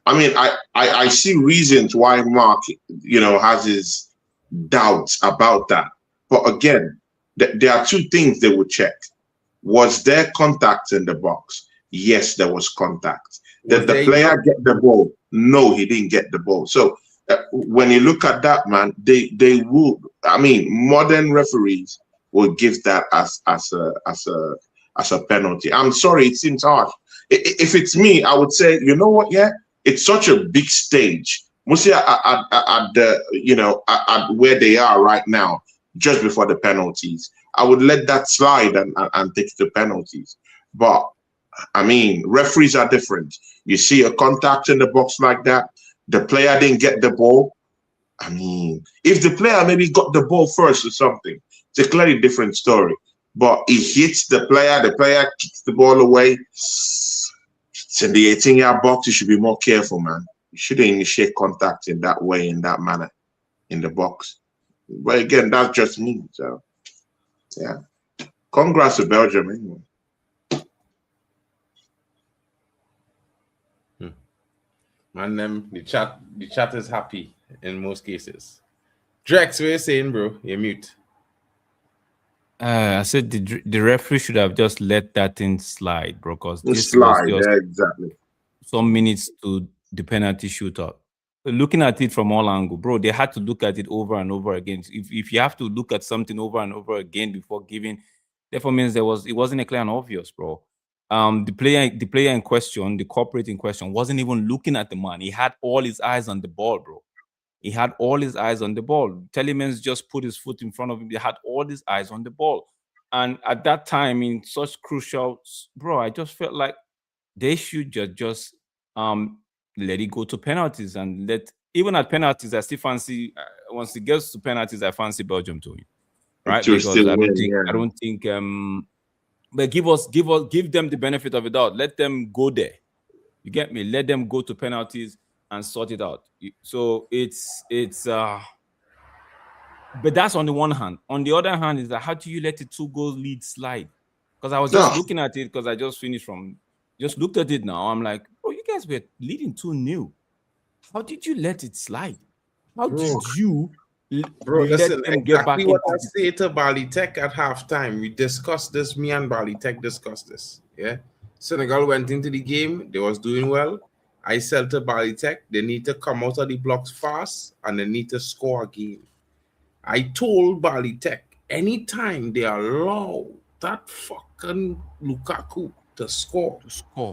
I mean, I see reasons why Mark, you know, has his doubts about that. But again, there are 2 things they would check. Was there contact in the box? Yes, there was contact. Did the player get the ball? No, he didn't get the ball. So when you look at that, man, they would. I mean, modern referees will give that as a penalty. I'm sorry, it seems harsh. If it's me, I would say, you know what? Yeah, it's such a big stage. Mostly at the at where they are right now, just before the penalties, I would let that slide and take the penalties. But I mean, referees are different. You see a contact in the box like that, the player didn't get the ball. I mean, if the player maybe got the ball first or something, it's a clearly different story. But he hits the player kicks the ball away. It's in the 18-yard box. You should be more careful, man. You shouldn't initiate contact in that way, in that manner, in the box. But again, that's just me. So, yeah. Congrats to Belgium, anyway. Man, the chat is happy in most cases. Drex, what are you saying, bro? You're mute. I said the referee should have just let that thing slide, bro, because this slide, was just exactly. some minutes to the penalty shootout. Looking at it from all angles, bro, they had to look at it over and over again. If you have to look at something over and over again before giving, therefore means it wasn't a clear and obvious, bro. The player in question, the corporate in question, wasn't even looking at the man. He had all his eyes on the ball, bro. He had all his eyes on the ball. Telemans just put his foot in front of him. He had all his eyes on the ball. And at that time, in such crucial, bro, I just felt like they should just let it go to penalties and even at penalties, I still fancy once it gets to penalties, I fancy Belgium to win, right? Because I don't think but give them the benefit of the doubt. Let them go there. You get me? Let them go to penalties and sort it out. So it's but that's on the one hand. On the other hand, is that how do you let a 2-goal lead slide? Because I was just looking at it because I just looked at it now. I'm like, bro, you guys were leading 2-0. How did you let it slide? How did you listen, let them get back what I say to Bali Tech at halftime? We discussed this. Me and Bali Tech discussed this. Yeah, Senegal went into the game. They was doing well. I said to Bali Tech, they need to come out of the blocks fast and they need to score a game. I told Bali Tech, anytime they allow that fucking Lukaku to score,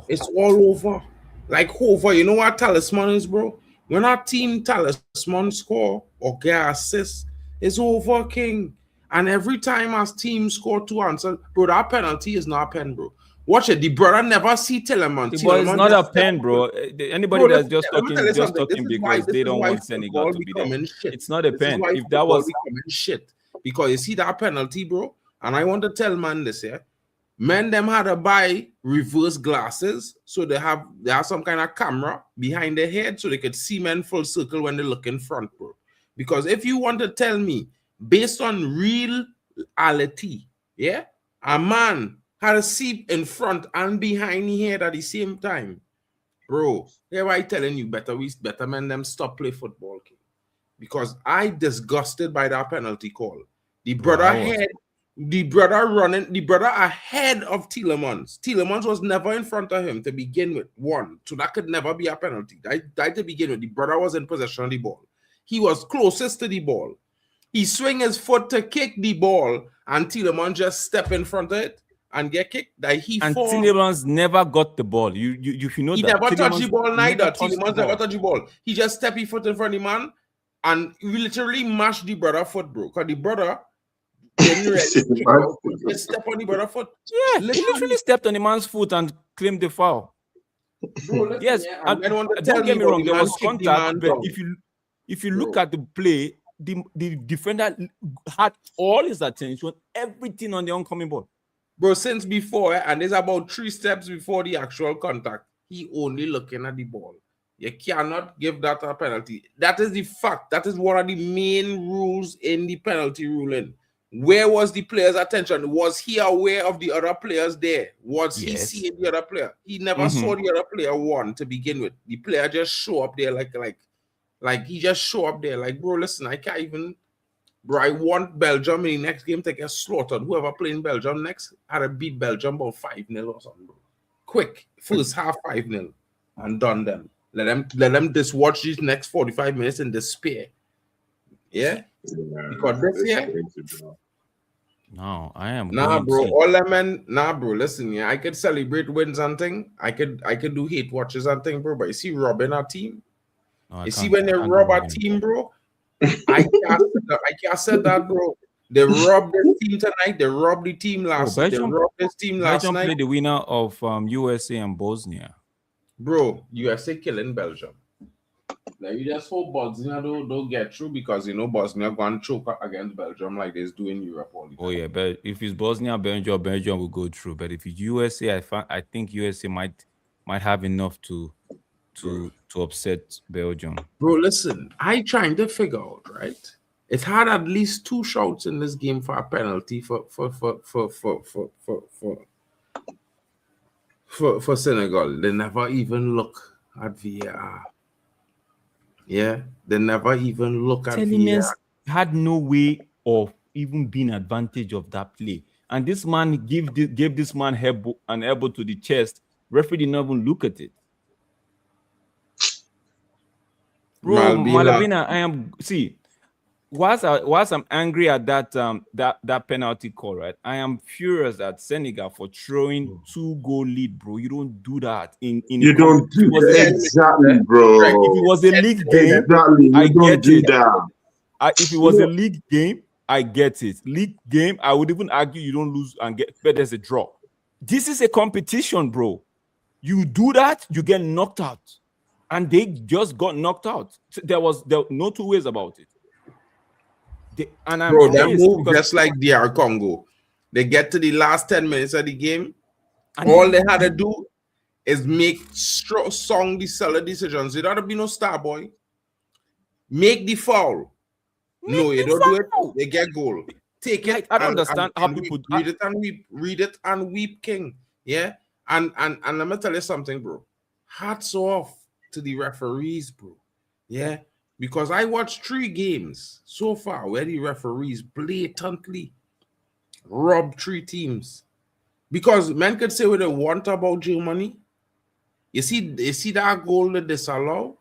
it's all over. Like over, you know what talisman is, bro? When our team talisman score or get assist, it's over, king. And every time our team score 2 answers, bro, that penalty is not a pen, bro. Watch it. The brother never see Telemann. But it's not a pen, bro. Anybody that's just talking because they don't want Senegal to be there. It's not a pen. If that was shit, because you see that penalty, bro. And I want to tell man this here. Men them had to buy reverse glasses, so they have some kind of camera behind their head so they could see men full circle when they look in front, bro. Because if you want to tell me, based on reality, yeah, a man had a seat in front and behind his head at the same time, bro. Here I telling you, better men them stop play football, kid. Because I disgusted by that penalty call. The brother ahead of Tielemans. Tielemans was never in front of him to begin with. One, so that could never be a penalty. That to begin with, the brother was in possession of the ball. He was closest to the ball. He swing his foot to kick the ball, and Tielemans just step in front of it and get kicked. Tielemans never got the ball. You know he that. Never touched the ball neither. Tielemans never touched the ball. He just step his foot in front of the man, and we literally mashed the brother foot, bro. Because the brother didn't just step on the brother foot. Yeah, he literally stepped on the man's foot and claimed the foul. Bro, yes, and don't get me wrong, there was contact, but if you look at the play, the defender had all his attention, everything on the oncoming ball. Bro, since before, and there's about 3 steps before the actual contact, he only looking at the ball. You cannot give that a penalty. That is the fact. That is one of the main rules in the penalty ruling. Where was the player's attention? Was he aware of the other players there? Was he seeing the other player? He never saw the other player one to begin with. The player just show up there like he just show up there. Like, bro, listen, I can't even. Bro, I want Belgium in the next game to get slaughtered. Whoever playing Belgium next had to beat Belgium about 5-0 or something, bro. Quick, first half 5-0 and done them. Let them just watch these next 45 minutes in despair. Yeah? Because this year, No, I am Nah, going. bro. See, All that man. Nah, bro. Listen, yeah, I could celebrate wins and thing. I could do hate watches and thing, bro. But you see, robbing our team. no, I You see, can't. when I they can't do rob our Robin. team, bro. I can't say that, bro. They robbed this team tonight. They robbed the team last. They Belgium, robbed this team last Belgium night, played the winner of USA and Bosnia. bro. USA killing Belgium. Now you just hope Bosnia don't get through because you know Bosnia going to choke against Belgium like they do in Europe all the time. Oh yeah, but if it's Bosnia, Belgium will go through. But if it's USA, I think USA might have enough to upset Belgium. Bro, listen, I trying to figure out, right? It had at least 2 shots in this game for a penalty for Senegal. They never even look at VAR. Yeah, they never even look at Telemans VAR. had no way of even being advantage of that play, and this man gave this man an elbow to the chest. Referee did not even look at it. Bro, Malabina, I am whilst I'm angry at that penalty call, right? I am furious at Senegal for throwing 2-goal lead, bro. You don't do that You don't do that. Exactly, bro. If it was a league game, exactly. You I don't get do it. that. If it was a league game, I get it. League game, I would even argue you don't lose and get, but there's a draw. This is a competition, bro. You do that, you get knocked out. And they just got knocked out. There was no 2 ways about it. Bro, that move just like DR Congo. They get to the last 10 minutes of the game. And all they had to do is make strong the seller decisions. It ought to be no star boy. Make the foul. No, you don't do it. You get goal. Take it. I don't understand how people read it and weep. Read it and weep, king. Yeah. And let me tell you something, bro. Hats off to the referees, bro. Yeah. Because I watched 3 games so far where the referees blatantly robbed 3 teams. Because men could say what they want about Germany. You see that goal that they disallow?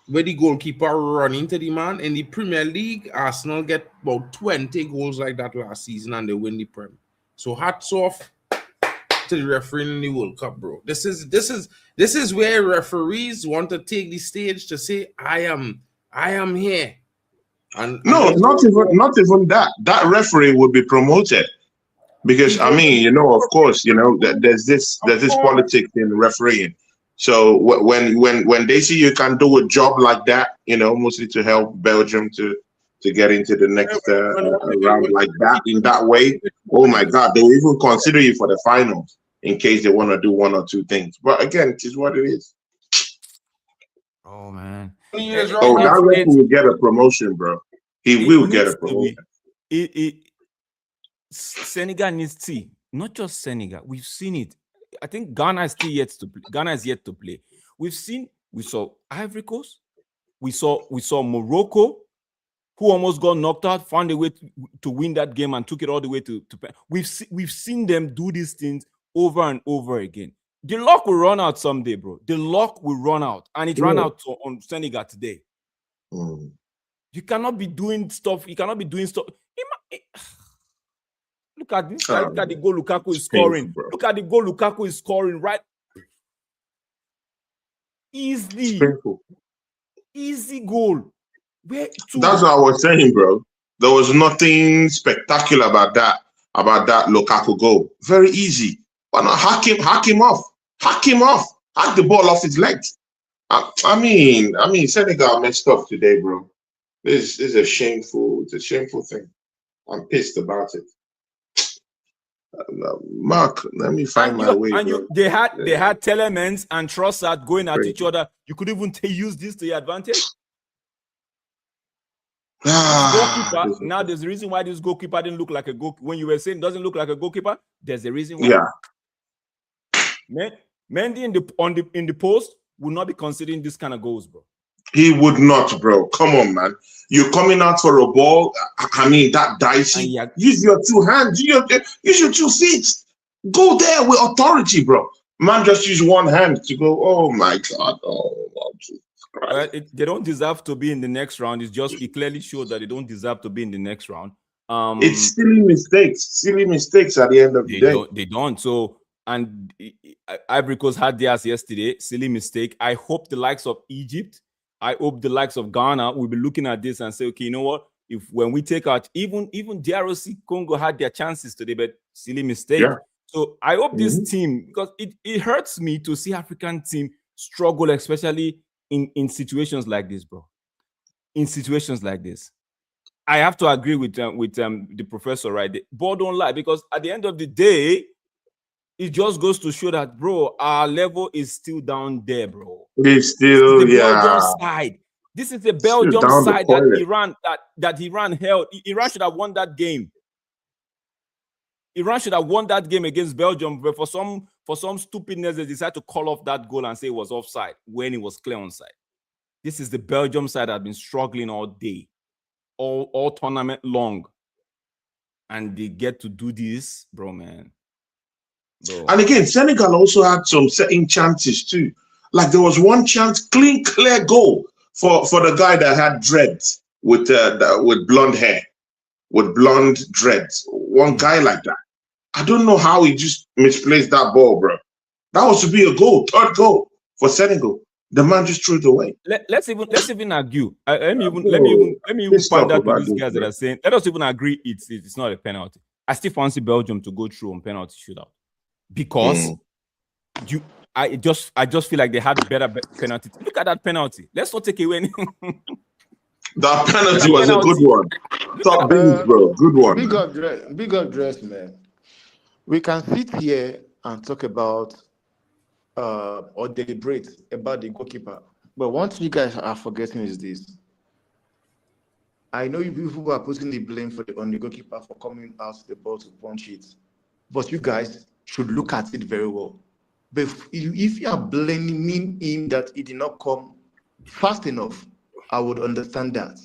Where the goalkeeper run into the man. In the Premier League, Arsenal get about 20 goals like that last season and they win the Prem. So hats off to the referee in the World Cup, bro. This is where referees want to take the stage to say, I am here. And not even that. That referee would be promoted. Because I mean, you know, of course, you know, there's this politics in refereeing. So when they see you can do a job like that, you know, mostly to help Belgium to get into the next round like that in that way, oh my God, they will even consider you for the finals in case they want to do 1 or 2 things. But again, it is what it is. Oh man, that referee will get a promotion, bro. He will get a promotion. Senegal needs to, not just Senegal. We've seen it. I think Ghana is still yet to play. Ghana is yet to play. We saw Ivory Coast. We saw Morocco, who almost got knocked out, found a way to win that game and took it all the way to we've seen them do these things over and over again. The luck will run out someday, bro. The luck will run out, and it ran out on Senegal today. You cannot be doing stuff. You cannot be doing stuff. Look at this guy. Look at the goal Lukaku is scoring. Look at the goal Lukaku is scoring, right? Easy goal. That's what I was saying, bro. There was nothing spectacular about that Lukaku goal. Very easy. Why not hack him off? Hack the ball off his legs. I mean, Senegal messed up today, bro. This is it's a shameful thing. I'm pissed about it. Mark, let me find my way. They had Telemans and Trossard going at each other. You could even use this to your advantage. Now there's a reason why this goalkeeper didn't look like a goalkeeper. When you were saying doesn't look like a goalkeeper, there's a reason why. Yeah. Mendy in the post will not be considering this kind of goals, bro. He would not, bro. Come on, man. You're coming out for a ball. I mean, that dicey. Use your 2 hands. Use your 2 feet. Go there with authority, bro. Man, just use 1 hand to go. Oh my God. Oh, Jesus Christ. They don't deserve to be in the next round. It clearly showed that they don't deserve to be in the next round. It's silly mistakes at the end of the day. They don't. So, and Ivory Coast had theirs yesterday. Silly mistake. I hope the likes of Egypt, I hope the likes of Ghana will be looking at this and say, okay, you know what? If when we take out, even DRC Congo had their chances today, but silly mistake. Yeah. So I hope this team, because it hurts me to see African team struggle, especially in situations like this, bro. In situations like this, I have to agree with the professor, right? The ball don't lie, because at the end of the day, it just goes to show that, bro, our level is still down there, bro. It's still, the Belgium side. This is the Belgium side that Iran held. Iran should have won that game. Iran should have won that game against Belgium, but for some stupidness, they decided to call off that goal and say it was offside when it was clear onside. This is the Belgium side that has been struggling all day, all tournament long, and they get to do this, bro, man. Bro. And again, Senegal also had some certain chances too. Like there was one chance, clear goal for the guy that had dreads with blonde hair, with blonde dreads. One guy like that. I don't know how he just misplaced that ball, bro. That was to be a goal, third goal for Senegal. The man just threw it away. Let's even argue. Let me even find out to these guys that are saying. Let us even agree it's not a penalty. I still fancy Belgium to go through on penalty shootout because I just feel like they had better penalty. Look at that penalty. Let's not take away anything. That penalty was a good one. Top beans, bro. Good one. Big up dress, man. We can sit here and talk about or deliberate about the goalkeeper. But one thing you guys are forgetting is this. I know you people are putting the blame on the goalkeeper for coming out the ball to punch it. But you guys should look at it very well. But if you are blaming him that he did not come fast enough, I would understand that.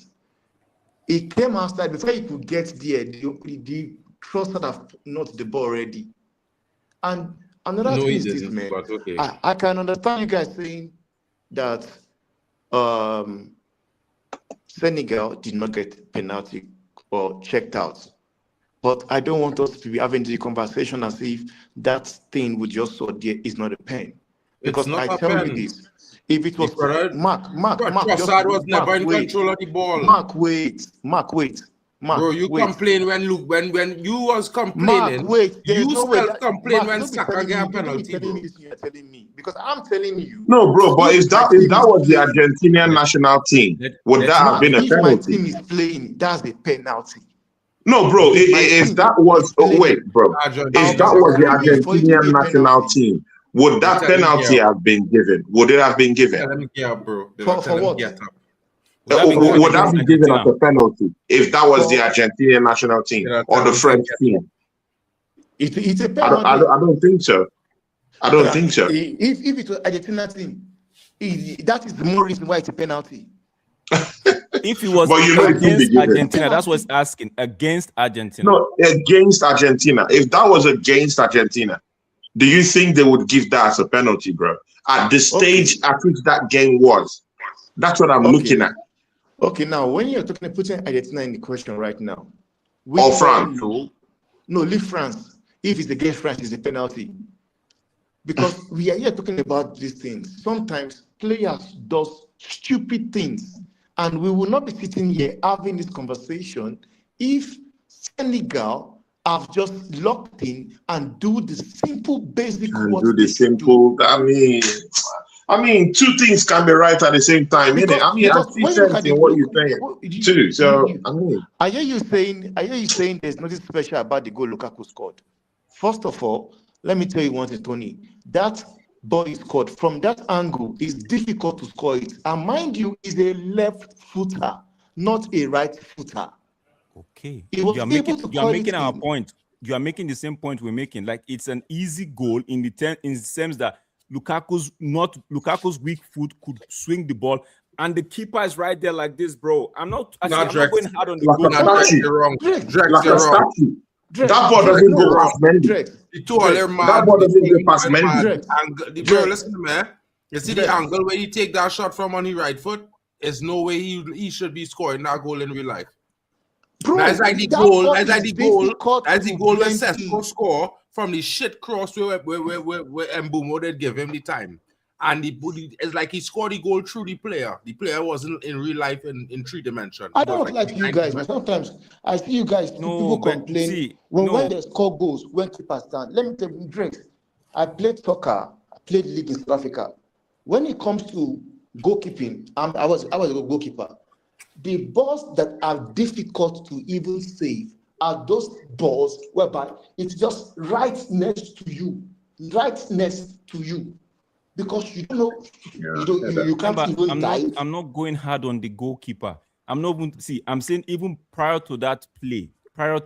He came outside before he could get there. The cross had have not the ball ready. And another thing is this, man. Okay. I can understand you guys saying that Senegal did not get penalty or checked out. But I don't want us to be having the conversation as if that thing we just saw there is not a pen. Because I tell you this. If it was Mark, Trossard was never in control of the ball. Mark, wait. Bro, you complain when you was complaining. You still complain when Saka got a penalty. You're telling me because I'm telling you. No, bro, but if that was the Argentinian national team, would that have been a penalty? If my team is playing, that's a penalty. No, bro. If that was if that was the Argentinian national team, would that penalty have been given? Would it have been given? Let me get up, bro. For what? Would that be given as a penalty if that was the Argentinian national team or the French team? It's a penalty. I don't think so. I don't think so. If it was Argentina team, that is the more reason why it's a penalty. If it was against Argentina, that's what's asking. Against Argentina. No, against Argentina. If that was against Argentina, do you think they would give that as a penalty, bro? At the stage at which that game was. That's what I'm looking at. Okay, now when you're putting Argentina in the question right now. Or France. No, leave France. If it's against France, it's a penalty. Because we are here talking about these things. Sometimes players do stupid things. And we will not be sitting here having this conversation if Senegal have just locked in and do the simple basic I mean, two things can be right at the same time, innit? I mean, I see sense in what you're saying too. So I hear you saying there's nothing special about the goal Lukaku scored. First of all, let me tell you one thing, Tony. That ball is scored from that angle is difficult to score it. And mind you, is a left footer, not a right footer. Okay. You are making our point. You are making the same point we're making. Like it's an easy goal in the sense that Lukaku's weak foot could swing the ball, and the keeper is right there like this, bro. I'm not going hard on the goal. That ball doesn't go past Mendy. That ball doesn't go past Mendy. Bro, listen to me. You see the angle where he take that shot from on the right foot? There's no way he should be scoring that goal in real life. Bro, that's like the that goal. ball That's like is the goal. difficult That's the to goal that blend Sesko in. score from the shit cross where Mbumo did give him the time. And it's like he scored the goal through the player. The player wasn't in real life in 3 dimensions. I don't like you guys, but sometimes I see you guys, people complain when they score goals, when keepers stand. Let me tell you, Drake, I played soccer, I played league in South Africa. When it comes to goalkeeping, I was a goalkeeper. The balls that are difficult to even save are those balls whereby it's just right next to you, because you don't know, you can't even dive. I'm not going hard on the goalkeeper. I'm not even I'm saying even prior to that play, there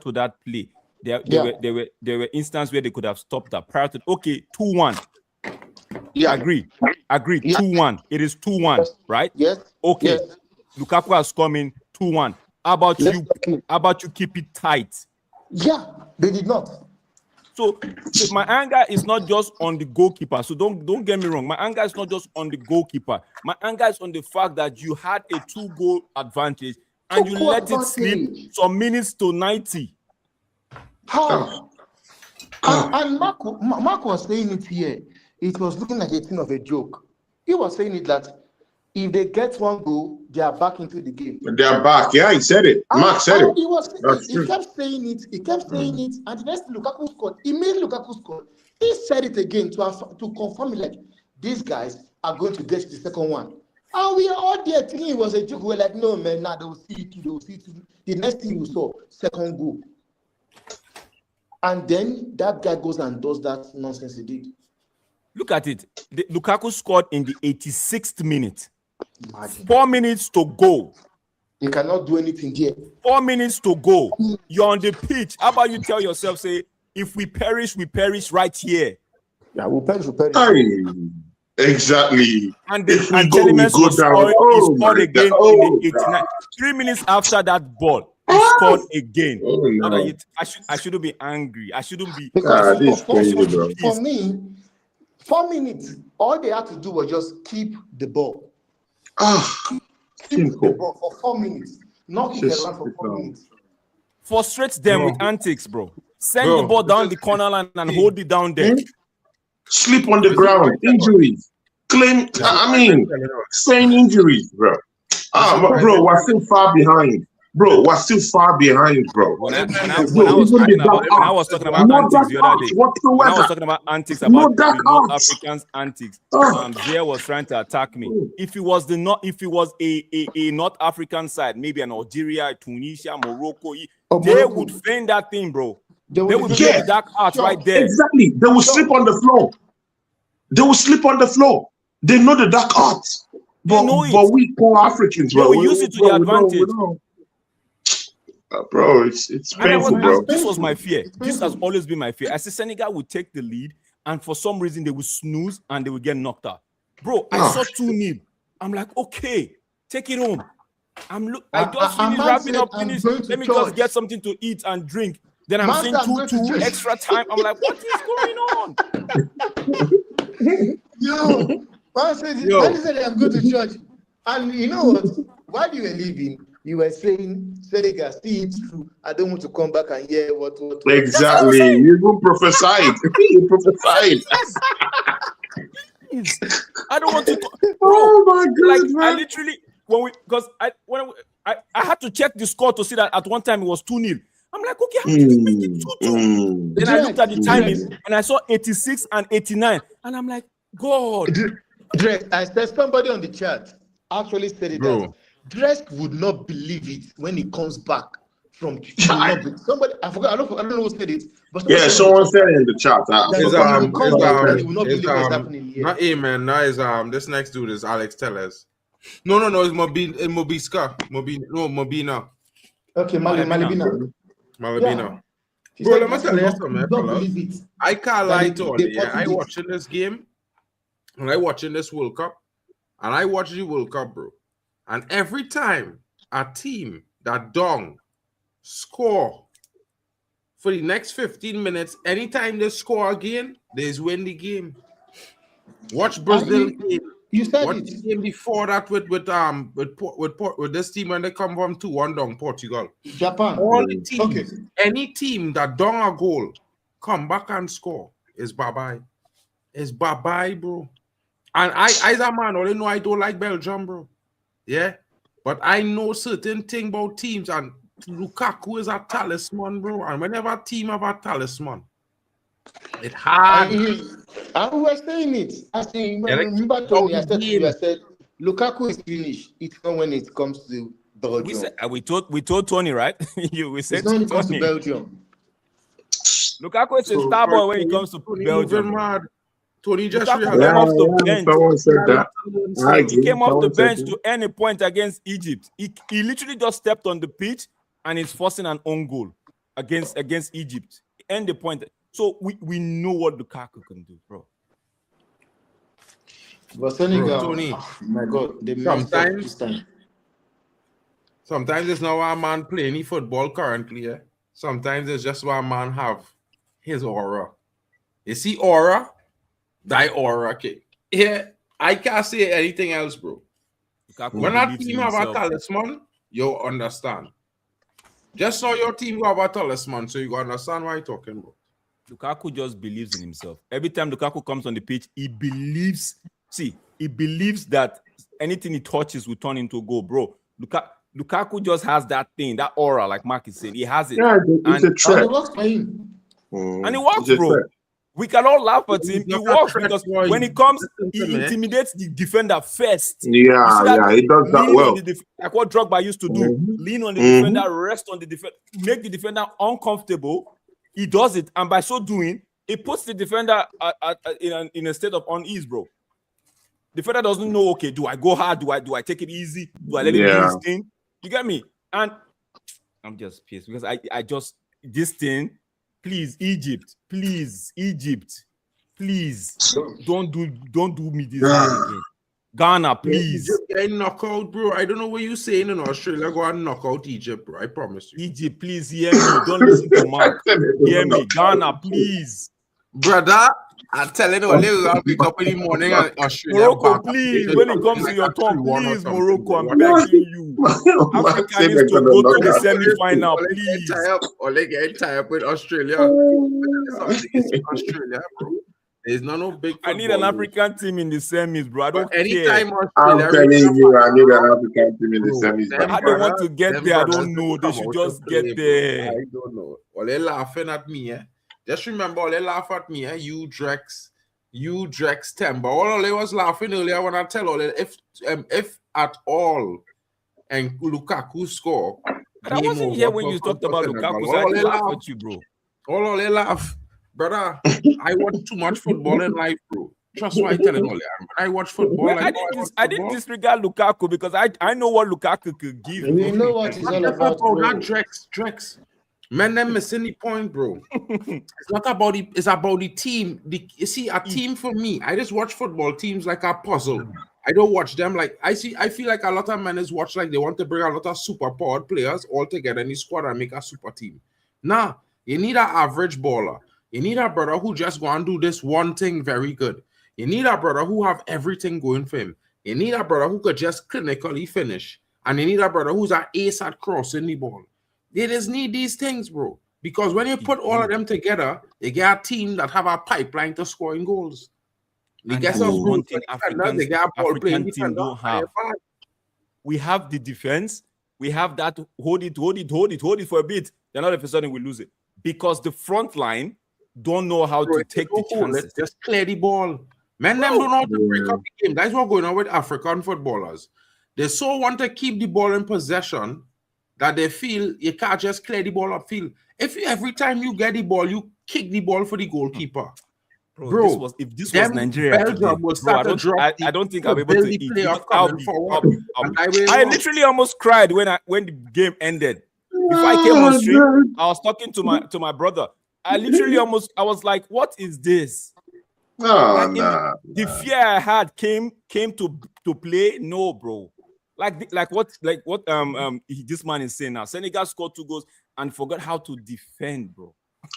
were instances where they could have stopped that. Prior to 2-1. Yeah. Agree. 2-1. It is 2-1, right? Yes. Okay. Yes. Lukaku has come in 2-1. How about you keep it tight? Yeah, they did not. So my anger is not just on the goalkeeper. So don't get me wrong. My anger is not just on the goalkeeper. My anger is on the fact that you had a 2-goal advantage and you let it slip some minutes to 90. How? And Mark was saying it here. It was looking like a thing of a joke. He was saying it that if they get 1 goal, they are back into the game. They are back. Yeah, he said it. Mark said it. He kept saying it. And the next thing Lukaku scored. Immediately Lukaku scored. He said it again to confirm it, like, these guys are going to get the second one. And we are all there thinking it was a joke. We're like, no, man, they will see it. The next thing you saw, second goal. And then that guy goes and does that nonsense he did. Look at it. Lukaku scored in the 86th minute. Imagine. 4 minutes to go. You cannot do anything here. 4 minutes to go. You're on the pitch. How about you tell yourself, say, if we perish right here. Yeah, we'll perish. Exactly. And Telemans scored again in the 89th. 3 minutes after that ball, he scored again. No. I shouldn't be angry. I shouldn't be. This crazy, bro. For me, 4 minutes, all they had to do was just keep the ball. Keep the ball for 4 minutes. Not keep the run for 4 minutes. Frustrate them with antics, bro. Send the ball down the corner line and hold it down there. Sleep on the ground. Injuries. Saying injuries, bro. Bro, we're still far behind. Bro, we're still far behind, bro. When I was talking about antics the other day, when I was talking about antics about the North Africans' antics, Zia was trying to attack me. If it was a North African side, maybe an Algeria, Tunisia, Morocco, they would feign that thing, bro. They would play the dark arts right there. Exactly. They will sleep on the floor. They know the dark arts. But we poor Africans, bro. We use it to the advantage. Bro, it's painful, bro. This was my fear. This has always been my fear. I said Senegal would take the lead, and for some reason they would snooze and they would get knocked out. Bro, I saw 2-0. I'm like, okay, take it home. I just finished wrapping up. Let me just get something to eat and drink. Then I'm saying 2-2 extra time. I'm like, what is going on? Man said I'm going to church. And you know what? While you were leaving, you were saying, Senegal, see it through. I don't want to come back and hear what. Exactly. You even prophesied. You prophesied. I don't want to. Bro, oh my God! Like, man. I literally, I had to check the score to see that at one time it was 2-0. I'm like, okay, how did you make it 2-2? Then I looked at the timing and I saw 86 and 89. And I'm like, God. I said somebody on the chat actually said it. That Drake would not believe it when he comes back from somebody. I forgot. I don't know who said it. But someone said it in the chat. Not Amen. Now is this next dude is Alex Tellez. No, it's Mobiska. Mobina. Okay, Malibina. Bro, let me tell you something, fellas. I can't lie to you. I watching this game, and I watching this World Cup, and I watch the World Cup, bro. And every time a team that don't score for the next 15 minutes, anytime they score again, they win the game. Watch Brazil game. You said What it. game before that with this team when they come from 2-1 down Portugal? Japan. All the teams, Okay. any team that down a goal, come back and score is bye-bye. It's bye-bye, bro. And I as a man, only know I don't like Belgium, bro. Yeah. But I know certain thing about teams, and Lukaku is a talisman, bro. And whenever a team have a talisman, it's hard. And we were saying it. I think, remember Tony, I said to you, I said, Lukaku is finished. It's not when it comes to Belgium. We told Tony, right? We said it's not when it comes to Tony. Belgium. Lukaku is a star boy when it comes to Belgium. Tony just Lukaku came off the bench. Someone said that. He came off the bench to earn a point against Egypt. He literally just stepped on the pitch and is forcing an own goal against Egypt. Earned the point. So we know what Lukaku can do, bro. But Senegal, Tony, oh my God, they sometimes it's not why a man play any football currently. Eh? Sometimes it's just why a man have his aura. You see aura? That aura, okay. Yeah, I can't say anything else, bro. Lukaku when a team have a talisman, you understand. Just saw your team have a talisman, so you understand what I'm talking about. Lukaku just believes in himself. Every time Lukaku comes on the pitch, he believes. See, he believes that anything he touches will turn into a goal, bro. Lukaku just has that thing, that aura, like Mark is saying. He has it. Yeah, it's a threat. And it works for him. And it works, bro. We can all laugh at him. It works because when he comes, he intimidates the defender first. Yeah, he does that well. Like what Drogba used to do. Lean on the defender, rest on the defender, make the defender uncomfortable. He does it, and by so doing, it puts the defender in a state of unease, bro. The defender doesn't know, okay, do I go hard? Do I take it easy? Do I let him do his thing? You get me? And I'm just pissed because I just this thing. Please, Egypt. Please, don't do me this again. Ghana, please. Egypt getting knocked out, bro. I don't know what you're saying in Australia. Go and knock out Egypt, bro. I promise you. Egypt, please hear me. Don't listen to Mark. Hear me. Ghana, please. Brother, I'm telling you, I'll wake up in the morning and Australia. Morocco, please. When it comes to your turn, please, Morocco, I'm begging you. Africa needs to go to the semi-final, please. Ole getting tired with Australia. Australia, bro. There's no big football, I need an African team in the semis, bro. I don't anytime care. I'm telling you, I need an African team in the semis. How they want to get there, I don't know. They should just get there. I don't know. Ole laughing at me, eh? Just remember, Ole laugh at me, eh? You Drex Temba. Ole was laughing earlier when I tell Ole if at all and Lukaku score. But I wasn't here when you talked about Lukaku, so I didn't laugh at you, bro. Ole laugh. Brother, I watch too much football in life, bro. Trust what I tell him, I watch football. Well, I didn't disregard Lukaku because I know what Lukaku could give. You know what it's all about, bro. Not Drex. Man, them missing the point, bro. It's not about the. It's about the team. You see, a team for me. I just watch football teams like a puzzle. I don't watch them like I feel like a lot of men is watch like they want to bring a lot of super powered players all together in the squad and make a super team. Nah, you need an average baller. You need a brother who just go and do this one thing very good. You need a brother who have everything going for him. You need a brother who could just clinically finish. And you need a brother who's an ace at crossing the ball. They just need these things, bro. Because when you put all of them together, you get a team that have a pipeline to scoring goals. They get some one thing African team don't have. We have the defense. We have that hold it for a bit. Then all of a sudden we lose it. Because the front line don't know how to take the chances. Just clear the ball. Men them don't know how to break up the game. That's what's going on with African footballers. They so want to keep the ball in possession that they feel you can't just clear the ball upfield. Every time you get the ball, you kick the ball for the goalkeeper. Bro, if this was Nigeria today, I don't think I'll be able to eat. I literally almost cried when the game ended. Before I came on stream, I was talking to my brother. I literally I was like, what is this? The fear I had came to play. No, bro. Like what this man is saying now. Senegal scored 2 goals and forgot how to defend, bro.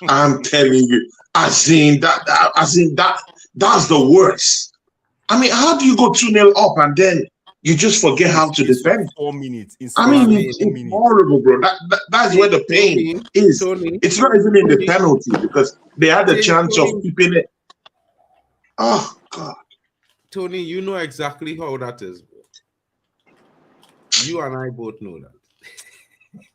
I'm telling you, as in that that's the worst. I mean, how do you go 2-0 up and then you just forget how to defend? 4 minutes. I mean, it's horrible, bro. That's where the pain is. It's not even in the penalty because they had the chance of keeping it. Oh, God. Tony, you know exactly how that is, bro. You and I both know that.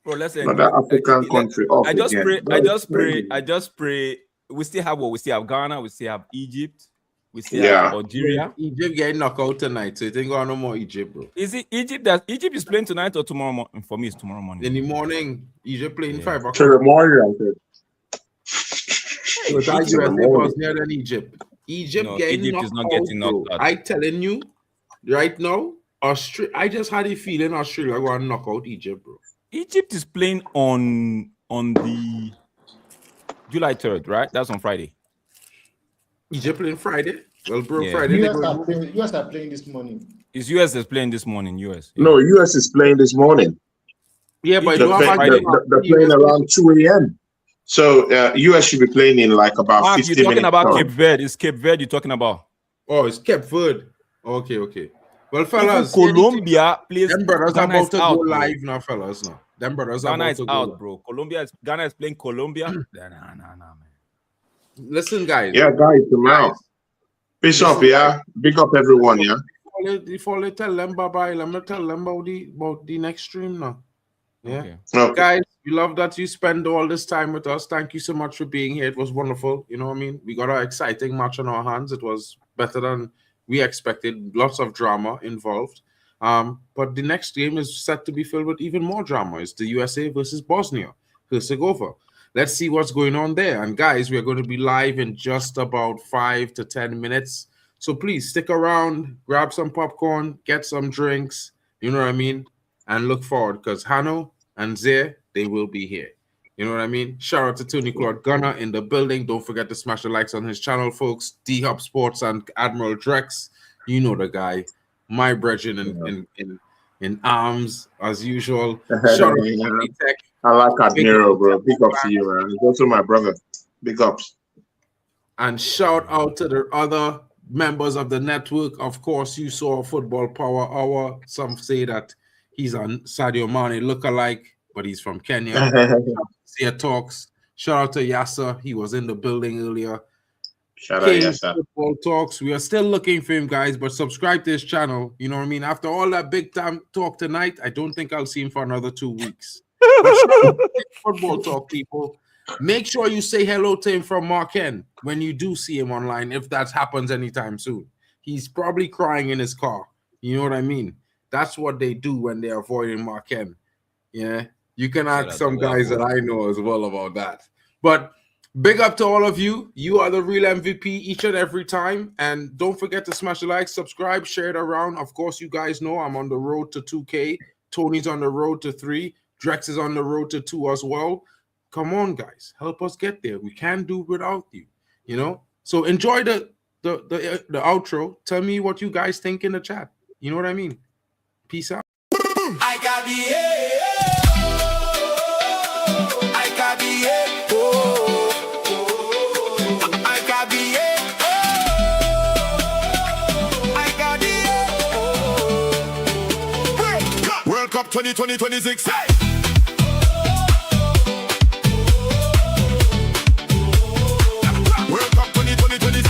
Bro, listen. But that African country off I just again. pray. I just pray. We still have what? We still have Ghana. We still have Egypt. We still have Algeria. Egypt getting knocked out tonight, so you think no more Egypt, bro. Is it Egypt that Egypt is playing tonight or tomorrow morning? For me, it's tomorrow morning. In the morning, Egypt playing 5 o'clock. To the morning, I So that USA was near than Egypt. Egypt is not getting knocked out. I telling you, right now, I just had a feeling Australia going to knock out Egypt, bro. Egypt is playing on the July 3rd, right? That's on Friday. Egypt playing Friday? Well, bro, Yeah. Friday. US are playing this morning. Is US is playing this morning? US. Yeah. No, US is playing this morning. Yeah, but they're playing around 2 a.m. So US should be playing in like about Mark, 15 minutes. You're talking about Cape Verde. It's Cape Verde you're talking about. Oh, it's Cape Verde. Okay. Well, fellas, Colombia plays. Them brothers Ghana about to go bro. live now, fellas. Now, them brothers Ghana about is to go out, live. bro. Ghana is playing Colombia. Nah, man. Listen, guys. Yeah, guys, come out. Peace up, yeah. Big up everyone, yeah. Before they tell them bye-bye, let me tell them about the next stream now. Yeah. Okay. Guys, we love that you spend all this time with us. Thank you so much for being here. It was wonderful. You know what I mean? We got an exciting match on our hands. It was better than we expected. Lots of drama involved. But the next game is set to be filled with even more drama. It's the USA versus Bosnia-Herzegovina. Let's see what's going on there. And guys, we're going to be live in just about 5 to 10 minutes. So please stick around, grab some popcorn, get some drinks, you know what I mean? And look forward because Hano and Zay, they will be here. You know what I mean? Shout out to Tony Claude Gunner in the building. Don't forget to smash the likes on his channel, folks. D-Hub Sports and Admiral Drex. You know the guy. My brethren in arms, as usual. Shout out to Tech. I like Admiral, bro. Big ups to you, man. He's also my brother. Big ups. And shout out to the other members of the network. Of course, you saw Football Power Hour. Some say that he's a Sadio Mane lookalike, but he's from Kenya. Zia Talks. Shout out to Yasser. He was in the building earlier. Shout out Yasser. Football Talks. We are still looking for him, guys, but subscribe to his channel. You know what I mean? After all that big time talk tonight, I don't think I'll see him for another 2 weeks. Football Talk, people. Make sure you say hello to him from Marken when you do see him online, if that happens anytime soon. He's probably crying in his car. You know what I mean? That's what they do when they're avoiding Marken. Yeah. You can ask some guys that I know as well about that. But big up to all of you. You are the real MVP each and every time. And don't forget to smash the like, subscribe, share it around. Of course, you guys know I'm on the road to 2K. Tony's on the road to 3. Drex is on the road to 2 as well. Come on, guys. Help us get there. We can't do without you, you know? So enjoy the outro. Tell me what you guys think in the chat. You know what I mean? Peace out. I got the I got the I got the I got the World Cup 2026. World Cup 2020.